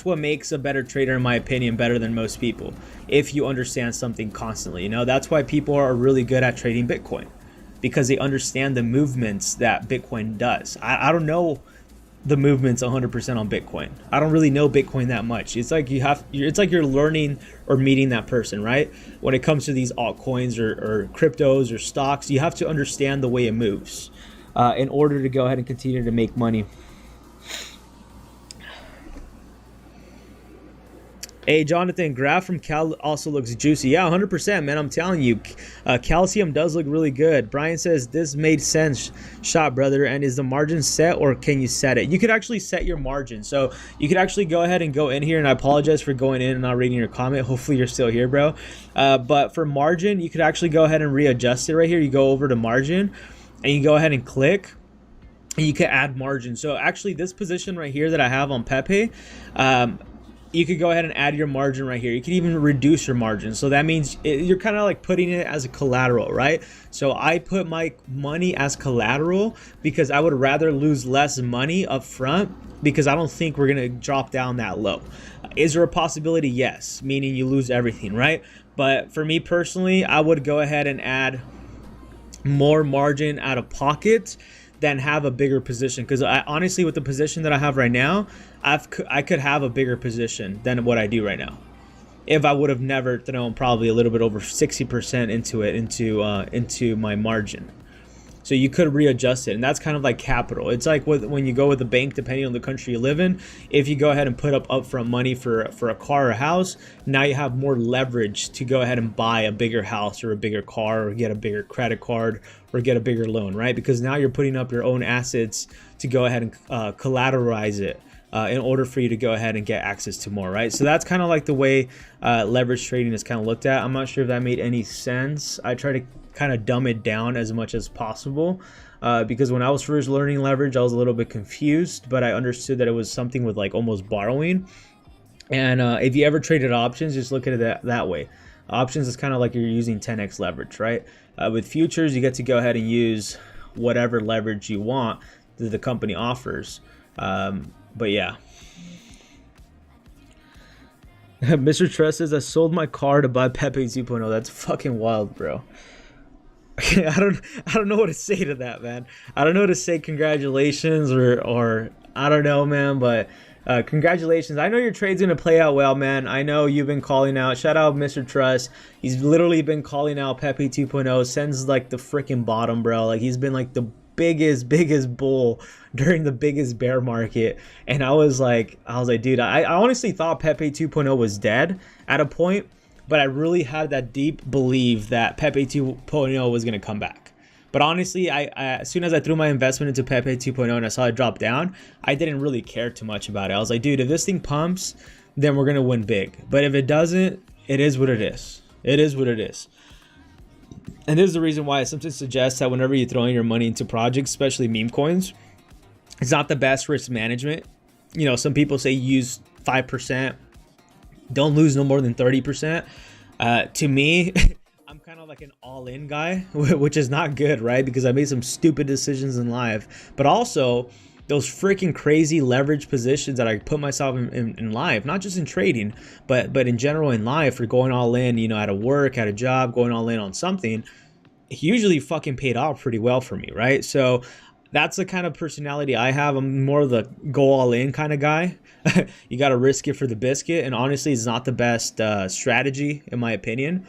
what makes a better trader, in my opinion, better than most people. If you understand something constantly, that's why people are really good at trading Bitcoin. Because they understand the movements that Bitcoin does. I don't know the movements 100% on Bitcoin. I don't really know Bitcoin that much. It's like you're learning or meeting that person, right? When it comes to these altcoins or cryptos or stocks, you have to understand the way it moves in order to go ahead and continue to make money. Hey, Jonathan, graph from Cal also looks juicy. Yeah, 100%, man. I'm telling you, calcium does look really good. Brian says, this made sense, shot brother. And is the margin set or can you set it? You could actually set your margin. So you could actually go ahead and go in here. And I apologize for going in and not reading your comment. Hopefully you're still here, bro. But for margin, you could actually go ahead and readjust it right here. You go over to margin and you go ahead and click. And you can add margin. So actually this position right here that I have on Pepe, you could go ahead and add your margin right here. You can even reduce your margin. So that means you're kind of like putting it as a collateral, right? So I put my money as collateral because I would rather lose less money up front because I don't think we're going to drop down that low. Is there a possibility? Yes, meaning you lose everything, right? But for me personally, I would go ahead and add more margin out of pocket than have a bigger position, because I honestly, with the position that I have right now, I could have a bigger position than what I do right now if I would have never thrown probably a little bit over 60% into my margin. So you could readjust it, and that's kind of like capital. It's like when you go with a bank, depending on the country you live in, if you go ahead and put up upfront money for a car or a house, now you have more leverage to go ahead and buy a bigger house or a bigger car or get a bigger credit card or get a bigger loan, right? Because now you're putting up your own assets to go ahead and collateralize it in order for you to go ahead and get access to more, right? So that's kind of like the way leverage trading is kind of looked at. I'm not sure if that made any sense. I try to kind of dumb it down as much as possible because when I was first learning leverage, I was a little bit confused, but I understood that it was something with like almost borrowing. And if you ever traded options, just look at it that way. Options is kind of like you're using 10x leverage, right? With futures, you get to go ahead and use whatever leverage you want that the company offers. But yeah. Mr. Trust says, I sold my car to buy Pepe 2.0. That's fucking wild, bro. I don't know what to say to that, man. I don't know what to say, congratulations or I don't know, man, but Congratulations. I know your trade's going to play out well, man. I know you've been calling out. Shout out Mr. Trust. He's literally been calling out Pepe 2.0 since like the freaking bottom, bro. Like he's been like the biggest bull during the biggest bear market. And I was like, dude, I honestly thought Pepe 2.0 was dead at a point, but I really had that deep belief that Pepe 2.0 was going to come back. But honestly, I as soon as I threw my investment into Pepe 2.0 and I saw it drop down, I didn't really care too much about it. I was like, dude, if this thing pumps, then we're going to win big. But if it doesn't, it is what it is. It is what it is. And this is the reason why I sometimes suggest that whenever you're throwing your money into projects, especially meme coins, it's not the best risk management. You know, some people say use 5%. Don't lose no more than 30%. To me, I'm kind of like an all-in guy, which is not good, right? Because I made some stupid decisions in life, but also those freaking crazy leverage positions that I put myself in life, not just in trading, but in general in life, for going all in, you know, at a work, at a job, going all in on something, usually fucking paid off pretty well for me, right? So that's the kind of personality I have. I'm more of the go all in kind of guy. You got to risk it for the biscuit. And honestly, it's not the best strategy in my opinion.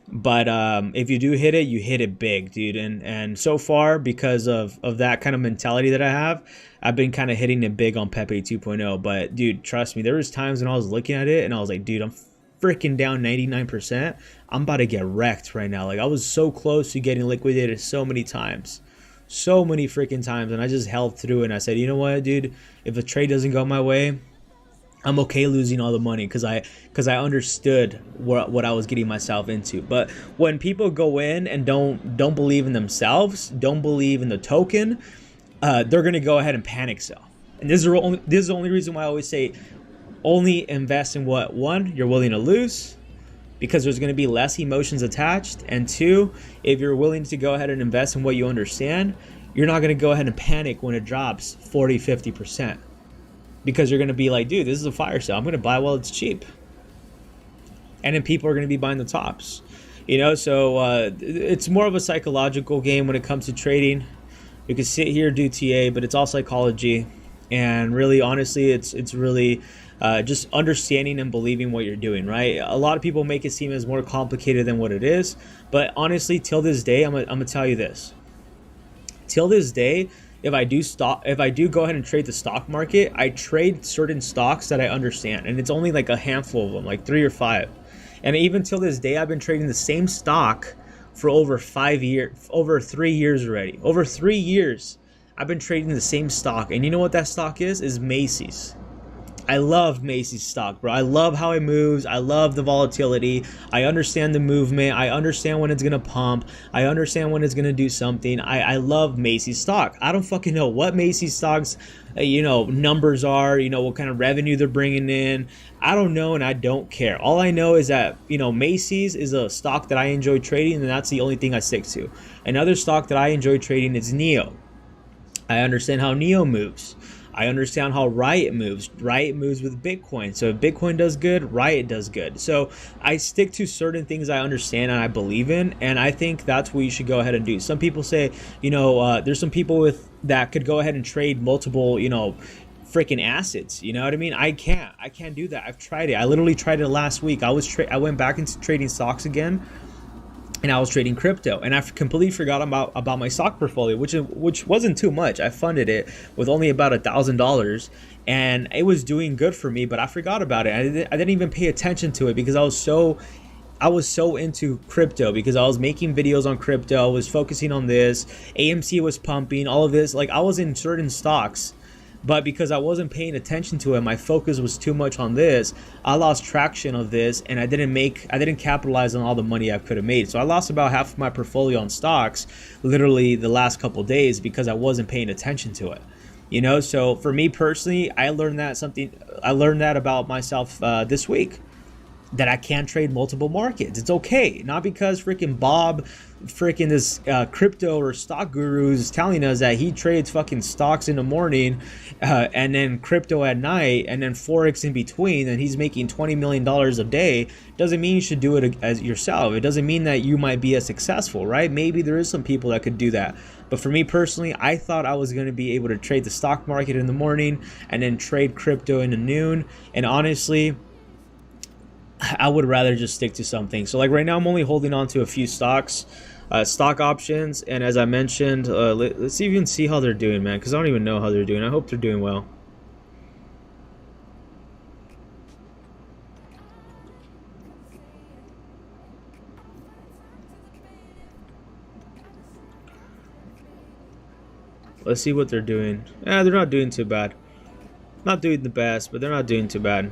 But if you do hit it, you hit it big, dude. And so far, because of that kind of mentality that I have, I've been kind of hitting it big on Pepe 2.0. But dude, trust me, there was times when I was looking at it and I was like, dude, I'm freaking down 99%. I'm about to get wrecked right now. Like I was so close to getting liquidated so many times. So many freaking times. And I just held through and I said, you know what, dude, if a trade doesn't go my way, I'm okay losing all the money because I understood what I was getting myself into. But when people go in and don't believe in themselves, don't believe in the token, they're gonna go ahead and panic sell. And this is the only reason why I always say only invest in what, one, you're willing to lose, because there's going to be less emotions attached, and two, if you're willing to go ahead and invest in what you understand, you're not going to go ahead and panic when it drops 40-50%. Because you're going to be like, dude, this is a fire sale. I'm going to buy while it's cheap. And then people are going to be buying the tops. You know, so it's more of a psychological game when it comes to trading. You can sit here, do TA, but it's all psychology. And really, honestly, it's really just understanding and believing what you're doing, right? A lot of people make it seem as more complicated than what it is. But honestly, till this day, I'm gonna tell you this. Till this day, if I do go ahead and trade the stock market, I trade certain stocks that I understand, and it's only like a handful of them, like 3 or 5. And even till this day, I've been trading the same stock for over 3 years already. Over 3 years, I've been trading the same stock, and you know what that stock is? Is Macy's. I love Macy's stock, bro. I love how it moves. I love the volatility. I understand the movement. I understand when it's going to pump. I understand when it's going to do something. I love Macy's stock. I don't fucking know what Macy's stocks, numbers are, what kind of revenue they're bringing in. I don't know, and I don't care. All I know is that, Macy's is a stock that I enjoy trading, and that's the only thing I stick to. Another stock that I enjoy trading is NEO. I understand how NEO moves. I understand how Riot moves. Riot moves with Bitcoin. So if Bitcoin does good, Riot does good. So I stick to certain things I understand and I believe in, and I think that's what you should go ahead and do. Some people say, there's some people that could go ahead and trade multiple, freaking assets. You know what I mean? I can't do that. I've tried it. I literally tried it last week. I went back into trading stocks again. And I was trading crypto, and I completely forgot about my stock portfolio, which wasn't too much. I funded it with only about $1,000, and it was doing good for me. But I forgot about it. I didn't even pay attention to it because I was so into crypto, because I was making videos on crypto. I was focusing on this. AMC was pumping, all of this. Like I was in certain stocks. But because I wasn't paying attention to it, my focus was too much on this. I lost traction of this, and I didn't capitalize on all the money I could have made. So I lost about half of my portfolio on stocks, literally the last couple of days, because I wasn't paying attention to it. So for me personally, I learned that about myself this week. that I can't trade multiple markets. It's okay. Not because freaking Bob, freaking this crypto or stock guru is telling us that he trades fucking stocks in the morning and then crypto at night and then Forex in between, and he's making $20 million a day. Doesn't mean you should do it as yourself. It doesn't mean that you might be as successful, right? Maybe there is some people that could do that. But for me personally, I thought I was going to be able to trade the stock market in the morning and then trade crypto in the noon. And honestly, I would rather just stick to something. So like right now I'm only holding on to a few stocks, stock options, and as I mentioned, let's even see how they're doing, man, because I don't even know how they're doing. I hope they're doing well. Let's see what they're doing. Yeah, they're not doing too bad. Not doing the best, but they're not doing too bad.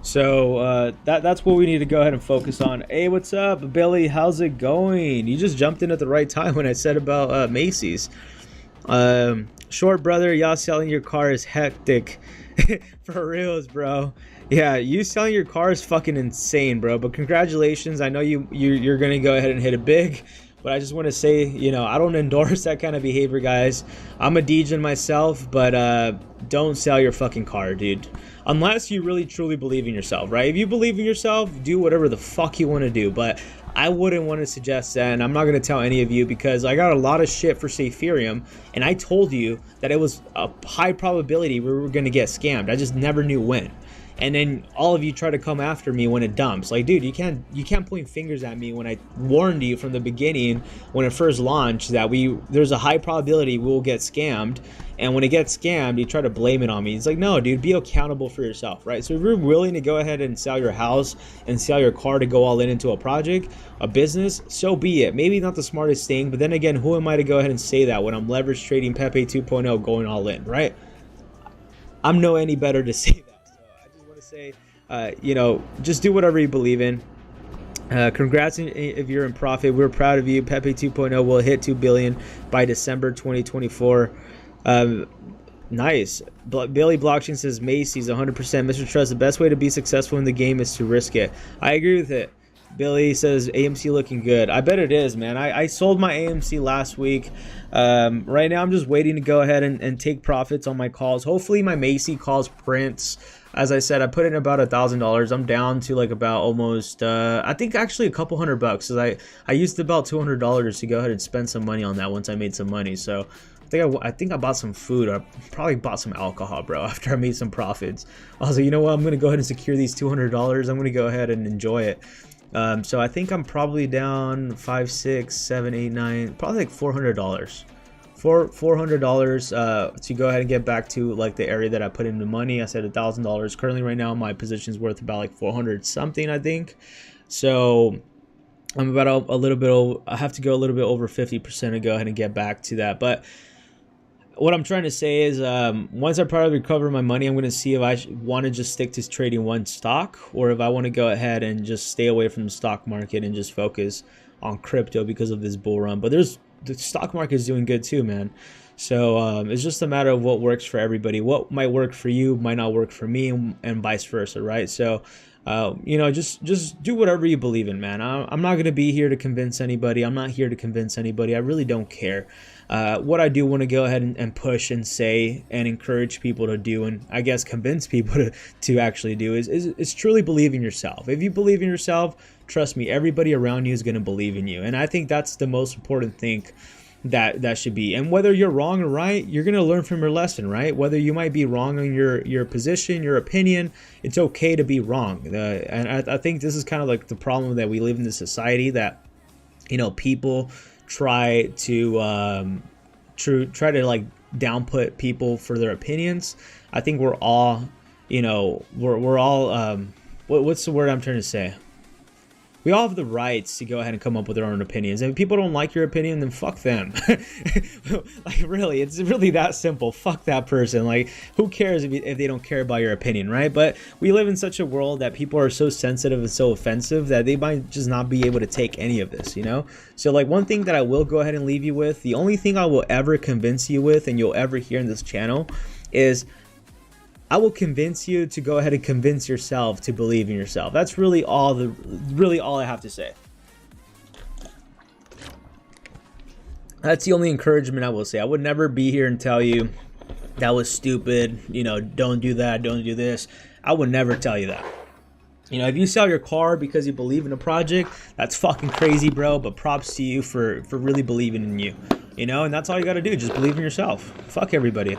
So that's what we need to go ahead and focus on. Hey, what's up, Billy? How's it going? You just jumped in at the right time when I said about Macy's. Short brother, y'all selling your car is hectic. For reals, bro. Yeah, you selling your car is fucking insane, bro. But congratulations. I know you're gonna go ahead and hit it big. But I just want to say, you know, I don't endorse that kind of behavior, guys. I'm a DJ myself, but don't sell your fucking car, dude. Unless you really truly believe in yourself, right? If you believe in yourself, do whatever the fuck you want to do. But I wouldn't want to suggest that, and I'm not going to tell any of you because I got a lot of shit for Ethereum, and I told you that it was a high probability we were going to get scammed. I just never knew when. And then all of you try to come after me when it dumps. Like, dude, you can't point fingers at me when I warned you from the beginning when it first launched that there's a high probability we'll get scammed. And when it gets scammed, you try to blame it on me. It's like, no, dude, be accountable for yourself, right? So if you're willing to go ahead and sell your house and sell your car to go all in into a project, a business, so be it. Maybe not the smartest thing, but then again, who am I to go ahead and say that when I'm leverage trading Pepe 2.0 going all in, right? I'm no any better to say that. Say, you know, just do whatever you believe in. Congrats if you're in profit. We're proud of you. Pepe 2.0 will hit 2 billion by December 2024. Nice. Billy Blockchain says Macy's 100%. Mr. Trust, the best way to be successful in the game is to risk it. I agree with it. Billy says AMC looking good. I bet it is, man. I sold my AMC last week. Right now I'm just waiting to go ahead and take profits on my calls. Hopefully my Macy calls prints. As I said, I put in about $1,000. I'm down to like about almost, I think actually a couple $100. Cause I used about $200 to go ahead and spend some money on that once I made some money. So I think I bought some food. I probably bought some alcohol, bro, after I made some profits. I was like, you know what? I'm going to go ahead and secure these $200. I'm going to go ahead and enjoy it. So I think I'm probably down 5, 6, 7, 8, 9, probably like $400. $400 to go ahead and get back to like the area that I put in the money. I said $1,000. Currently right now my position is worth about like 400 something, I think. So I'm about a little bit over, I have to go a little bit over 50% to go ahead and get back to that. But what I'm trying to say is once I probably recover my money, I'm going to see if I want to just stick to trading one stock or if I want to go ahead and just stay away from the stock market and just focus on crypto because of this bull run. But the stock market is doing good too, man. So it's just a matter of what works for everybody. What might work for you might not work for me, and vice versa, right? So you know, just do whatever you believe in, man. I'm not gonna be here to convince anybody. I'm not here to convince anybody. I really don't care. What I do want to go ahead and push and say and encourage people to do, and I guess convince people to actually do is truly believe in yourself. If you believe in yourself, trust me, everybody around you is going to believe in you. And I think that's the most important thing that should be. And whether you're wrong or right, you're going to learn from your lesson, right? Whether you might be wrong on your position, your opinion, it's okay to be wrong. And I think this is kind of like the problem that we live in this society, that, you know, people try to like downput people for their opinions. I think we're all, you know, we're all what's the word I'm trying to say? We all have the rights to go ahead and come up with our own opinions. And if people don't like your opinion, then fuck them. Like, really, it's really that simple. Fuck that person. Like, who cares if they don't care about your opinion, right? But we live in such a world that people are so sensitive and so offensive that they might just not be able to take any of this, you know? So, like, one thing that I will go ahead and leave you with, the only thing I will ever convince you with and you'll ever hear in this channel is I will convince you to go ahead and convince yourself to believe in yourself. That's really all I have to say. That's the only encouragement I will say. I would never be here and tell you that was stupid, you know, don't do that, don't do this. I would never tell you that. You know, if you sell your car because you believe in a project, that's fucking crazy, bro, but props to you for really believing in you. You know, and that's all you got to do, just believe in yourself. Fuck everybody.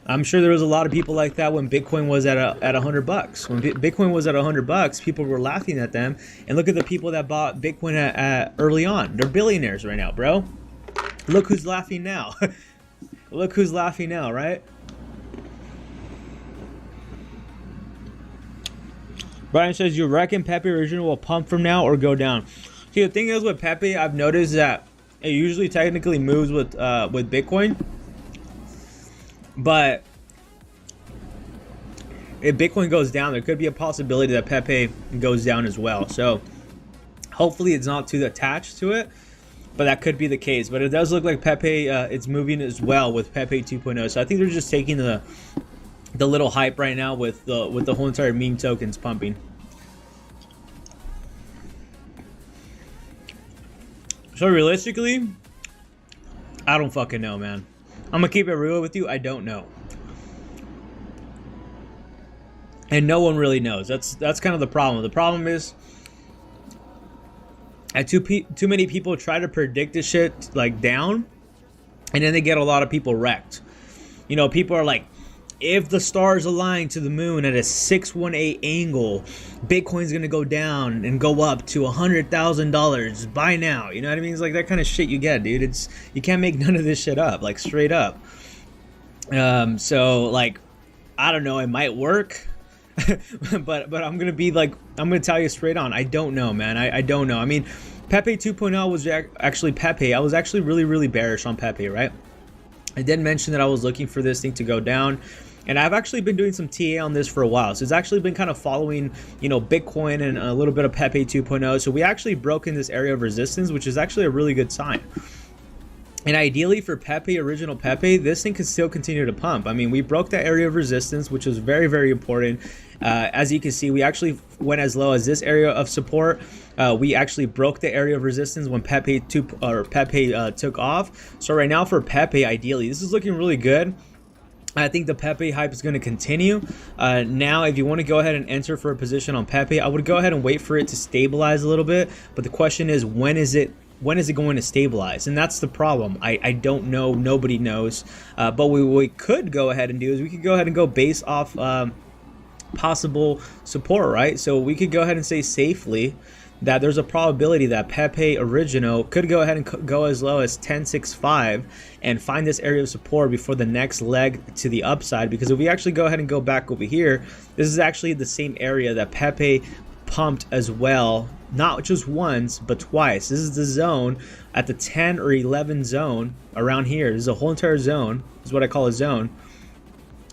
I'm sure there was a lot of people like that when Bitcoin was at $100. When Bitcoin was at $100, people were laughing at them. And look at the people that bought Bitcoin at early on. They're billionaires right now, bro. Look who's laughing now. Look who's laughing now, right? Brian says, you reckon Pepe original will pump from now or go down? See, the thing is with Pepe, I've noticed that it usually technically moves with Bitcoin. But if Bitcoin goes down, there could be a possibility that Pepe goes down as well. So hopefully it's not too attached to it, but that could be the case. But it does look like Pepe, it's moving as well with Pepe 2.0. So I think they're just taking the little hype right now with the whole entire meme tokens pumping. So realistically, I don't fucking know, man. I'm gonna keep it real with you. I don't know, and no one really knows. That's kind of the problem. The problem is that too many people try to predict this shit like down, and then they get a lot of people wrecked. You know, people are like, if the stars align to the moon at a 618 angle, Bitcoin's gonna go down and go up to $100,000. Buy now. You know what I mean? It's like that kind of shit you get, dude. You can't make none of this shit up, like straight up. So like, I don't know. It might work, but I'm gonna be like, I'm gonna tell you straight on. I don't know, man. I don't know. I mean, Pepe 2.0 was actually Pepe. I was actually really bearish on Pepe, right? I did mention that I was looking for this thing to go down. And I've actually been doing some TA on this for a while. So it's actually been kind of following, you know, Bitcoin and a little bit of Pepe 2.0. So we actually broke in this area of resistance, which is actually a really good sign. And ideally for Pepe, original Pepe, this thing can still continue to pump. I mean, we broke that area of resistance, which was very important. As you can see, we actually went as low as this area of support. We actually broke the area of resistance when Pepe took off. So right now for Pepe, ideally, this is looking really good. I think the Pepe hype is going to continue. Now, if you want to go ahead and enter for a position on Pepe, I would go ahead and wait for it to stabilize a little bit. But the question is, when is it going to stabilize? And that's the problem. I don't know. Nobody knows. But what we could go ahead and do is we could go ahead and go base off possible support, right? So we could go ahead and say safely that there's a probability that Pepe original could go ahead and go as low as 10.65 and find this area of support before the next leg to the upside. Because if we actually go ahead and go back over here, this is actually the same area that Pepe pumped as well, not just once but twice. This is the zone at the 10 or 11 zone around here. This is a whole entire zone. This is what I call a zone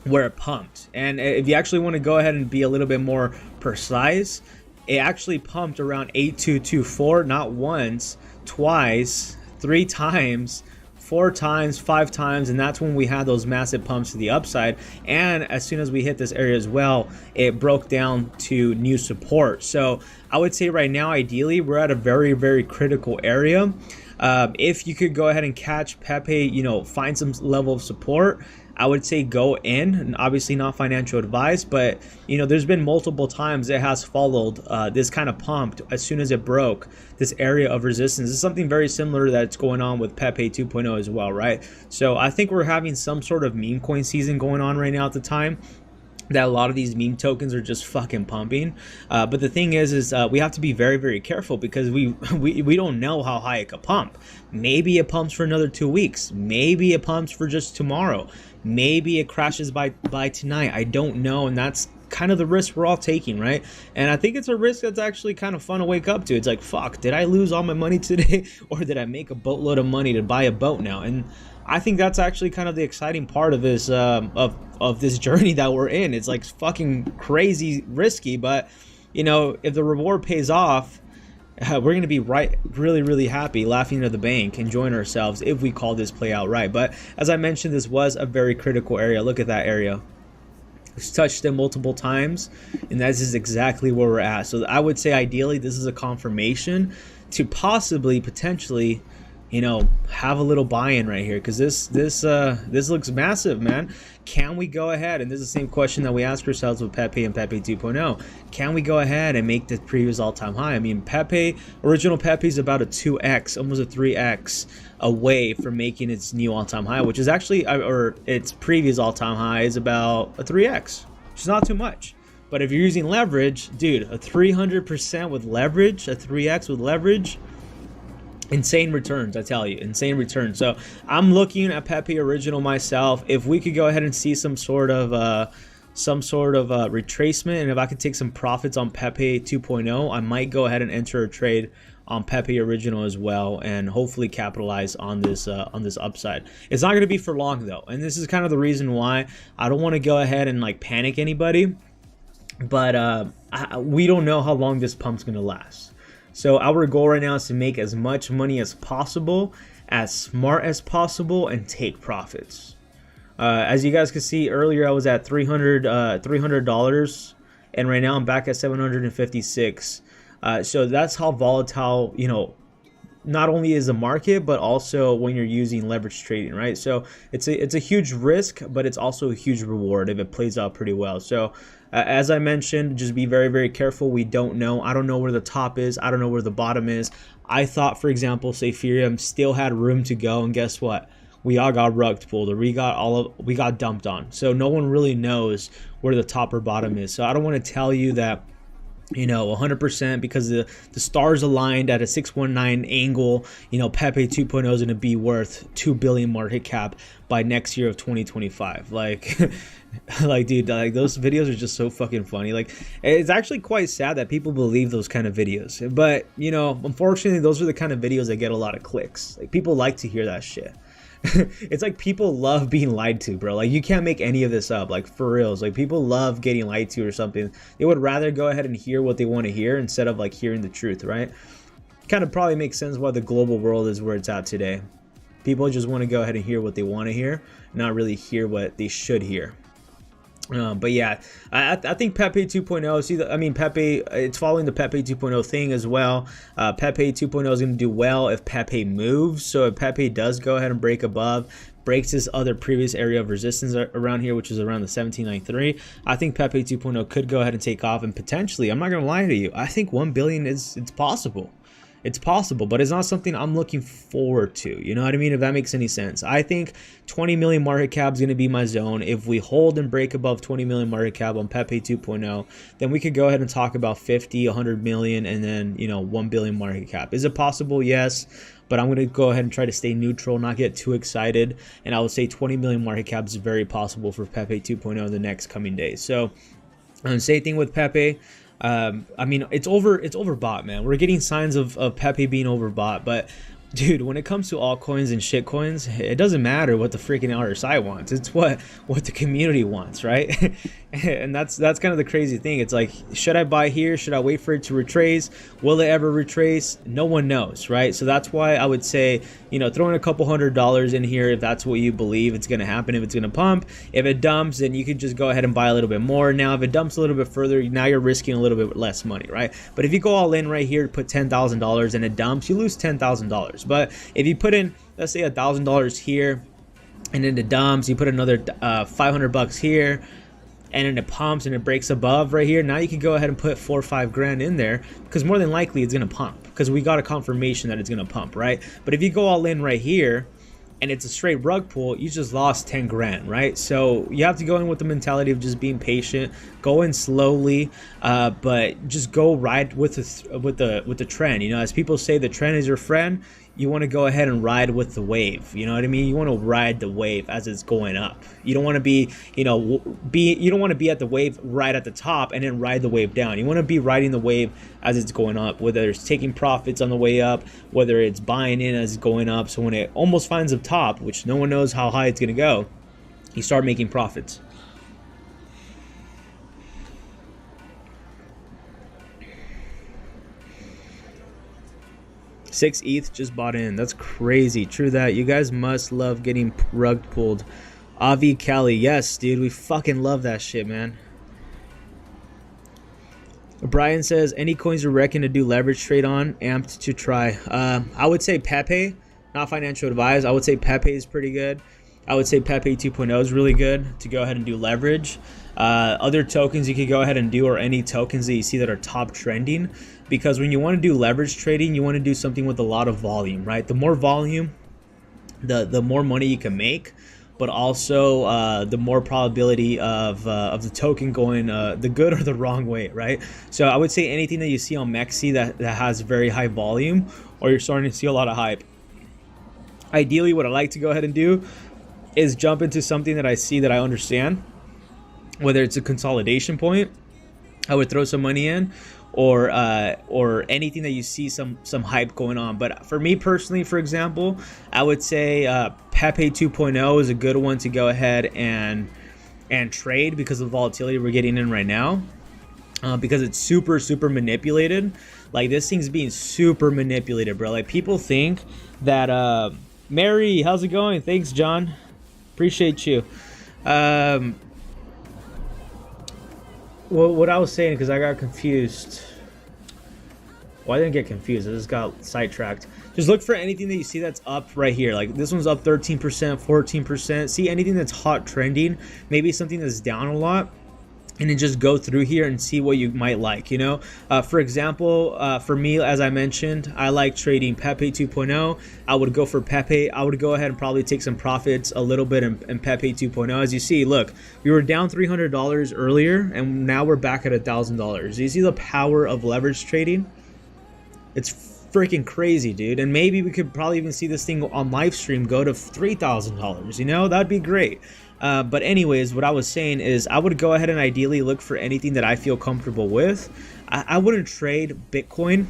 where it pumped. And if you actually want to go ahead and be a little bit more precise, it actually pumped around 8224, not once, twice, 3 times, 4 times, 5 times, and that's when we had those massive pumps to the upside. And as soon as we hit this area as well, it broke down to new support. So I would say right now, ideally, we're at a very critical area. If you could go ahead and catch Pepe, you know, find some level of support, I would say go in, and obviously not financial advice, but you know, there's been multiple times it has followed this kind of pumped as soon as it broke this area of resistance. This is something very similar that's going on with Pepe 2.0 as well, right? So I think we're having some sort of meme coin season going on right now at the time, that a lot of these meme tokens are just fucking pumping. But the thing is we have to be very careful, because we don't know how high it could pump. Maybe it pumps for another 2 weeks. Maybe it pumps for just tomorrow. Maybe it crashes by tonight. I don't know. And that's kind of the risk we're all taking, right? And I think it's a risk that's actually kind of fun to wake up to. It's like, fuck, did I lose all my money today? Or did I make a boatload of money to buy a boat now? And I think that's actually kind of the exciting part of this of this journey that we're in. It's like fucking crazy risky, but you know, if the reward pays off, we're going to be really happy, laughing at the bank, enjoying ourselves if we call this play out right. But as I mentioned, this was a very critical area. Look at that area. It's touched it multiple times, and that is exactly where we're at. So I would say ideally this is a confirmation to potentially, you know, have a little buy-in right here, because this looks massive, man. Can we go ahead, and this is the same question that we ask ourselves with Pepe and Pepe 2.0, can we go ahead and make the previous all-time high? I mean, original Pepe is about a 2x, almost a 3x away from making its new all-time high, which is actually, or its previous all-time high is about a 3x, which is not too much. But if you're using leverage, dude, a 300% with leverage, a 3x with leverage, insane returns, I tell you, insane returns. So I'm looking at Pepe original myself. If we could go ahead and see some sort of retracement, and if I could take some profits on Pepe 2.0, I might go ahead and enter a trade on Pepe original as well, and hopefully capitalize on this upside. It's not going to be for long though, and this is kind of the reason why I don't want to go ahead and like panic anybody, but we don't know how long this pump's going to last. So our goal right now is to make as much money as possible, as smart as possible, and take profits. As you guys can see earlier, I was at $300, and right now I'm back at 756. So that's how volatile, you know, not only is the market, but also when you're using leverage trading, right? So it's a huge risk, but it's also a huge reward if it plays out pretty well. So as I mentioned, just be very careful. We don't know. I don't know where the top is. I don't know where the bottom is. I thought, for example, say Ethereum still had room to go, and guess what? We all got rug pulled, or we got dumped on. So no one really knows where the top or bottom is. So I don't want to tell you that, you know, 100%, because the stars aligned at a 619 angle, you know, Pepe 2.0 is going to be worth 2 billion market cap by next year of 2025. Like like, dude, like those videos are just so fucking funny. Like, it's actually quite sad that people believe those kind of videos, but you know, unfortunately those are the kind of videos that get a lot of clicks. Like, people like to hear that shit. It's like people love being lied to, bro. Like, you can't make any of this up, like, for reals. Like, people love getting lied to or something. They would rather go ahead and hear what they want to hear instead of like hearing the truth, right? Kind of probably makes sense why the global world is where it's at today. People just want to go ahead and hear what they want to hear, not really hear what they should hear. But yeah, I think Pepe 2.0, Pepe, it's following the Pepe 2.0 thing as well. Pepe 2.0 is going to do well if Pepe moves. So if Pepe does go ahead and break above, breaks this other previous area of resistance around here, which is around the 1793, I think Pepe 2.0 could go ahead and take off, and potentially, I'm not going to lie to you, I think 1 billion it's possible. It's possible, but it's not something I'm looking forward to. You know what I mean? If that makes any sense. I think 20 million market cap is going to be my zone. If we hold and break above 20 million market cap on Pepe 2.0, then we could go ahead and talk about 50, 100 million, and then, you know, 1 billion market cap. Is it possible? Yes. But I'm going to go ahead and try to stay neutral, not get too excited. And I would say 20 million market cap is very possible for Pepe 2.0 in the next coming days. So, same thing with Pepe. I mean, it's overbought, man. We're getting signs of Pepe being overbought, but dude, when it comes to altcoins and shitcoins, it doesn't matter what the freaking RSI wants. It's what the community wants, right? And that's kind of the crazy thing. It's like, should I buy here? Should I wait for it to retrace? Will it ever retrace? No one knows, right? So that's why I would say, you know, throw in a couple $100 in here if that's what you believe it's going to happen, if it's going to pump. If it dumps, then you could just go ahead and buy a little bit more. Now, if it dumps a little bit further, now you're risking a little bit less money, right? But if you go all in right here, put $10,000 and it dumps, you lose $10,000. But if you put in, let's say $1,000 here, and then it dumps, you put another $500 here, and then it pumps and it breaks above right here, now you can go ahead and put 4 or 5 grand in there, because more than likely it's going to pump, because we got a confirmation that it's going to pump, right? But if you go all in right here and it's a straight rug pull, you just lost 10 grand, right? So you have to go in with the mentality of just being patient, go in slowly, but just go ride with the trend. You know, as people say, the trend is your friend. You want to go ahead and ride with the wave. You know what I mean? You want to ride the wave as it's going up. You don't want to be, you don't want to be at the wave right at the top and then ride the wave down. You want to be riding the wave as it's going up, whether it's taking profits on the way up, whether it's buying in as it's going up. So when it almost finds the top, which no one knows how high it's going to go, you start making profits. 6 ETH just bought in. That's crazy. True that. You guys must love getting rug pulled. Avi Cali. Yes, dude. We fucking love that shit, man. Brian says, any coins you reckon to do leverage trade on? Amped to try. I would say Pepe. Not financial advice. I would say Pepe is pretty good. I would say Pepe 2.0 is really good to go ahead and do leverage. Other tokens you could go ahead and do, or any tokens that you see that are top trending, because when you want to do leverage trading, you want to do something with a lot of volume, right? The more volume, the more money you can make, but also the more probability of the token going the good or the wrong way, right? So I would say anything that you see on MEXC that has very high volume, or you're starting to see a lot of hype. Ideally, what I like to go ahead and do is jump into something that I see that I understand, whether it's a consolidation point, I would throw some money in, or anything that you see some hype going on. But for me personally, for example, I would say Pepe 2.0 is a good one to go ahead and trade because of the volatility we're getting in right now, because it's super manipulated. Like, this thing's being super manipulated, bro. Like, people think that Mary, how's it going? Thanks, John. Appreciate you. Well, what I was saying, because I got confused. Well, I didn't get confused. I just got sidetracked. Just look for anything that you see that's up right here. Like, this one's up 13%, 14%. See anything that's hot trending, maybe something that's down a lot, and then just go through here and see what you might like, you know? For example, for me, as I mentioned, I like trading Pepe 2.0. I would go for Pepe. I would go ahead and probably take some profits a little bit in Pepe 2.0. As you see, look, we were down $300 earlier, and now we're back at $1,000. Do you see the power of leverage trading? It's freaking crazy, dude. And maybe we could probably even see this thing on live stream go to $3,000, you know? That'd be great. But anyways, what I was saying is I would go ahead and ideally look for anything that I feel comfortable with. I wouldn't trade Bitcoin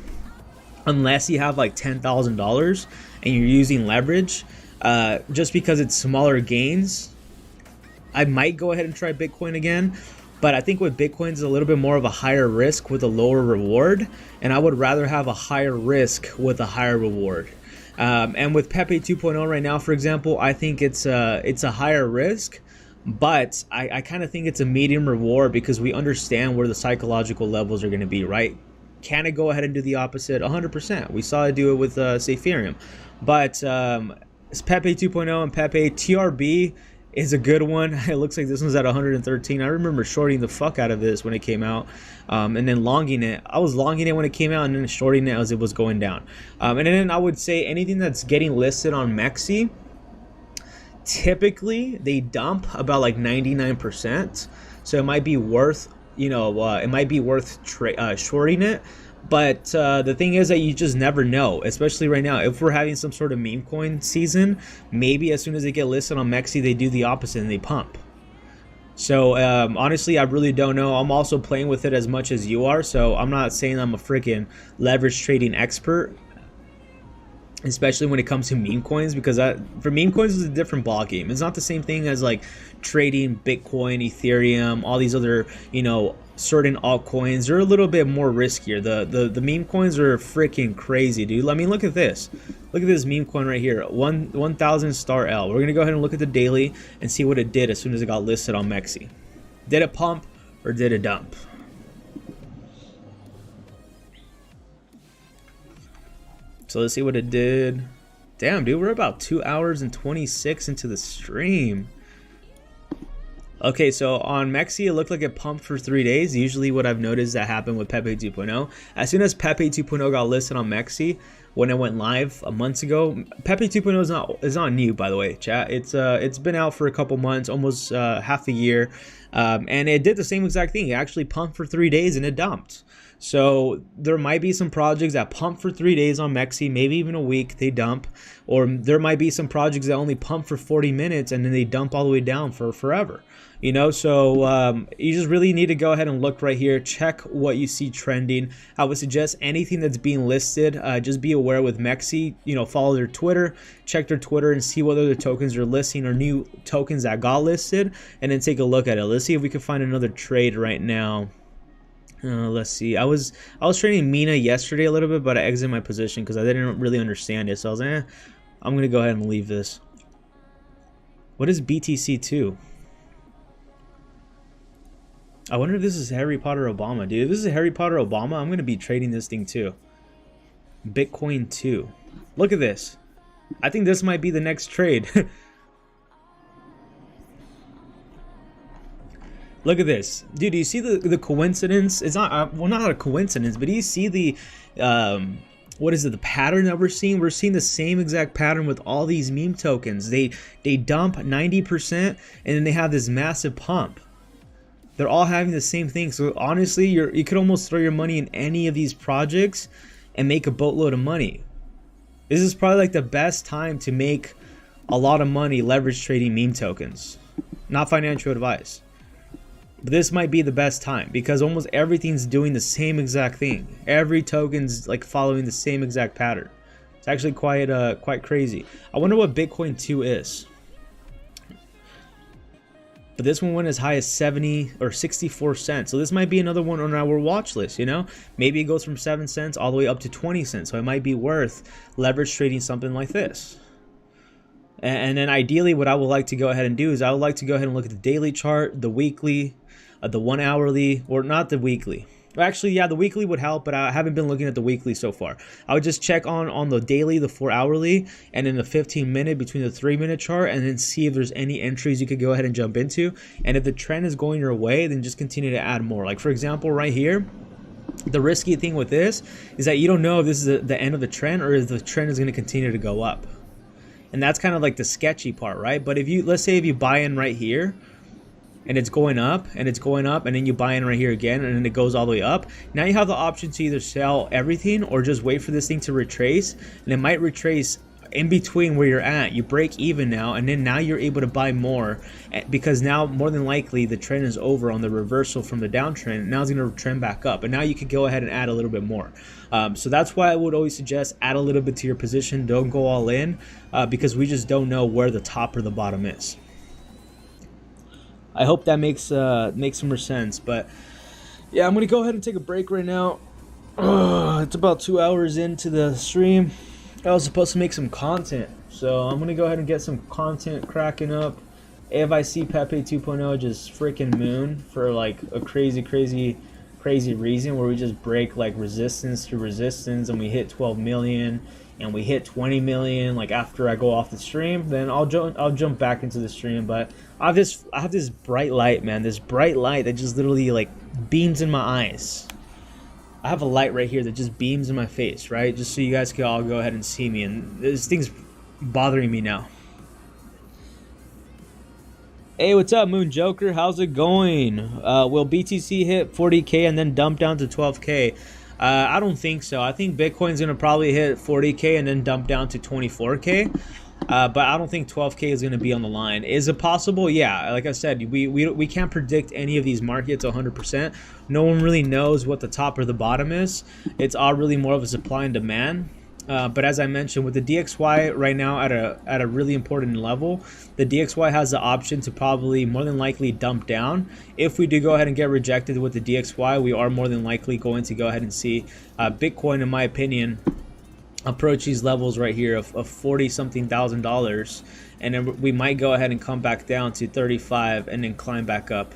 unless you have like $10,000 and you're using leverage, just because it's smaller gains. I might go ahead and try Bitcoin again, but I think with Bitcoin is a little bit more of a higher risk with a lower reward, and I would rather have a higher risk with a higher reward. And with Pepe 2.0 right now, for example, I think it's a higher risk, but I kind of think it's a medium reward because we understand where the psychological levels are going to be, right? Can it go ahead and do the opposite? 100%. We saw it do it with say Ethereum. But it's Pepe 2.0 and Pepe TRB is a good one. It looks like this one's at 113. I remember shorting the fuck out of this when it came out, and then longing it. I was longing it when it came out and then shorting it as it was going down. And then I would say anything that's getting listed on MEXC, typically they dump about like 99%. So it might be worth, you know, it might be worth shorting it. But the thing is that you just never know, especially right now. If we're having some sort of meme coin season, maybe as soon as they get listed on MEXC, they do the opposite and they pump. So honestly, I really don't know. I'm also playing with it as much as you are, so I'm not saying I'm a freaking leverage trading expert, especially when it comes to meme coins, because for meme coins, it's a different ball game. It's not the same thing as like trading Bitcoin, Ethereum, all these other, you know, certain altcoins. They're a little bit more riskier. The meme coins are freaking crazy, dude. I mean, look at this. Look at this meme coin right here, 1000 star L. We're gonna go ahead and look at the daily and see what it did as soon as it got listed on MEXC. Did it pump or did it dump? So let's see what it did. Damn, dude, we're about 2 hours and 26 into the stream. Okay, so on MEXC, it looked like it pumped for 3 days. Usually what I've noticed that happened with Pepe 2.0. As soon as Pepe 2.0 got listed on MEXC, when it went live a month ago, Pepe 2.0 is not new, by the way, chat. It's been out for a couple months, almost half a year. And it did the same exact thing. It actually pumped for 3 days and it dumped. So there might be some projects that pump for 3 days on MEXC, maybe even a week, they dump. Or there might be some projects that only pump for 40 minutes and then they dump all the way down for forever. You know, so you just really need to go ahead and look right here, check what you see trending. I would suggest anything that's being listed, just be aware with MEXC, you know, follow their Twitter, check their Twitter and see what other tokens are listing or new tokens that got listed, and then take a look at it. Let's see if we can find another trade right now Let's see. I was trading Mina yesterday a little bit, but I exited my position because I didn't really understand it. So I was like, I'm gonna go ahead and leave this. What is BTC2? I wonder if this is Harry Potter Obama, dude. If this is Harry Potter Obama, I'm gonna be trading this thing too. Bitcoin 2. Look at this. I think this might be the next trade. Look at this, dude. Do you see the coincidence? It's not well, not a coincidence, but do you see the what is it? The pattern that we're seeing? We're seeing the same exact pattern with all these meme tokens. They dump 90%, and then they have this massive pump. They're all having the same thing. So honestly, you could almost throw your money in any of these projects and make a boatload of money. This is probably like the best time to make a lot of money leverage trading meme tokens. Not financial advice. But this might be the best time because almost everything's doing the same exact thing. Every token's like following the same exact pattern. It's actually quite crazy. I wonder what Bitcoin 2 is. But this one went as high as 70 or 64 cents. So this might be another one on our watch list, you know? Maybe it goes from 7 cents all the way up to 20 cents. So it might be worth leverage trading something like this. And then ideally what I would like to go ahead and do is I would like to go ahead and look at the daily chart, the weekly, the 1 hourly, or not the weekly. Actually, yeah, the weekly would help, but I haven't been looking at the weekly so far. I would just check on the daily, the 4 hourly, and then the 15-minute between the 3-minute chart, and then see if there's any entries you could go ahead and jump into. And if the trend is going your way, then just continue to add more. Like for example, right here, the risky thing with this is that you don't know if this is the end of the trend or if the trend is going to continue to go up. And that's kind of like the sketchy part, right? But if you, let's say if you buy in right here, and it's going up, and it's going up, and then you buy in right here again, and then it goes all the way up. Now you have the option to either sell everything or just wait for this thing to retrace, and it might retrace in between where you're at. You break even now, and then now you're able to buy more because now more than likely the trend is over on the reversal from the downtrend. Now it's going to trend back up, and now you could go ahead and add a little bit more. So that's why I would always suggest add a little bit to your position. Don't go all in because we just don't know where the top or the bottom is. I hope that makes some more sense. But yeah, I'm gonna go ahead and take a break right now. It's about 2 hours into the stream. I was supposed to make some content, so I'm gonna go ahead and get some content cracking up. If I see Pepe 2.0 just freaking moon for like a crazy reason where we just break like resistance to resistance and we hit 12 million and we hit 20 million like after I go off the stream, then I'll jump back into the stream. But I have this bright light, man, this bright light that just literally like beams in my eyes. I have a light right here that just beams in my face, right? Just so you guys can all go ahead and see me, and this thing's bothering me now. Hey, what's up, Moon Joker? How's it going? Will BTC hit 40K and then dump down to 12K? I don't think so. I think Bitcoin's going to probably hit 40K and then dump down to 24K. But I don't think 12K is going to be on the line. Is it possible? Yeah, like I said, we can't predict any of these markets 100%. No one really knows what the top or the bottom is. It's all really more of a supply and demand. But as I mentioned, with the DXY right now at a really important level, the DXY has the option to probably more than likely dump down. If we do go ahead and get rejected with the DXY, we are more than likely going to go ahead and see Bitcoin, in my opinion, approach these levels right here of $40-something thousand, and then we might go ahead and come back down to 35 and then climb back up.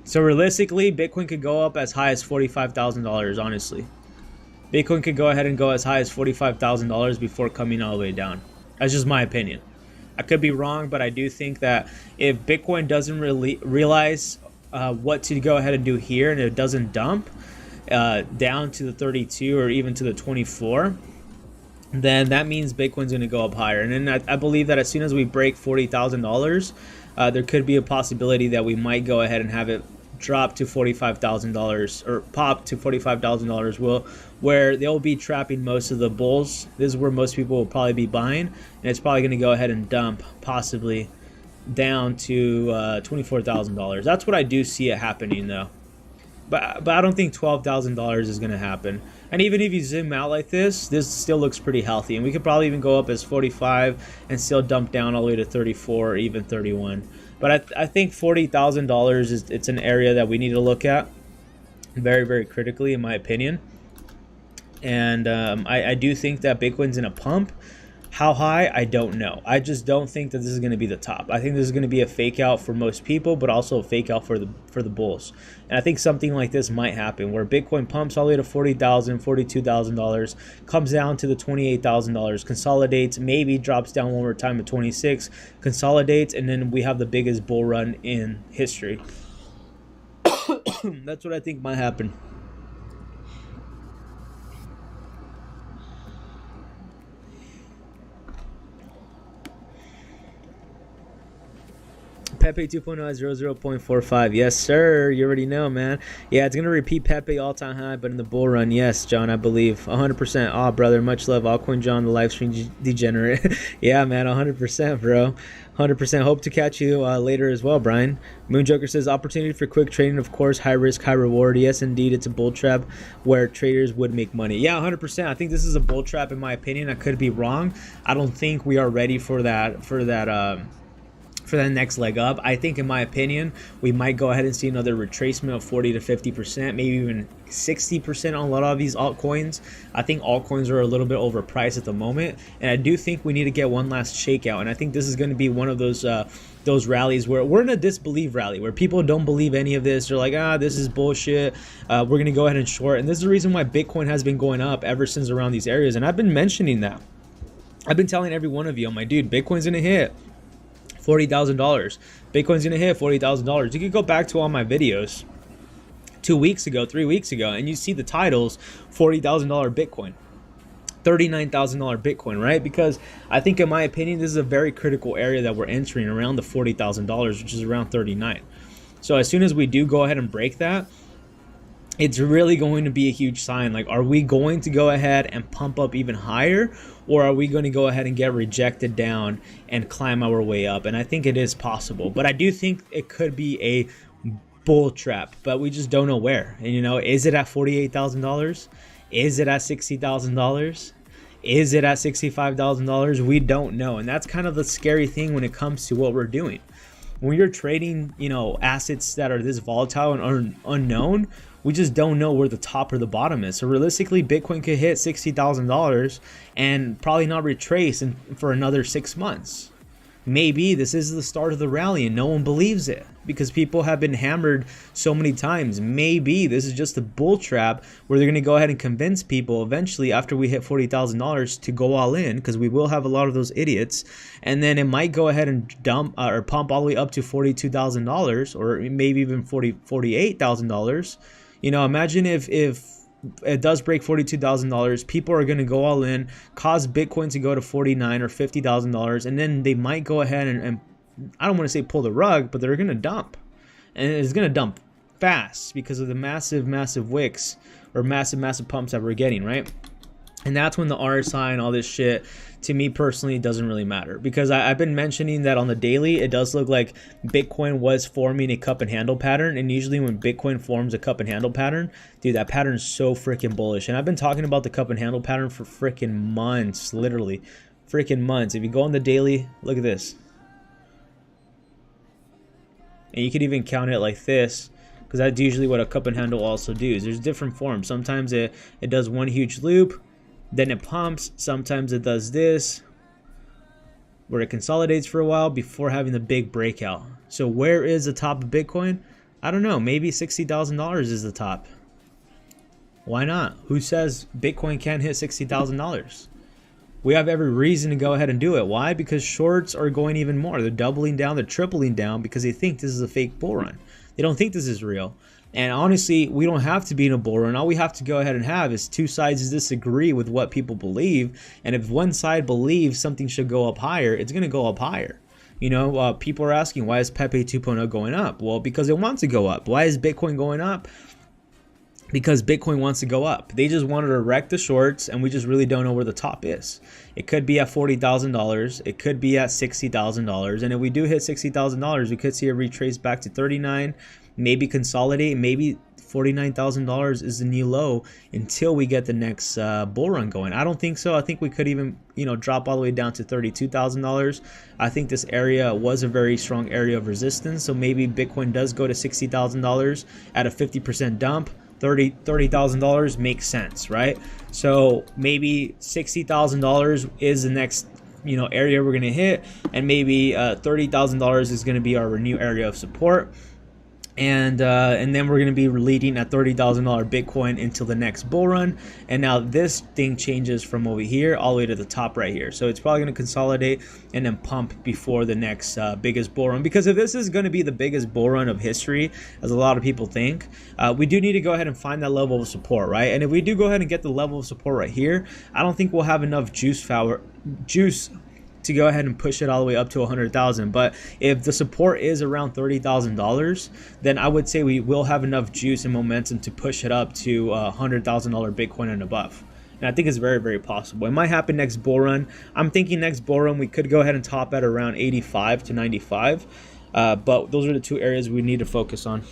So realistically, Bitcoin could go up as high as $45,000, honestly. Bitcoin could go ahead and go as high as $45,000 before coming all the way down. That's just my opinion. I could be wrong, but I do think that if Bitcoin doesn't really realize what to go ahead and do here, and it doesn't dump down to the 32 or even to the 24, then that means Bitcoin's going to go up higher. And then I believe that as soon as we break $40,000, there could be a possibility that we might go ahead and have it drop to $45,000 or pop to $45,000, where they'll be trapping most of the bulls. This is where most people will probably be buying, and it's probably going to go ahead and dump possibly down to $24,000. That's what I do see it happening though. But I don't think $12,000 is going to happen. And even if you zoom out like this still looks pretty healthy. And we could probably even go up as 45 and still dump down all the way to 34 or even 31. But I think $40,000 is, it's an area that we need to look at very, very critically, in my opinion. And I do think that Bitcoin's in a pump. How high? I don't know. I just don't think that this is going to be the top. I think this is going to be a fake out for most people, but also a fake out for the bulls. And I think something like this might happen, where Bitcoin pumps all the way to $40,000, $42,000, comes down to the $28,000, consolidates, maybe drops down one more time to 26, consolidates, and then we have the biggest bull run in history. That's what I think might happen. Pepe 2.0 has 0.45. Yes, sir. You already know, man. Yeah, it's going to repeat Pepe all-time high, but in the bull run, yes, John, I believe. 100%. Oh, brother, much love. ALTCOIN John, the live stream degenerate. Yeah, man, 100%, bro. 100%. Hope to catch you later as well, Brian. Moonjoker says, opportunity for quick trading, of course, high risk, high reward. Yes, indeed, it's a bull trap where traders would make money. Yeah, 100%. I think this is a bull trap, in my opinion. I could be wrong. I don't think we are ready for that next leg up. I think, in my opinion, we might go ahead and see another retracement of 40 to 50%, maybe even 60% on a lot of these altcoins. I think altcoins are a little bit overpriced at the moment, and I do think we need to get one last shakeout. And I think this is going to be one of those rallies where we're in a disbelief rally, where people don't believe any of this. They're like, this is bullshit. We're going to go ahead and short. And this is the reason why Bitcoin has been going up ever since around these areas. And I've been mentioning that. I've been telling every one of you, I'm like, dude, Bitcoin's going to hit $40,000. Bitcoin's gonna hit $40,000. You could go back to all my videos 2 weeks ago, 3 weeks ago, and you see the titles: $40,000 Bitcoin, $39,000 Bitcoin, right? Because I think, in my opinion, this is a very critical area that we're entering around the $40,000, which is around 39. So as soon as we do go ahead and break that, it's really going to be a huge sign. Like, are we going to go ahead and pump up even higher, or are we going to go ahead and get rejected down and climb our way up? And I think it is possible, but I do think it could be a bull trap, but we just don't know where. And, you know, is it at $48,000? Is it at $60,000? Is it at $65,000? We don't know. And that's kind of the scary thing when it comes to what we're doing. When you're trading, you know, assets that are this volatile and unknown, we just don't know where the top or the bottom is. So realistically, Bitcoin could hit $60,000 and probably not retrace for another 6 months. Maybe this is the start of the rally and no one believes it because people have been hammered so many times. Maybe this is just a bull trap where they're going to go ahead and convince people eventually, after we hit $40,000, to go all in, because we will have a lot of those idiots. And then it might go ahead and dump or pump all the way up to $42,000 or maybe even $48,000. You know, imagine if it does break $42,000, people are going to go all in, cause Bitcoin to go to $49,000 or $50,000, and then they might go ahead and I don't want to say pull the rug, but they're going to dump. And it's going to dump fast because of the massive wicks or massive pumps that we're getting, right? And that's when the RSI and all this shit, to me personally, doesn't really matter. Because I've been mentioning that on the daily, it does look like Bitcoin was forming a cup and handle pattern. And usually when Bitcoin forms a cup and handle pattern, dude, that pattern is so freaking bullish. And I've been talking about the cup and handle pattern for freaking months, literally. Freaking months. If you go on the daily, look at this. And you could even count it like this, because that's usually what a cup and handle also does. There's different forms. Sometimes it does one huge loop, then it pumps. Sometimes it does this, where it consolidates for a while before having the big breakout. So where is the top of Bitcoin? I don't know. Maybe $60,000 is the top. Why not? Who says Bitcoin can't hit $60,000? We have every reason to go ahead and do it. Why? Because shorts are going even more. They're doubling down. They're tripling down because they think this is a fake bull run. They don't think this is real. And honestly, we don't have to be in a bull run. All we have to go ahead and have is two sides disagree with what people believe. And if one side believes something should go up higher, it's going to go up higher. You know, people are asking, why is Pepe 2.0 going up? Well, because it wants to go up. Why is Bitcoin going up? Because Bitcoin wants to go up. They just wanted to wreck the shorts, and we just really don't know where the top is. It could be at $40,000. It could be at $60,000. And if we do hit $60,000, we could see a retrace back to 39, maybe consolidate, maybe $49,000 is the new low until we get the next bull run going. I don't think so. I think we could even, you know, drop all the way down to $32,000. I think this area was a very strong area of resistance. So maybe Bitcoin does go to $60,000 at a 50% dump. $30,000 makes sense, right? So maybe $60,000 is the next, you know, area we're gonna hit, and maybe $30,000 is gonna be our new area of support. And then we're going to be leading at $30,000 Bitcoin until the next bull run. And now this thing changes from over here all the way to the top right here. So it's probably going to consolidate and then pump before the next biggest bull run. Because if this is going to be the biggest bull run of history, as a lot of people think, we do need to go ahead and find that level of support, right? And if we do go ahead and get the level of support right here, I don't think we'll have enough juice to go ahead and push it all the way up to 100,000. But if the support is around $30,000, then I would say we will have enough juice and momentum to push it up to $100,000 Bitcoin and above. And I think it's very, very possible. It might happen next bull run. I'm thinking next bull run we could go ahead and top at around 85 to 95. But those are the two areas we need to focus on.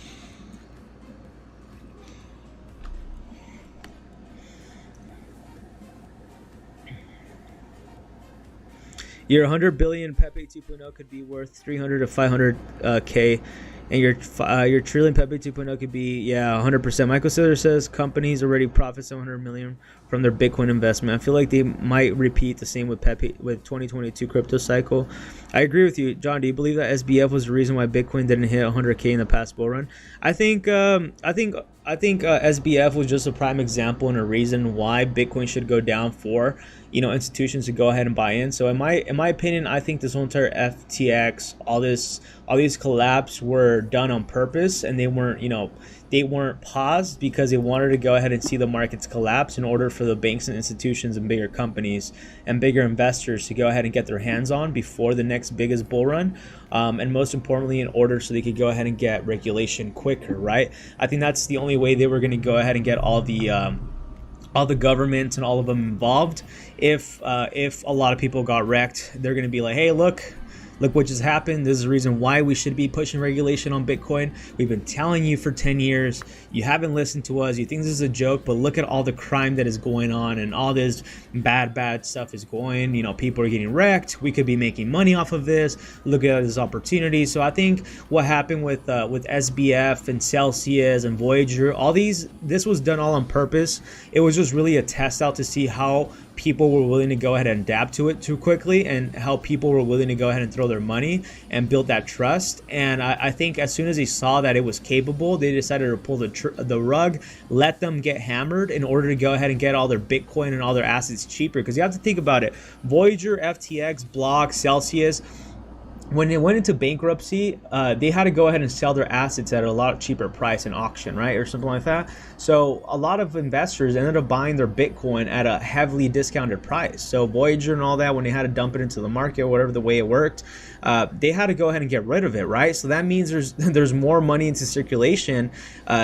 Your 100 billion Pepe 2.0 could be worth 300 to 500 K, and your trillion Pepe 2.0 could be 100%. Michael Saylor says companies already profit 700 million from their Bitcoin investment. I feel like they might repeat the same with Pepe with 2022 crypto cycle. I agree with you, John. Do you believe that SBF was the reason why Bitcoin didn't hit 100K in the past bull run? I think SBF was just a prime example and a reason why Bitcoin should go down for, you know, institutions to go ahead and buy in. So in my opinion, I think this whole entire FTX, all these collapse were done on purpose, and they weren't paused because they wanted to go ahead and see the markets collapse in order for the banks and institutions and bigger companies and bigger investors to go ahead and get their hands on before the next biggest bull run. And most importantly, in order so they could go ahead and get regulation quicker, right? I think that's the only way they were going to go ahead and get all the governments and all of them involved. If a lot of people got wrecked, they're going to be like, hey, look what just happened. This is the reason why we should be pushing regulation on Bitcoin. We've been telling you for 10 years. You haven't listened to us. You think this is a joke, but look at all the crime that is going on and all this bad stuff is going. You know, people are getting wrecked. We could be making money off of this. Look at this opportunity. So I think what happened with SBF and Celsius and Voyager, this was done all on purpose. It was just really a test out to see how people were willing to go ahead and adapt to it too quickly, and how people were willing to go ahead and throw their money and build that trust. And I think as soon as they saw that it was capable, they decided to pull the rug, let them get hammered in order to go ahead and get all their Bitcoin and all their assets cheaper. Because you have to think about it. Voyager, FTX, Block, Celsius, when they went into bankruptcy, they had to go ahead and sell their assets at a lot cheaper price in auction, right? Or something like that. So a lot of investors ended up buying their Bitcoin at a heavily discounted price. So Voyager and all that, when they had to dump it into the market, whatever the way it worked, they had to go ahead and get rid of it, right? So that means there's more money into circulation.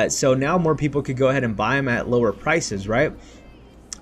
So now more people could go ahead and buy them at lower prices, right?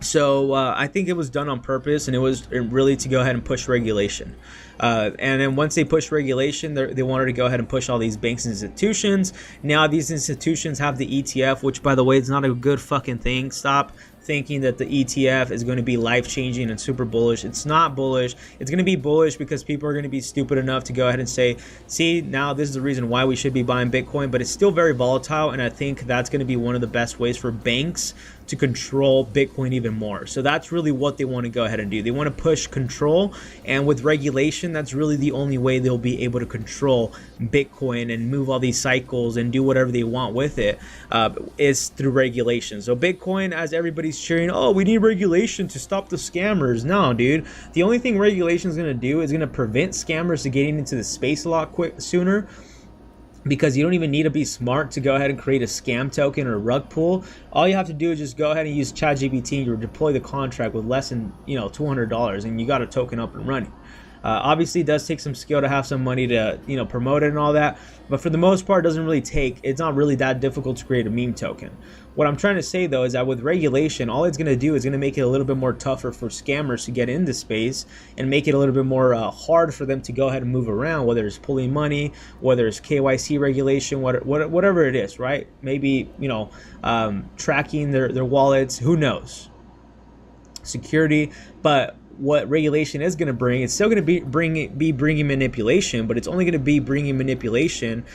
So I think it was done on purpose, and it was really to go ahead and push regulation. And then once they pushed regulation, they wanted to go ahead and push all these banks and institutions. Now these institutions have the ETF, which, by the way, is not a good fucking thing. Stop thinking that the ETF is going to be life-changing and super bullish. It's not bullish. It's going to be bullish because people are going to be stupid enough to go ahead and say, see, now this is the reason why we should be buying Bitcoin. But it's still very volatile, and I think that's going to be one of the best ways for banks to control Bitcoin even more. So that's really what they want to go ahead and do. They want to push control, and with regulation, that's really the only way they'll be able to control Bitcoin and move all these cycles and do whatever they want with it, is through regulation. So Bitcoin, as everybody's cheering, oh, we need regulation to stop the scammers. No, dude. The only thing regulation is going to do is going to prevent scammers to getting into the space a lot sooner. Because you don't even need to be smart to go ahead and create a scam token or a rug pull. All you have to do is just go ahead and use ChatGPT or deploy the contract with less than $200, and you got a token up and running. Obviously it does take some skill to have some money to, you know, promote it and all that, but for the most part it doesn't really take, it's not really that difficult to create a meme token. What I'm trying to say though is that with regulation, all it's going to do is going to make it a little bit more tougher for scammers to get into space and make it a little bit more hard for them to go ahead and move around, whether it's pulling money, whether it's KYC regulation, whatever it is, right? Maybe, you know, tracking their wallets, who knows, security. But what regulation is going to bring, it's still going to be bringing manipulation, but it's only going to be bringing manipulation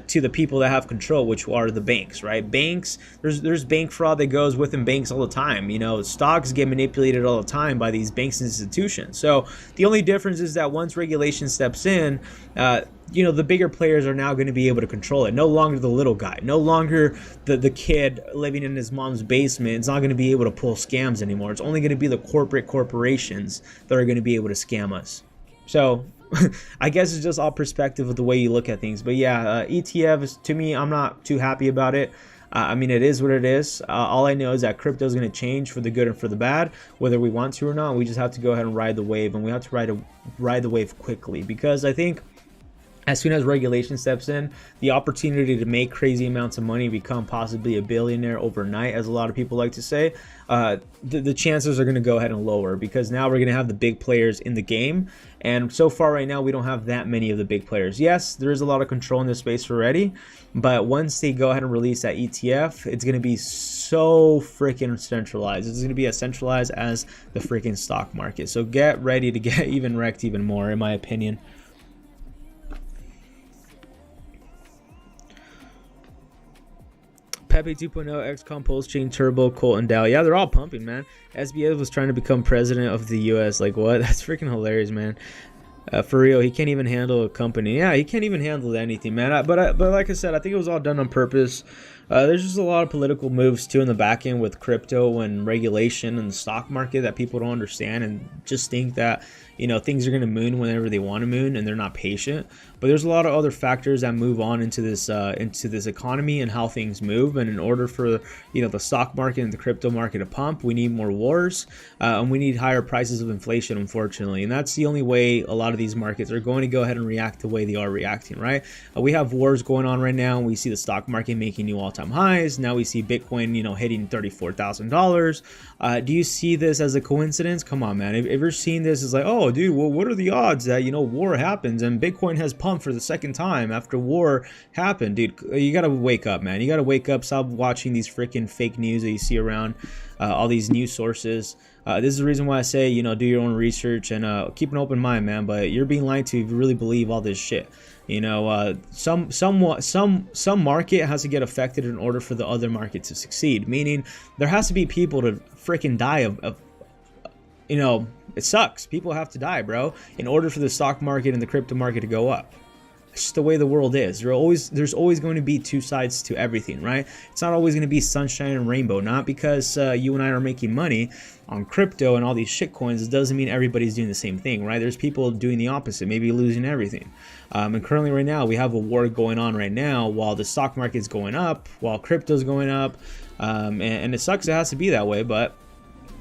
to the people that have control, which are the banks, right? Banks, there's bank fraud that goes within banks all the time. You know, stocks get manipulated all the time by these banks and institutions. So the only difference is that once regulation steps in, you know, the bigger players are now going to be able to control it. No longer the little guy, no longer the kid living in his mom's basement. It's not going to be able to pull scams anymore. It's only going to be the corporations that are going to be able to scam us. So I guess it's just all perspective of the way you look at things. But yeah, ETFs, to me, I'm not too happy about it. I mean, it is what it is. All I know is that crypto is going to change for the good and for the bad, whether we want to or not. We just have to go ahead and ride the wave, and we have to ride the wave quickly, because I think as soon as regulation steps in, the opportunity to make crazy amounts of money, become possibly a billionaire overnight, as a lot of people like to say, the chances are going to go ahead and lower, because now we're going to have the big players in the game. And so far right now, we don't have that many of the big players. Yes, there is a lot of control in this space already, but once they go ahead and release that ETF, it's going to be so freaking centralized. It's going to be as centralized as the freaking stock market. So get ready to get even wrecked even more, in my opinion. Pepe 2.0, XCOM, Pulse Chain, Turbo, Colt, and Dow. Yeah, they're all pumping, man. SBF was trying to become president of the US. Like, what? That's freaking hilarious, man. For real, he can't even handle a company. Yeah, he can't even handle anything, man. But like I said, I think it was all done on purpose. There's just a lot of political moves too in the back end with crypto and regulation and the stock market that people don't understand, and just think that, you know, things are going to moon whenever they want to moon, and they're not patient. But there's a lot of other factors that move on into this economy and how things move. And in order for, you know, the stock market and the crypto market to pump, we need more wars, and we need higher prices of inflation, unfortunately. And that's the only way a lot of these markets are going to go ahead and react the way they are reacting, right? We have wars going on right now, and we see the stock market making new all-time highs. Now we see Bitcoin, you know, hitting $34,000. Do you see this as a coincidence? Come on, man. If you're seeing this, it's like, oh, dude, well, what are the odds that, you know, war happens and Bitcoin has pumped for the second time after war happened? Dude, you gotta wake up, man. You gotta wake up. Stop watching these freaking fake news that you see around, all these news sources. This is the reason why I say, you know, do your own research and keep an open mind, man. But you're being lied to if you really believe all this shit. You know, some market has to get affected in order for the other market to succeed. Meaning, there has to be people to freaking die of you know, it sucks. People have to die, bro, in order for the stock market and the crypto market to go up. It's just the way the world is. There's always going to be two sides to everything, right? It's not always going to be sunshine and rainbow. Not because you and I are making money on crypto and all these shit coins, it doesn't mean everybody's doing the same thing, right? There's people doing the opposite, maybe losing everything. And currently right now, we have a war going on right now while the stock market's going up, while crypto's going up. And it sucks it has to be that way, but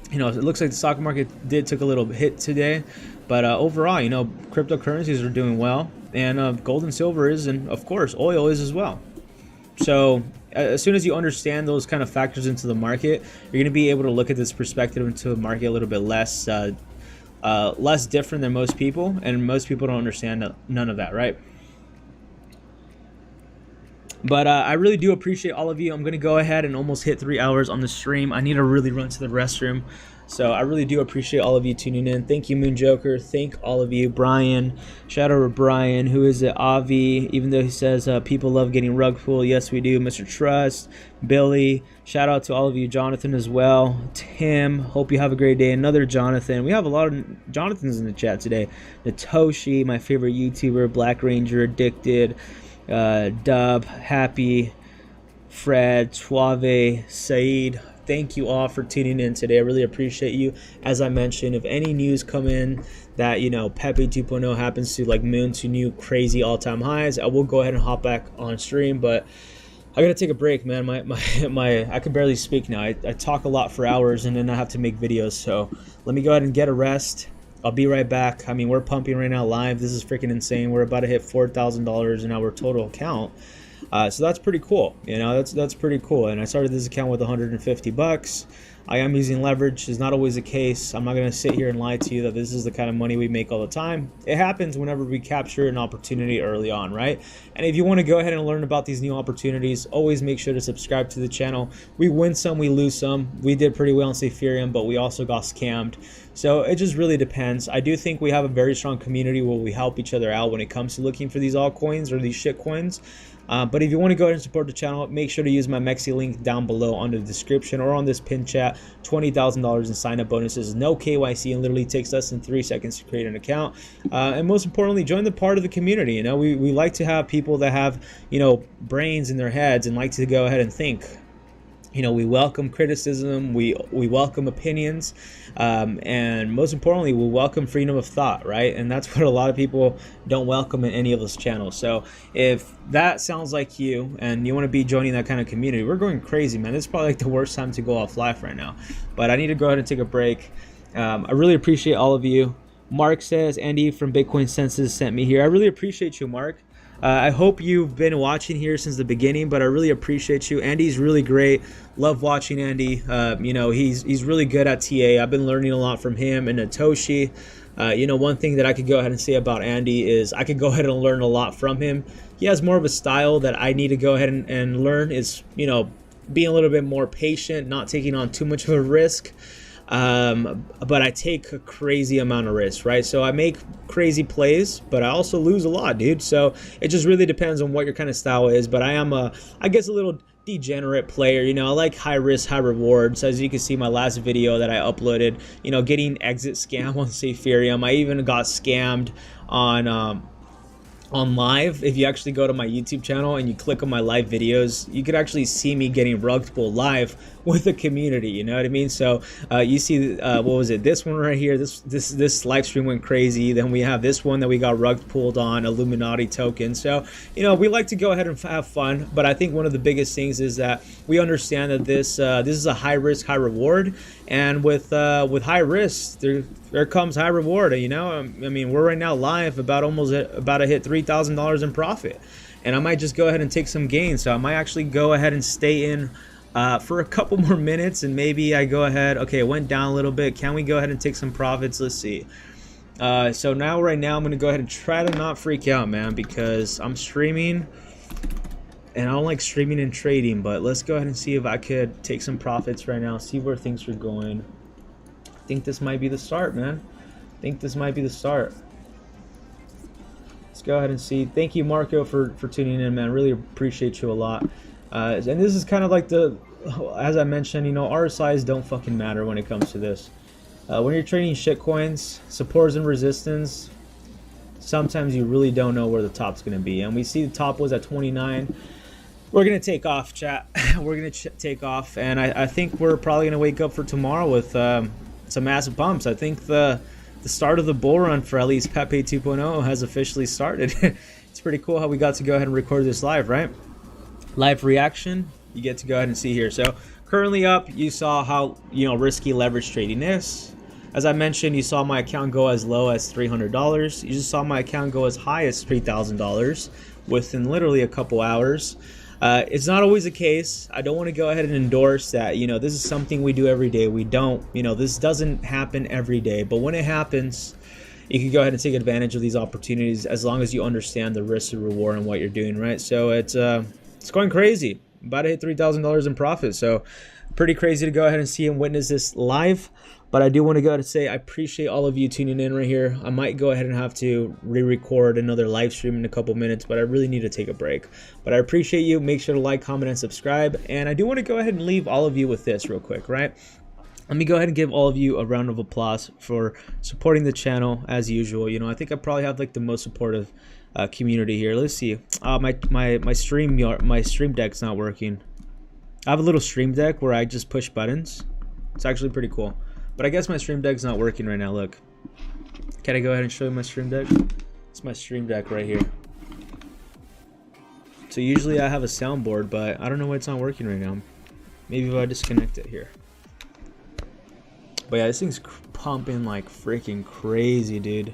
you know, it looks like the stock market took a little hit today, but overall, you know, cryptocurrencies are doing well, and gold and silver is, and of course, oil is as well. So as soon as you understand those kind of factors into the market, you're going to be able to look at this perspective into the market a little bit less different than most people, and most people don't understand none of that, right? But I really do appreciate all of you. I'm going to go ahead and almost hit 3 hours on the stream. I need to really run to the restroom. So I really do appreciate all of you tuning in. Thank you, Moon Joker. Thank all of you. Brian. Shout out to Brian. Who is it? Avi. Even though he says people love getting rug pulled. Yes, we do. Mr. Trust. Billy. Shout out to all of you. Jonathan as well. Tim. Hope you have a great day. Another Jonathan. We have a lot of Jonathans in the chat today. Natoshi, my favorite YouTuber. Black Ranger. Addicted. Dub, Happy, Fred, Suave, Saeed. Thank you all for tuning in today. I really appreciate you. As I mentioned, if any news come in that, you know, Pepe 2.0 happens to like moon to new crazy all-time highs, I will go ahead and hop back on stream. But I gotta take a break, man. My I can barely speak now. I talk a lot for hours and then I have to make videos. So let me go ahead and get a rest. I'll be right back. I mean, we're pumping right now live. This is freaking insane. We're about to hit $4,000 in our total account. So that's pretty cool. You know, that's pretty cool. And I started this account with 150 bucks. I am using leverage. It's not always the case. I'm not going to sit here and lie to you that this is the kind of money we make all the time. It happens whenever we capture an opportunity early on, right? And if you want to go ahead and learn about these new opportunities, always make sure to subscribe to the channel. We win some, we lose some. We did pretty well in Ethereum, but we also got scammed. So it just really depends. I do think we have a very strong community where we help each other out when it comes to looking for these altcoins or these shit coins. But if you want to go ahead and support the channel, make sure to use my MEXC link down below under the description or on this pin chat. $20,000 in sign-up bonuses, no KYC, and literally takes less than 3 seconds to create an account. And most importantly, join the part of the community. You know, we like to have people that have, you know, brains in their heads and like to go ahead and think. You know, we welcome criticism, we welcome opinions, and most importantly, we welcome freedom of thought, right? And that's what a lot of people don't welcome in any of those channels. So if that sounds like you and you want to be joining that kind of community, we're going crazy, man. This is probably like the worst time to go off live right now, but I need to go ahead and take a break. I really appreciate all of you. Mark says, Andy from Bitcoin Senses sent me here. I really appreciate you, Mark. I hope you've been watching here since the beginning, but I really appreciate you. Andy's really great. Love watching Andy. You know, he's really good at TA. I've been learning a lot from him and Natoshi. You know, one thing that I could go ahead and say about Andy is I could go ahead and learn a lot from him. He has more of a style that I need to go ahead and learn is, you know, being a little bit more patient, not taking on too much of a risk. But I take a crazy amount of risk, right? So I make crazy plays, but I also lose a lot, dude. So it just really depends on what your kind of style is. But I am I guess a little degenerate player. You know, I like high risk, high rewards. As you can see, my last video that I uploaded, you know, getting exit scam on Ethereum. I even got scammed on live. If you actually go to my YouTube channel and you click on my live videos, you could actually see me getting rug pulled live with the community, you know what I mean? So you see what was it, this one right here, this live stream went crazy. Then we have this one that we got rug pulled on, Illuminati token. So, you know, we like to go ahead and have fun, but I think one of the biggest things is that we understand that this is a high risk, high reward, and with high risk there comes high reward. You know, I mean, we're right now live about to hit $3,000 in profit, and I might just go ahead and take some gains. So I might actually go ahead and stay in for a couple more minutes, and maybe I go ahead. Okay, it went down a little bit. Can we go ahead and take some profits? Let's see. So right now I'm gonna go ahead and try to not freak out, man, because I'm streaming and I don't like streaming and trading. But let's go ahead and see if I could take some profits right now, see where things are going. I think this might be the start, man. I think this might be the start. Let's go ahead and see. Thank you, Marco, for tuning in, man. Really appreciate you a lot. And this is kind of like as I mentioned, you know, RSIs don't fucking matter when it comes to this. When you're trading shit coins, supports and resistance, sometimes you really don't know where the top's going to be. And we see the top was at 29. We're going to take off, chat. We're going to take off. And I think we're probably going to wake up for tomorrow with some massive pumps. I think the start of the bull run for at least Pepe 2.0 has officially started. It's pretty cool how we got to go ahead and record this live, right? Live reaction, you get to go ahead and see here. So currently up, you saw how, you know, risky leverage trading is. As I mentioned, you saw my account go as low as $300. You just saw my account go as high as $3,000 within literally a couple hours. It's not always the case. I don't want to go ahead and endorse that, you know, this is something we do every day. We don't, you know, this doesn't happen every day, but when it happens, you can go ahead and take advantage of these opportunities as long as you understand the risk and reward and what you're doing, right? So it's going crazy. About to hit $3,000 in profit. So pretty crazy to go ahead and see and witness this live. But I do want to go ahead and say I appreciate all of you tuning in right here. I might go ahead and have to re-record another live stream in a couple minutes, but I really need to take a break. But I appreciate you. Make sure to like, comment, and subscribe. And I do want to go ahead and leave all of you with this real quick, right? Let me go ahead and give all of you a round of applause for supporting the channel as usual. You know, I think I probably have like the most supportive community here. Let's see. My stream deck's not working. I have a little stream deck where I just push buttons. It's actually pretty cool. But I guess my stream deck's not working right now. Look. Can I go ahead and show you my stream deck? It's my stream deck right here. So usually I have a soundboard, but I don't know why it's not working right now. Maybe if I disconnect it here. But yeah, this thing's pumping like freaking crazy, dude.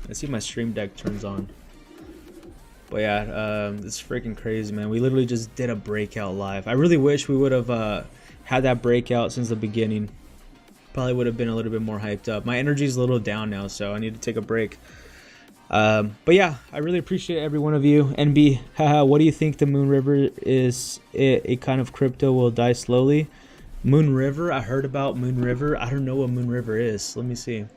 Let's see if my stream deck turns on. But yeah, it's freaking crazy, man. We literally just did a breakout live. I really wish we would have had that breakout since the beginning. Probably would have been a little bit more hyped up. My energy is a little down now, so I need to take a break. But yeah, I really appreciate every one of you. NB, haha, what do you think the Moon River is? A kind of crypto will die slowly. Moon River? I heard about Moon River. I don't know what Moon River is. Let me see.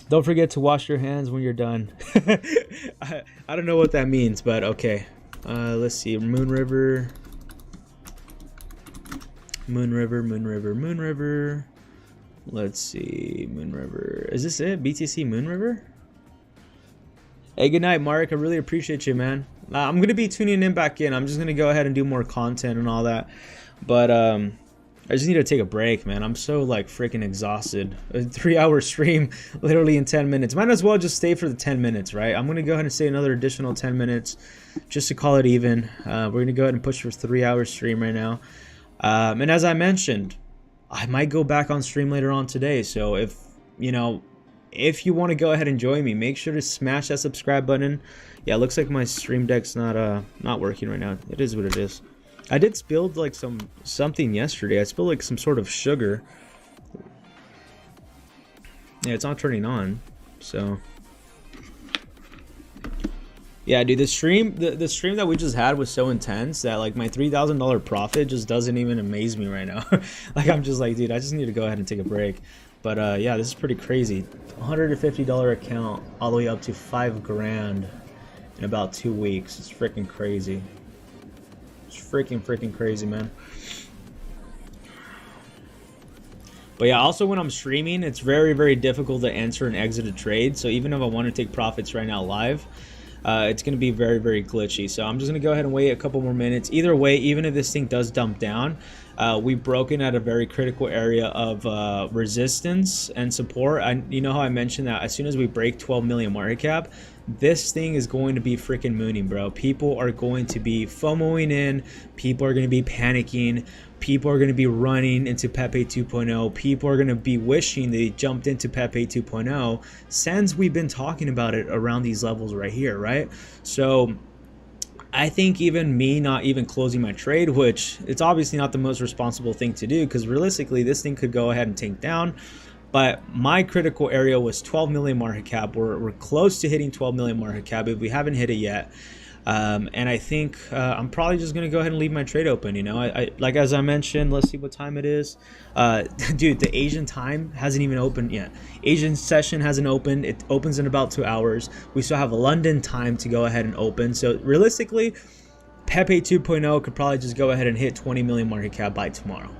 Don't forget to wash your hands when you're done. I don't know what that means, but okay. Let's see. Moon River. Moon River, Moon River, Moon River. Let's see. Moon River. Is this it? BTC Moon River? Hey, good night, Mark. I really appreciate you, man. I'm going to be tuning in back in. I'm just going to go ahead and do more content and all that. But, I just need to take a break, man. I'm so like freaking exhausted. A 3-hour stream literally in 10 minutes. Might as well just stay for the 10 minutes, right? I'm going to go ahead and say another additional 10 minutes just to call it even. We're going to go ahead and push for a 3-hour stream right now. And as I mentioned, I might go back on stream later on today. So if, you know, if you want to go ahead and join me, make sure to smash that subscribe button. Yeah, it looks like my stream deck's not working right now. It is what it is. I did spill like something yesterday. I spilled like some sort of sugar. Yeah, it's not turning on. So yeah, dude, the stream that we just had was so intense that like my $3,000 profit just doesn't even amaze me right now. Like I'm just like, dude, I just need to go ahead and take a break. But yeah, this is pretty crazy. $150 account all the way up to $5 grand in about 2 weeks. It's freaking crazy. It's freaking crazy, man. But yeah, also when I'm streaming, it's very difficult to enter and exit a trade. So even if I want to take profits right now live, it's going to be very glitchy. So I'm just going to go ahead and wait a couple more minutes. Either way, even if this thing does dump down, we've broken at a very critical area of resistance and support. You know how I mentioned that as soon as we break 12 million market cap, this thing is going to be freaking mooning, bro. People are going to be FOMOing in. People are going to be panicking. People are going to be running into Pepe 2.0. People are going to be wishing they jumped into Pepe 2.0 since we've been talking about it around these levels right here, right? So I think even me not even closing my trade, which it's obviously not the most responsible thing to do because realistically this thing could go ahead and tank down. But my critical area was 12 million market cap. We're close to hitting 12 million market cap if we haven't hit it yet. And I think I'm probably just going to go ahead and leave my trade open. You know, I like as I mentioned, let's see what time it is. Dude, the Asian time hasn't even opened yet. Asian session hasn't opened. It opens in about 2 hours. We still have a London time to go ahead and open. So realistically, Pepe 2.0 could probably just go ahead and hit 20 million market cap by tomorrow.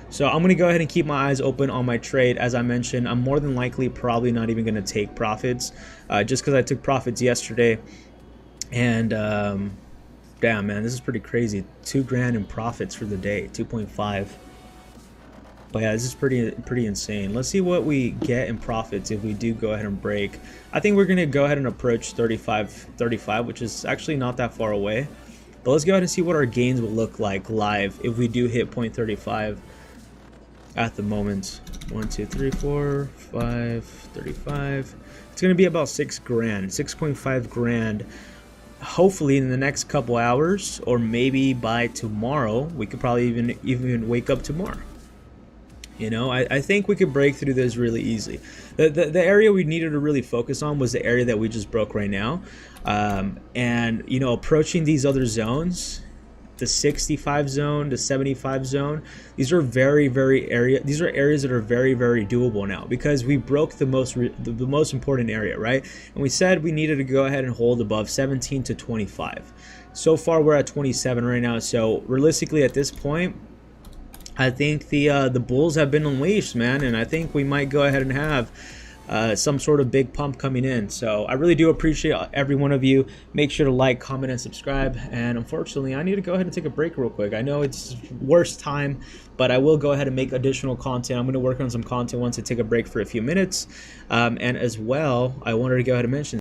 So I'm going to go ahead and keep my eyes open on my trade. As I mentioned, I'm more than likely probably not even going to take profits just because I took profits yesterday. And damn, man, this is pretty crazy. 2 grand in profits for the day, 2.5. But yeah, this is pretty insane. Let's see what we get in profits if we do go ahead and break. I think we're going to go ahead and approach 35, which is actually not that far away. But let's go ahead and see what our gains will look like live if we do hit 0.35. At the moment, 1, 2, 3, 4, 5, 35. It's going to be about 6 grand, 6.5 grand. Hopefully in the next couple hours, or maybe by tomorrow, we could probably even wake up tomorrow. You know, I think we could break through this really easily. The area we needed to really focus on was the area that we just broke right now. And, you know, approaching these other zones, the 65 zone, the 75 zone, these are these are areas that are very doable now because we broke the most important area, right? And we said we needed to go ahead and hold above 17 to 25. So far we're at 27 right now. So realistically at this point, I think the bulls have been unleashed, man, and I think we might go ahead and have some sort of big pump coming in. So I really do appreciate every one of you. Make sure to like, comment, and subscribe. And unfortunately, I need to go ahead and take a break real quick. I know it's worst time, but I will go ahead and make additional content. I'm going to work on some content once I take a break for a few minutes. And as well, I wanted to go ahead and mention